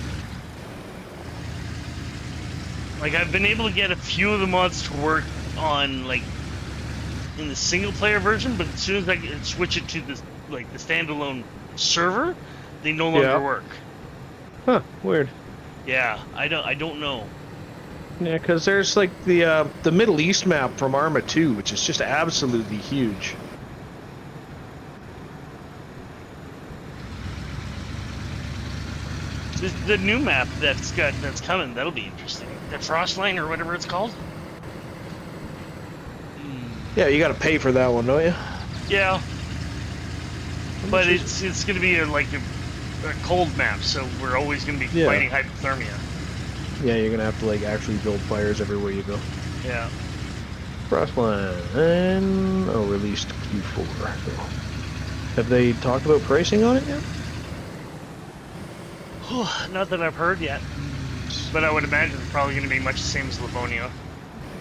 Like, I've been able to get a few of the mods to work on, like, in the single-player version, but as soon as I switch it to the, like, the standalone server, they no longer work. Huh, weird. Yeah, I don't know. Yeah, because there's like the Middle East map from Arma 2, which is just absolutely huge. The new map that's coming, that'll be interesting. The Frostline or whatever it's called. Yeah, you gotta pay for that one, don't you? Yeah. But it's gonna be like a cold map, so we're always gonna be fighting hypothermia. Yeah, you're gonna have to like actually build fires everywhere you go. Yeah. Frostline, released Q4. So. Have they talked about pricing on it yet? Not that I've heard yet, but I would imagine it's probably going to be much the same as Livonia.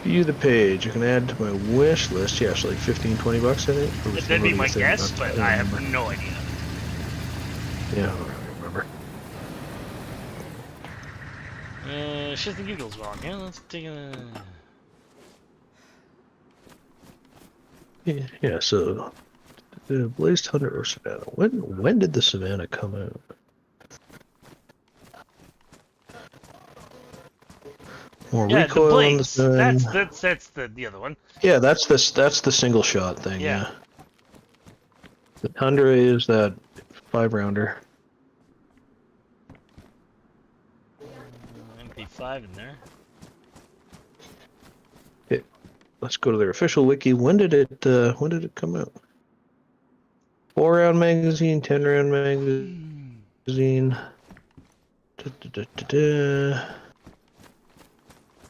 View the page. I can add to my wish list. Yeah, so like 15, 20 bucks, I think. That'd be my guess, but I have no idea. Yeah, I don't remember. Shit the Eagles wrong. Yeah, let's take a... Yeah, so the Blazed Hunter or Savannah. When did the Savannah come out? More Yeah, the recoil on the blades. That's Savannah. that's the other one. Yeah, that's the single shot thing. Yeah. Yeah. The Tundra is that 5-rounder. MP5 in there. Okay, let's go to their official wiki. When did it come out? 4-round magazine, 10-round magazine.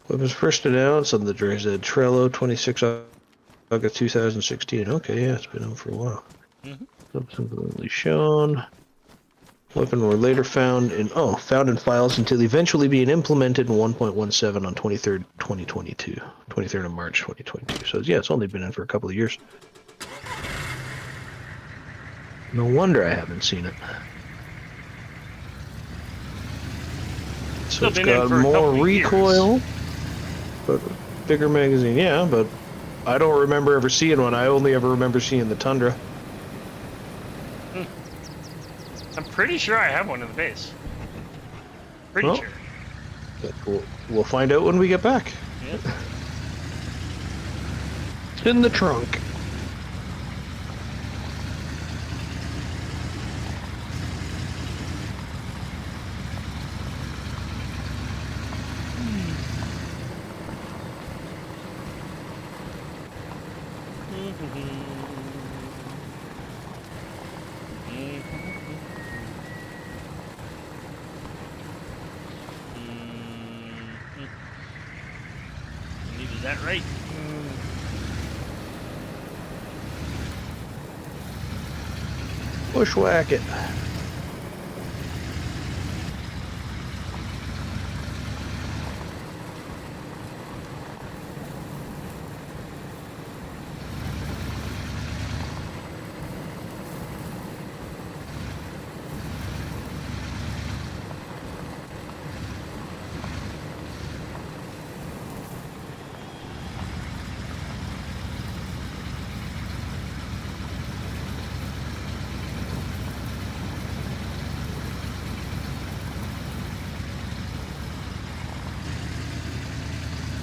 It was first announced on the DayZ Trello, 26 August 2016. Okay, yeah, it's been out for a while. Mm-hmm. Subsequently shown. Weapon were later found in files until eventually being implemented in 1.17 on 23rd, 2022. 23rd of March 2022. So yeah, it's only been in for a couple of years. No wonder I haven't seen it. So it's got more recoil, but bigger magazine. Yeah, but I don't remember ever seeing one. I only ever remember seeing the Tundra. I'm pretty sure I have one in the base. Pretty sure. We'll find out when we get back. Yep. It's in the trunk. Is that right? Bushwhack it.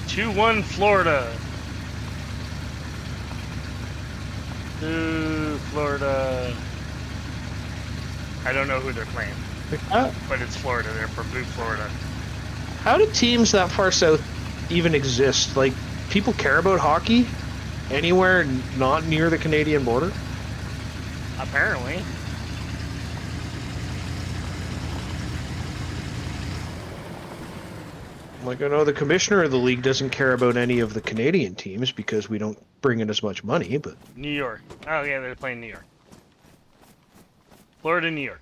Two-one Florida. Ooh, Florida. I don't know who they're playing, but it's Florida. They're from Blue Florida. How do teams that far south even exist? Like, people care about hockey anywhere not near the Canadian border? Apparently. Like, I know the commissioner of the league doesn't care about any of the Canadian teams because we don't bring in as much money, but... New York. Oh, yeah, they're playing New York. Florida, New York.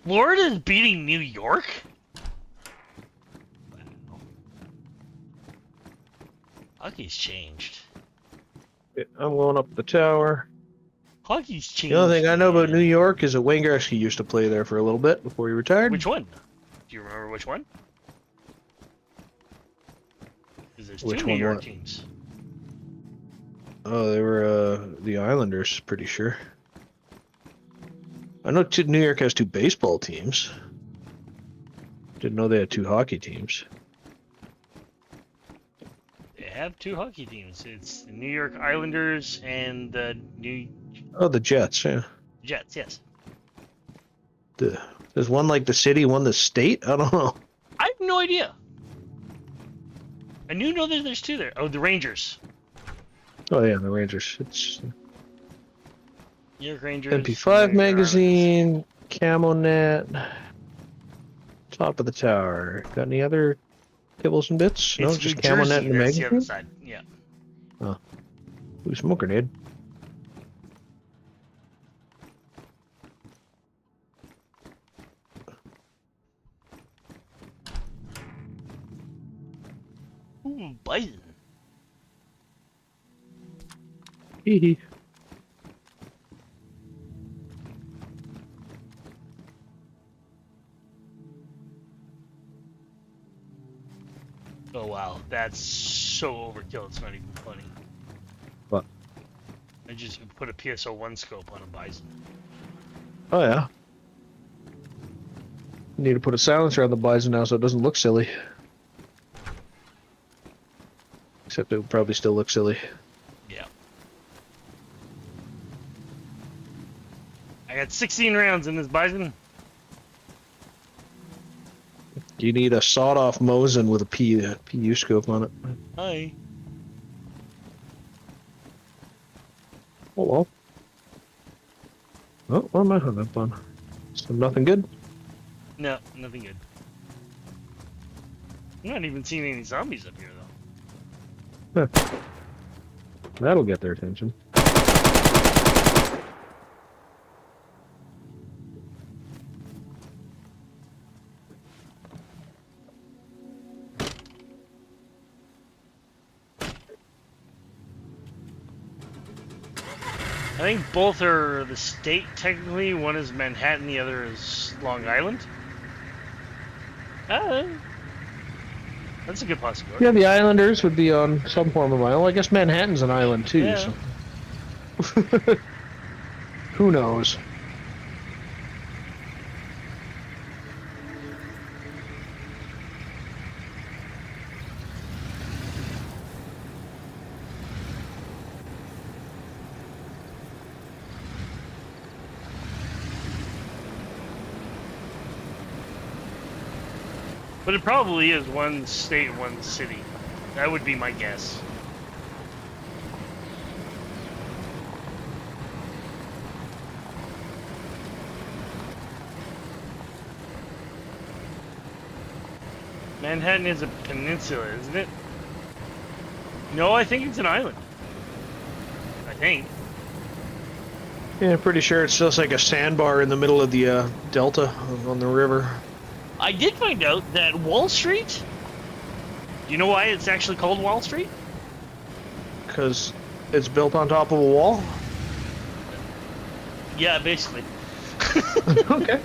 Florida's beating New York? Wow. Hockey's changed. I'm going up the tower. Hockey's changed. The only thing I know about New York is that Wayne Gretzky used to play there for a little bit before he retired. Which one? Do you remember which one? Because there's two New York teams. Oh, they were the Islanders, pretty sure. I know New York has 2 baseball teams. Didn't know they had 2 hockey teams. They have 2 hockey teams. It's the New York Islanders and the New... Oh, the Jets, yeah. Jets, yes. There's one like the city, one the state? I don't know. I have no idea. I do know that there's 2 there. Oh, the Rangers. Oh, yeah, the Rangers. It's... New York Rangers. MP5 magazine, Camo Net, top of the tower. Got any other kibbles and bits? No, just Camo Net and the magazine? The other side, yeah. Oh. Ooh, smoke grenade. Ooh, bison. Hee hee. That's so overkill, it's not even funny. What? I just put a PSO1 scope on a bison. Oh yeah. Need to put a silencer on the bison now so it doesn't look silly. Except it would probably still look silly. Yeah. I got 16 rounds in this bison. You need a sawed-off Mosin with a PU scope on it. Hi. Oh well. Oh, what am I hung up on? So nothing good? No, nothing good. I'm not even seeing any zombies up here, though. Huh. That'll get their attention. I think both are the state, technically. One is Manhattan, the other is Long Island. That's a good possibility. Yeah, the Islanders would be on some form of island. Well, I guess Manhattan's an island too. Yeah. So. Who knows? But it probably is one state, one city. That would be my guess. Manhattan is a peninsula, isn't it? No, I think it's an island. I think. Yeah, pretty sure it's just like a sandbar in the middle of the delta on the river. I did find out that Wall Street... Do you know why it's actually called Wall Street? Because it's built on top of a wall? Yeah, basically. Okay.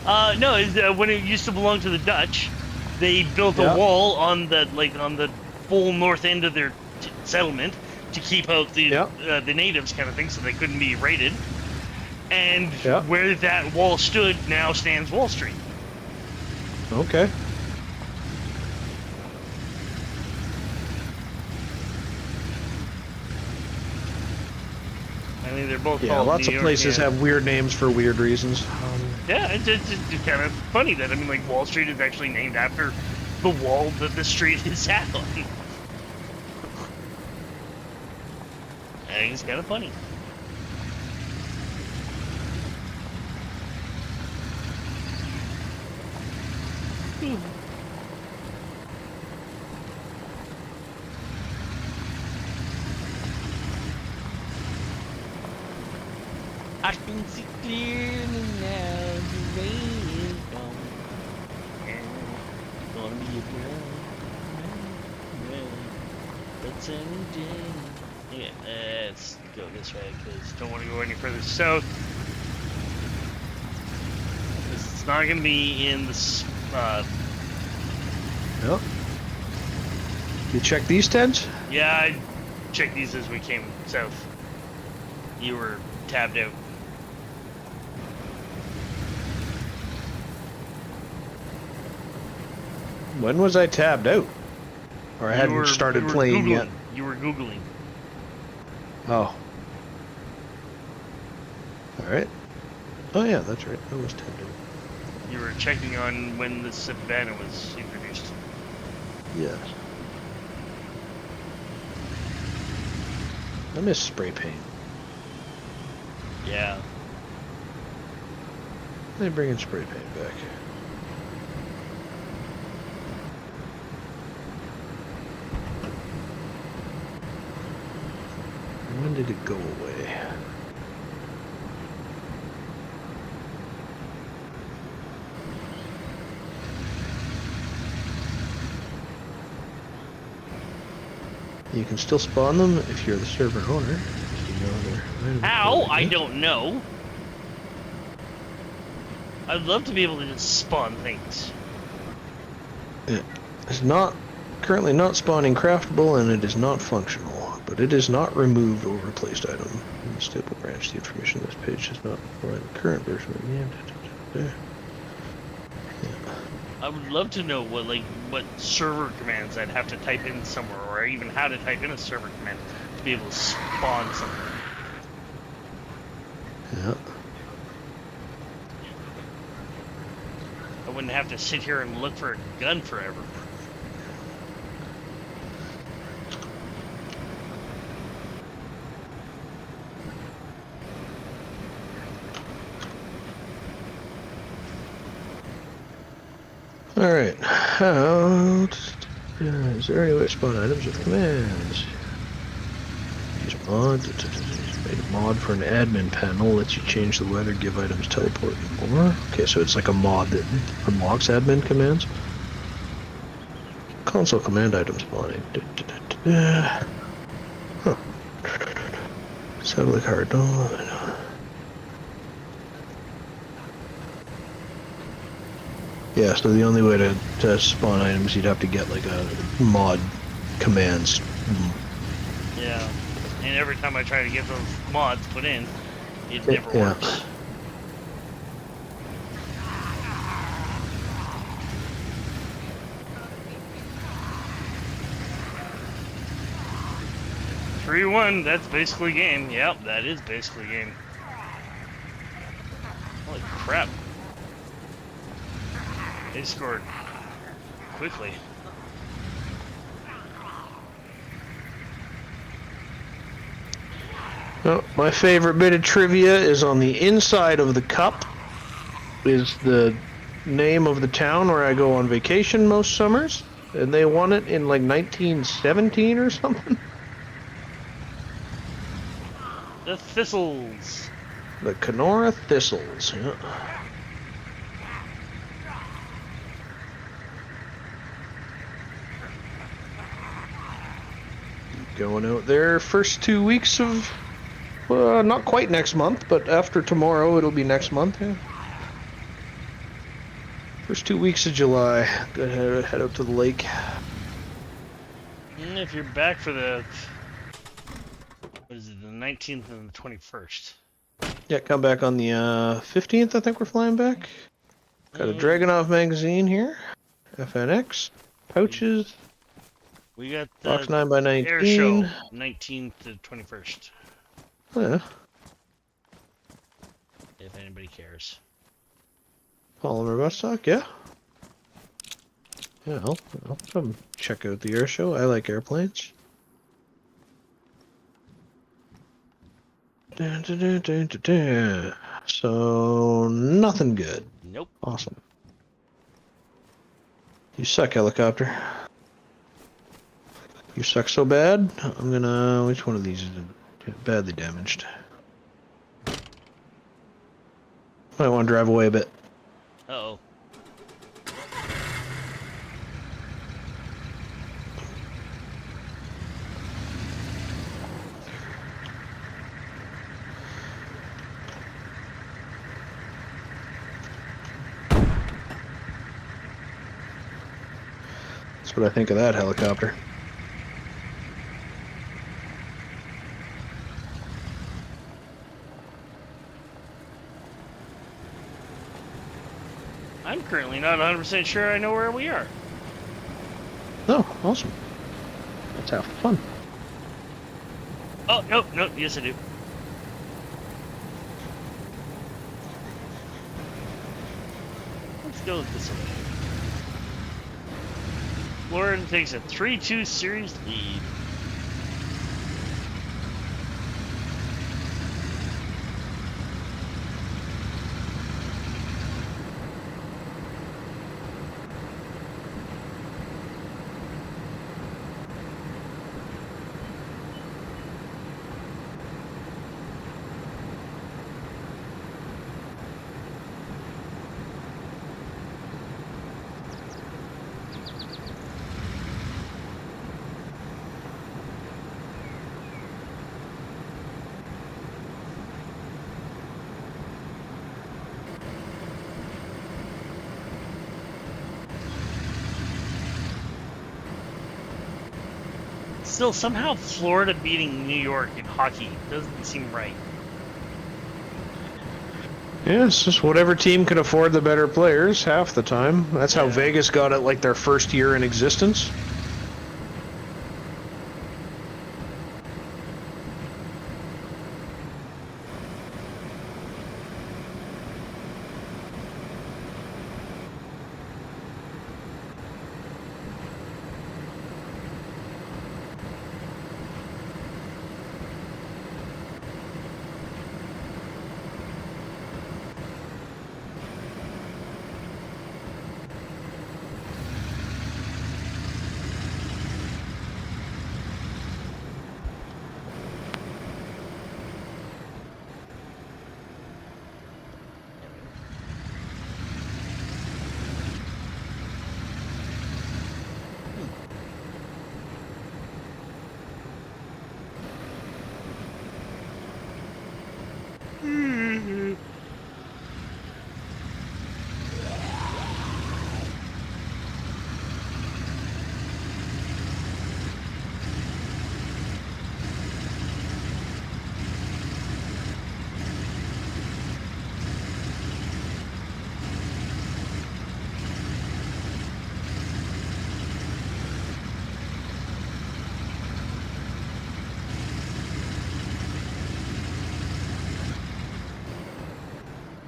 No, when it used to belong to the Dutch, they built Yeah. a wall on the full north end of their settlement to keep out Yeah. the natives, kind of thing, so they couldn't be raided. And Yeah. where that wall stood now stands Wall Street. Okay. I mean, they're both Yeah, called lots New of York, places yeah. have weird names for weird reasons. Yeah, it's kind of funny that, I mean, like, Wall Street is actually named after the wall that the street is sat on. I think it's kind of funny. I can see clearly now the rain is gone. And it's gonna be a bright, but sunny day. Yeah, let's go this way because don't want to go any further south. It's not gonna be in the Yep. You check these tents? Yeah, I checked these as we came south. You were tabbed out. When was I tabbed out? Or I You hadn't were- started you were playing Googling. yet. You were Googling. Oh. Alright. Oh yeah, that's right. I was tabbed out. You were checking on when the Savannah was introduced. Yes. I miss spray paint. Yeah. They bringing spray paint back. When did it go away? You can still spawn them if you're the server owner. If you know their How? I don't know. I'd love to be able to just spawn things. It's not currently not spawning craftable and it is not functional, but it is not removed or replaced item. In the stable branch, the information on this page does not provide the current version of the game. Yeah. I would love to know what server commands I'd have to type in somewhere, or even how to type in a server command to be able to spawn something. Yeah. I wouldn't have to sit here and look for a gun forever. Alright. Is there any way to spawn items with commands? Use mod. Made a mod for an admin panel. Lets you change the weather, give items, teleport, and more. Okay, so it's like a mod that unlocks admin commands. Console command item spawning. Huh. Sounded like hard. No. Yeah, so the only way to spawn items, you'd have to get like a mod commands. Yeah, and every time I try to get those mods put in, it never works. 3-1, that's basically game. Yep, that is basically game. Holy crap. They scored quickly. Well, my favorite bit of trivia is on the inside of the cup is the name of the town where I go on vacation most summers, and they won it in like 1917 or something. The Thistles. The Kenora Thistles, yeah. Going out there first 2 weeks of, not quite next month, but after tomorrow it'll be next month, yeah. First 2 weeks of July, gonna head out to the lake. And if you're back for the, what is it, the 19th and the 21st? Yeah, come back on the 15th, I think we're flying back. Got a Dragonov magazine here, FNX, pouches. We got the Box 9x19. air show, 19th to 21st. Oh, yeah. If anybody cares. Polymer buttstock, yeah. Yeah, I'll come check out the air show. I like airplanes. So, nothing good. Nope. Awesome. You suck, helicopter. You suck so bad, I'm gonna... Which one of these is badly damaged? Might want to drive away a bit. Uh-oh. That's what I think of that helicopter. I'm currently not 100% sure I know where we are. Oh, awesome. Let's have fun. Oh, nope, yes I do. Let's go with this one. Florida takes a 3-2 series lead. Still, somehow Florida beating New York in hockey doesn't seem right. Yeah, it's just whatever team can afford the better players half the time. That's how Yeah. Vegas got it like their first year in existence.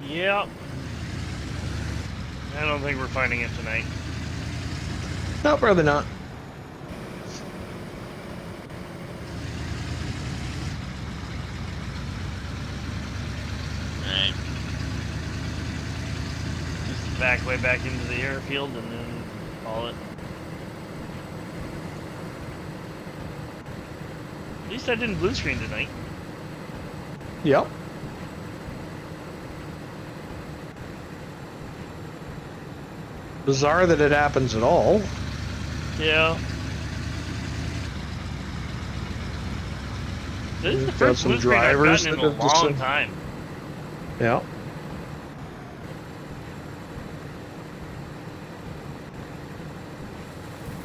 Yep. I don't think we're finding it tonight. No, probably not. Alright. Just back way back into the airfield and then call it. At least I didn't blue screen tonight. Yep. Bizarre that it happens at all. Yeah. This is the We've got first some blue screen I've drivers gotten in that a have just long time. Yeah.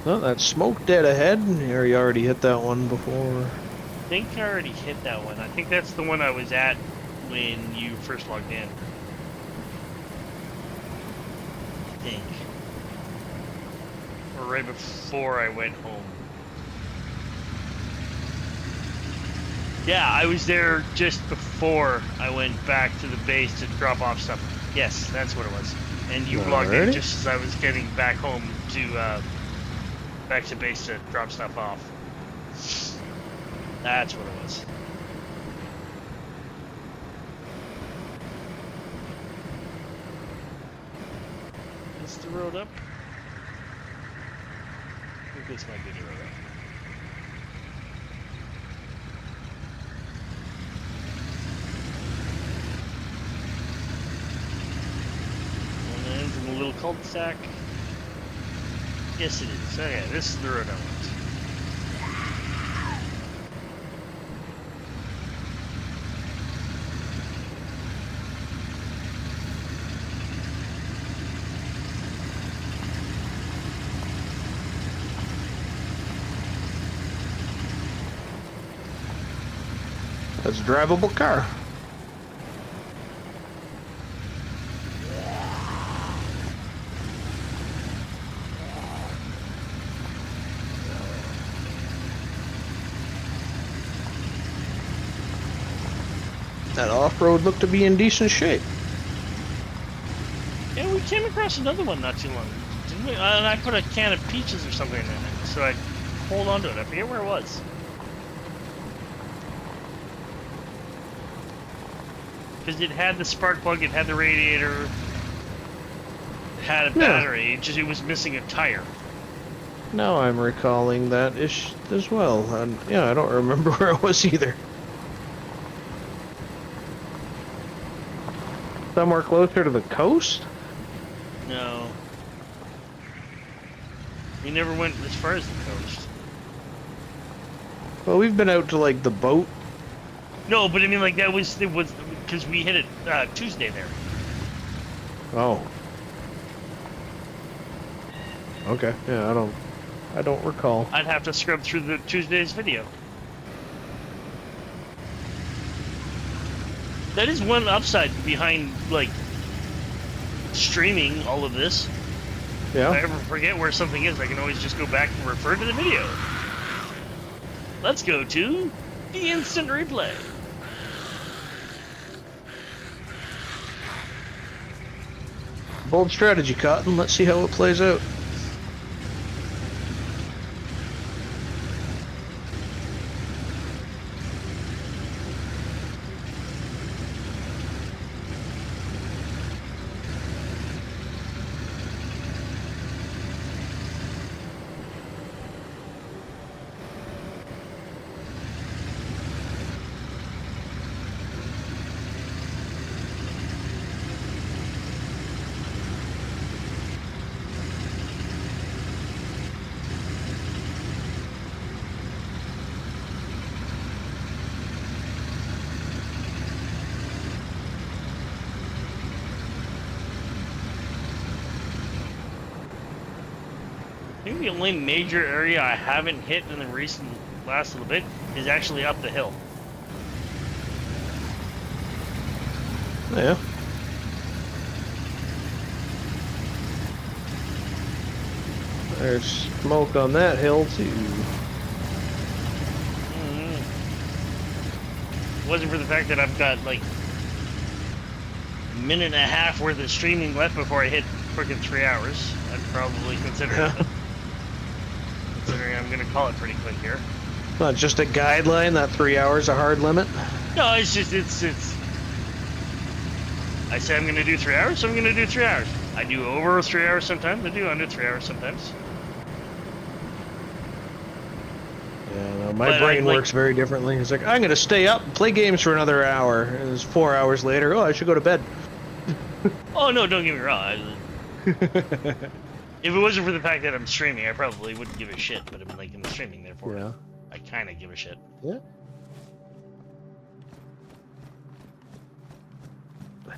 Well, that's smoke dead ahead. Here, you already hit that one before. I think I already hit that one. I think that's the one I was at when you first logged in. I think. Or right before I went home. Yeah, I was there just before I went back to the base to drop off stuff. Yes, that's what it was. And you logged in Alrighty. just as I was getting back home to, back to base to drop stuff off. That's what it was. Is the road up? I think this might be the road up. And then from a little cul-de-sac. Yes, it is. Oh yeah, this is the road I went. That's a drivable car. That off-road looked to be in decent shape. Yeah, we came across another one not too long, didn't we? And I put a can of peaches or something in it, so I hold on to it. I forget where it was. Because it had the spark plug, it had the radiator, it had a battery, it was missing a tire. Now I'm recalling that ish as well. And yeah, I don't remember where it was either. Somewhere closer to the coast? No. We never went as far as the coast. Well, we've been out to like the boat. No, but I mean, like, it was, because we hit it Tuesday there. Oh. Okay, yeah, I don't... I don't recall. I'd have to scrub through the Tuesday's video. That is one upside behind, like, streaming all of this. Yeah. If I ever forget where something is, I can always just go back and refer to the video. Let's go to the instant replay. Bold strategy, Cotton. Let's see how it plays out. I think the only major area I haven't hit in the last little bit is actually up the hill. Yeah. There's smoke on that hill too. If it wasn't for the fact that I've got like a minute and a half worth of streaming left before I hit freaking 3 hours, I'd probably consider it. Considering I'm gonna call it pretty quick here. Not just a guideline, that 3 hours a hard limit. No, it's just it's. I say I'm gonna do 3 hours, so I'm gonna do 3 hours. I do over 3 hours sometimes. I do under 3 hours sometimes. Yeah, no, my brain works very differently. It's like, I'm gonna stay up and play games for another hour. And it's 4 hours later. Oh, I should go to bed. Oh no, don't get me wrong. If it wasn't for the fact that I'm streaming, I probably wouldn't give a shit. But I'm like, I'm streaming, therefore, Yeah. I kind of give a shit. Yeah.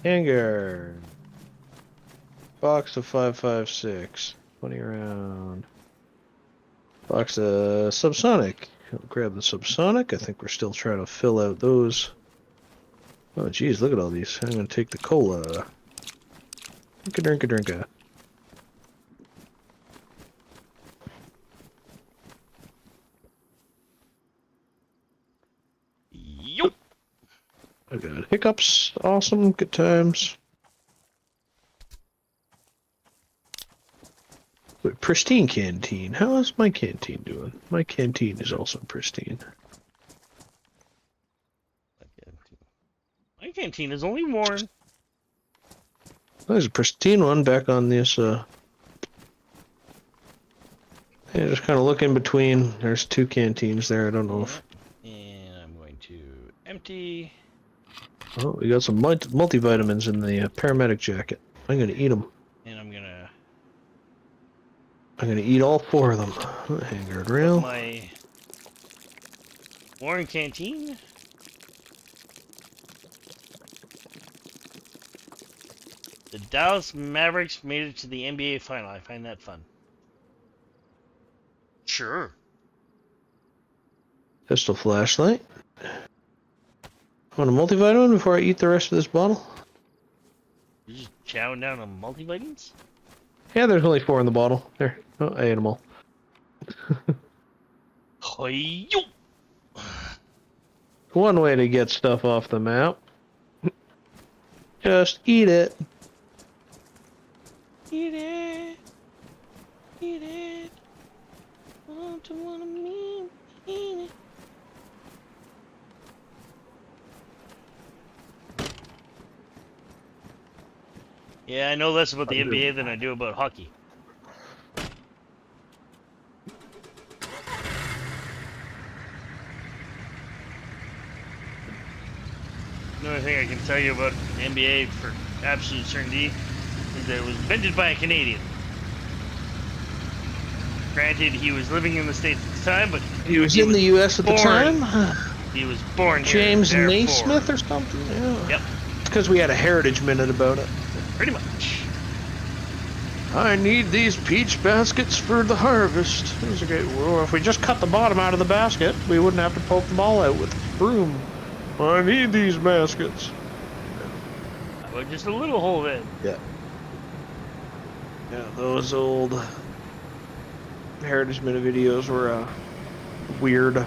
Hangar. Box of 5.56. 20 round. Box of subsonic. I'll grab the subsonic. I think we're still trying to fill out those. Oh, geez, look at all these. I'm going to take the cola. Drink. Yup. I got hiccups. Awesome. Good times. Wait, pristine canteen. How is my canteen doing? My canteen is also pristine. My canteen is only worn. There's a pristine one back on this, yeah, just kind of look in between. There's two canteens there. I don't know if... And I'm going to empty. Oh, we got some multivitamins in the paramedic jacket. I'm going to eat them. And I'm going to eat all 4 of them. Hangar rail. My Warren canteen. The Dallas Mavericks made it to the NBA final. I find that fun. Sure. Pistol flashlight. Want a multivitamin before I eat the rest of this bottle? You just chowing down on multivitamins? Yeah, there's only 4 in the bottle. There. Oh, I ate them all. Hi-yo! One way to get stuff off the map. Just eat it. Eat it. Eat it. Want to want me. Eat it. Yeah, I know less about the NBA than I do about hockey. Another thing I can tell you about the NBA for absolute certainty is that it was invented by a Canadian. Granted, he was living in the States at the time, but He was in the U.S. at the time? He was born here. James therefore- Naismith or something? Yeah. Yep, It's because we had a Heritage Minute about it. pretty much. I need these peach baskets for the harvest. It was okay. Well, if we just cut the bottom out of the basket, we wouldn't have to poke them all out with a broom. I need these baskets. How about just a little hole then? Yeah. Yeah, those old Heritage Minute videos were weird.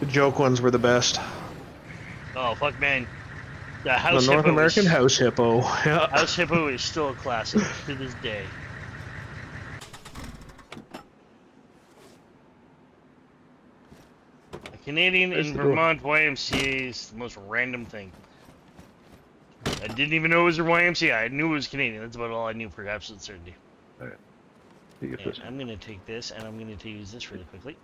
The joke ones were the best. Oh fuck, man! The The house North hippo American is, house hippo. Yeah. house hippo is still a classic to this day. A Canadian Where's in the door? Vermont YMCA is the most random thing. I didn't even know it was a YMCA. I knew it was Canadian. That's about all I knew for absolute certainty. If I'm gonna take this and I'm gonna use this really quickly.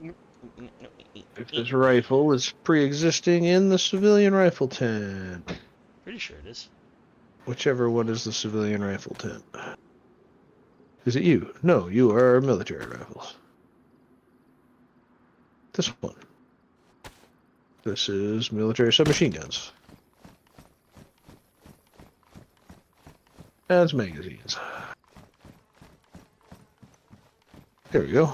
this rifle is pre-existing in the civilian rifle tent. Pretty sure it is. Whichever one is the civilian rifle tent. Is it you? No, you are military rifles. This one. This is military submachine guns. That's magazines. There we go.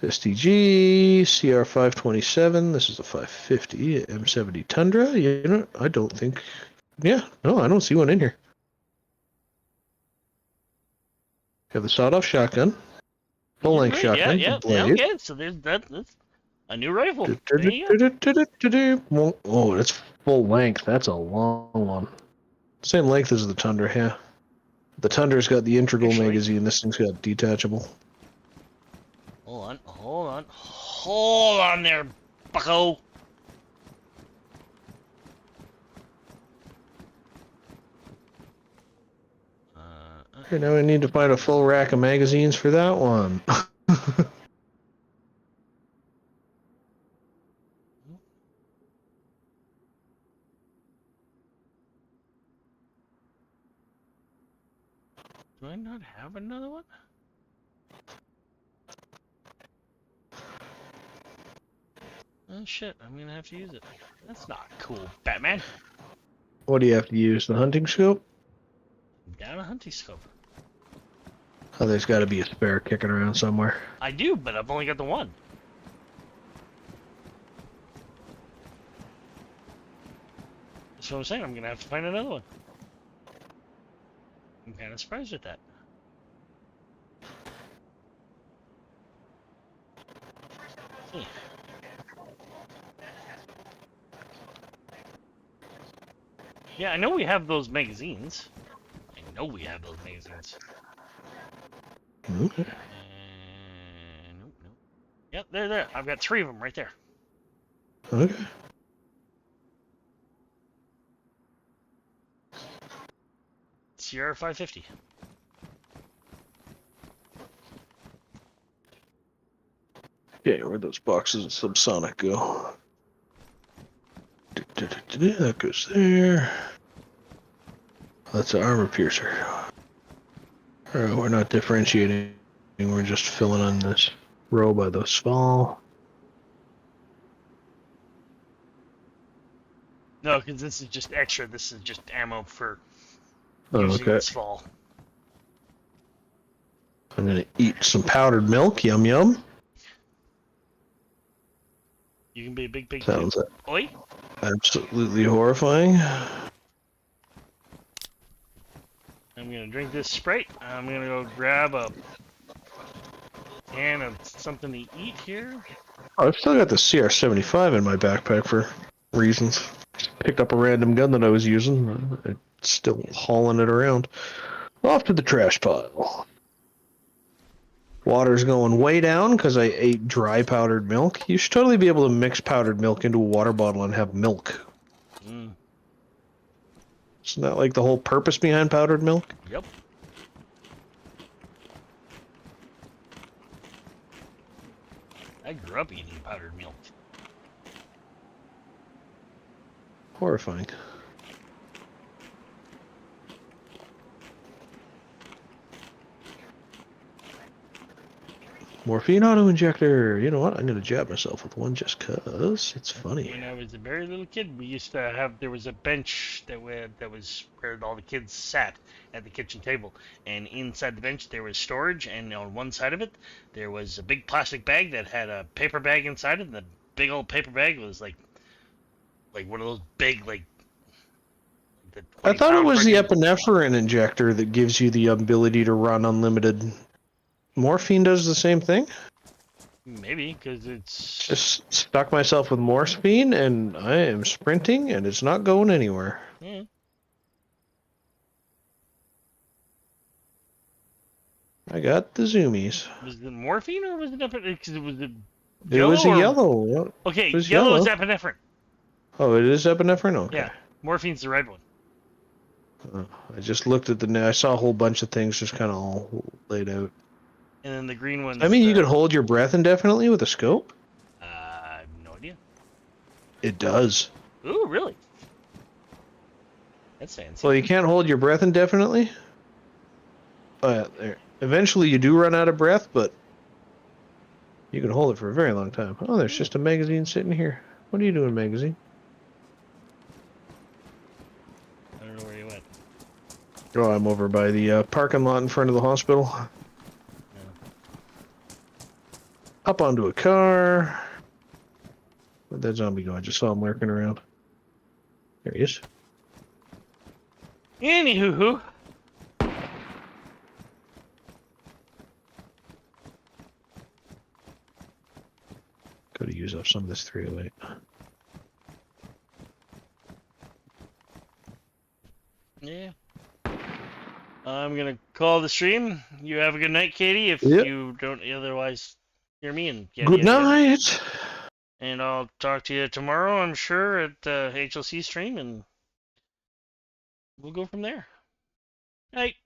STG, CR527. This is a 550. M70 Tundra. You know, I don't think. Yeah, no, I don't see one in here. You have the sawed-off shotgun. Full-length Right, shotgun. yeah. Blade. Okay, so that's a new rifle. There you go. Oh, it's full length. That's a long one. Same length as the Tundra, yeah. The Tundra's got the integral Actually. magazine. This thing's got detachable. Hold on there, bucko. Okay, now we need to find a full rack of magazines for that one. Do I not have another one? Oh shit, I'm gonna have to use it. That's not cool, Batman. What do you have to use? The hunting scope? I'm down a hunting scope. Oh, there's got to be a spare kicking around somewhere. I do, but I've only got the one. That's what I'm saying. I'm gonna have to find another one. I'm kind of surprised with that. Yeah. Yeah, I know we have those magazines. Okay. Nope. Yep, they're there. I've got 3 of them right there. Okay. Sierra 550. Okay, where'd those boxes of subsonic go? That goes there. That's an armor piercer. Alright, we're not differentiating. We're just filling in this row by the small. No, because this is just extra. This is just ammo for Oh, using okay. this fall. I'm gonna eat some powdered milk. Yum yum. You can be a big pig Sounds too. Oi! absolutely horrifying. I'm gonna drink this Sprite. I'm gonna go grab a can of something to eat here. Oh, I've still got the CR75 in my backpack for reasons. Just picked up a random gun that I was using. It's still hauling it around. Off to the trash pile. Water's going way down because I ate dry powdered milk. You should totally be able to mix powdered milk into a water bottle and have milk. Mm. Isn't that like the whole purpose behind powdered milk? Yep. I grew up eating powdered milk. Horrifying. Morphine auto injector. You know what? I'm gonna jab myself with one just cause it's funny. When I was a very little kid, we used to have there was a bench that was where all the kids sat at the kitchen table, and inside the bench there was storage, and on one side of it there was a big plastic bag that had a paper bag inside it, and the big old paper bag was like one of those big like the I 20 thought it pound was the freaking. epinephrine injector that gives you the ability to run unlimited. Morphine does the same thing. Maybe because it's Just stuck myself with morphine, and I am sprinting, and it's not going anywhere. yeah. I got the zoomies. Was it morphine or was it because it was It yellow was a or yellow. okay It was yellow is yellow. epinephrine. Oh, it is epinephrine? Okay. Yeah, morphine's the red one. I just looked at I saw a whole bunch of things just kind of all laid out. And then the green I one's mean, you the. could hold your breath indefinitely with a scope? I have no idea. It does. Ooh, really? That's fancy. Well, you can't hold your breath indefinitely. Eventually you do run out of breath, but you can hold it for a very long time. Oh, there's just a magazine sitting here. What are you doing, magazine? I don't know where you went. Oh, I'm over by the parking lot in front of the hospital. Up onto a car. Where'd that zombie go? I just saw him lurking around. There he is. Anywho, Gotta use up some of this 308. yeah. I'm gonna call the stream. You have a good night, Katie. If Yep. you don't otherwise hear me, and Good night. And I'll talk to you tomorrow, I'm sure, at the HLC stream, and we'll go from there. Night.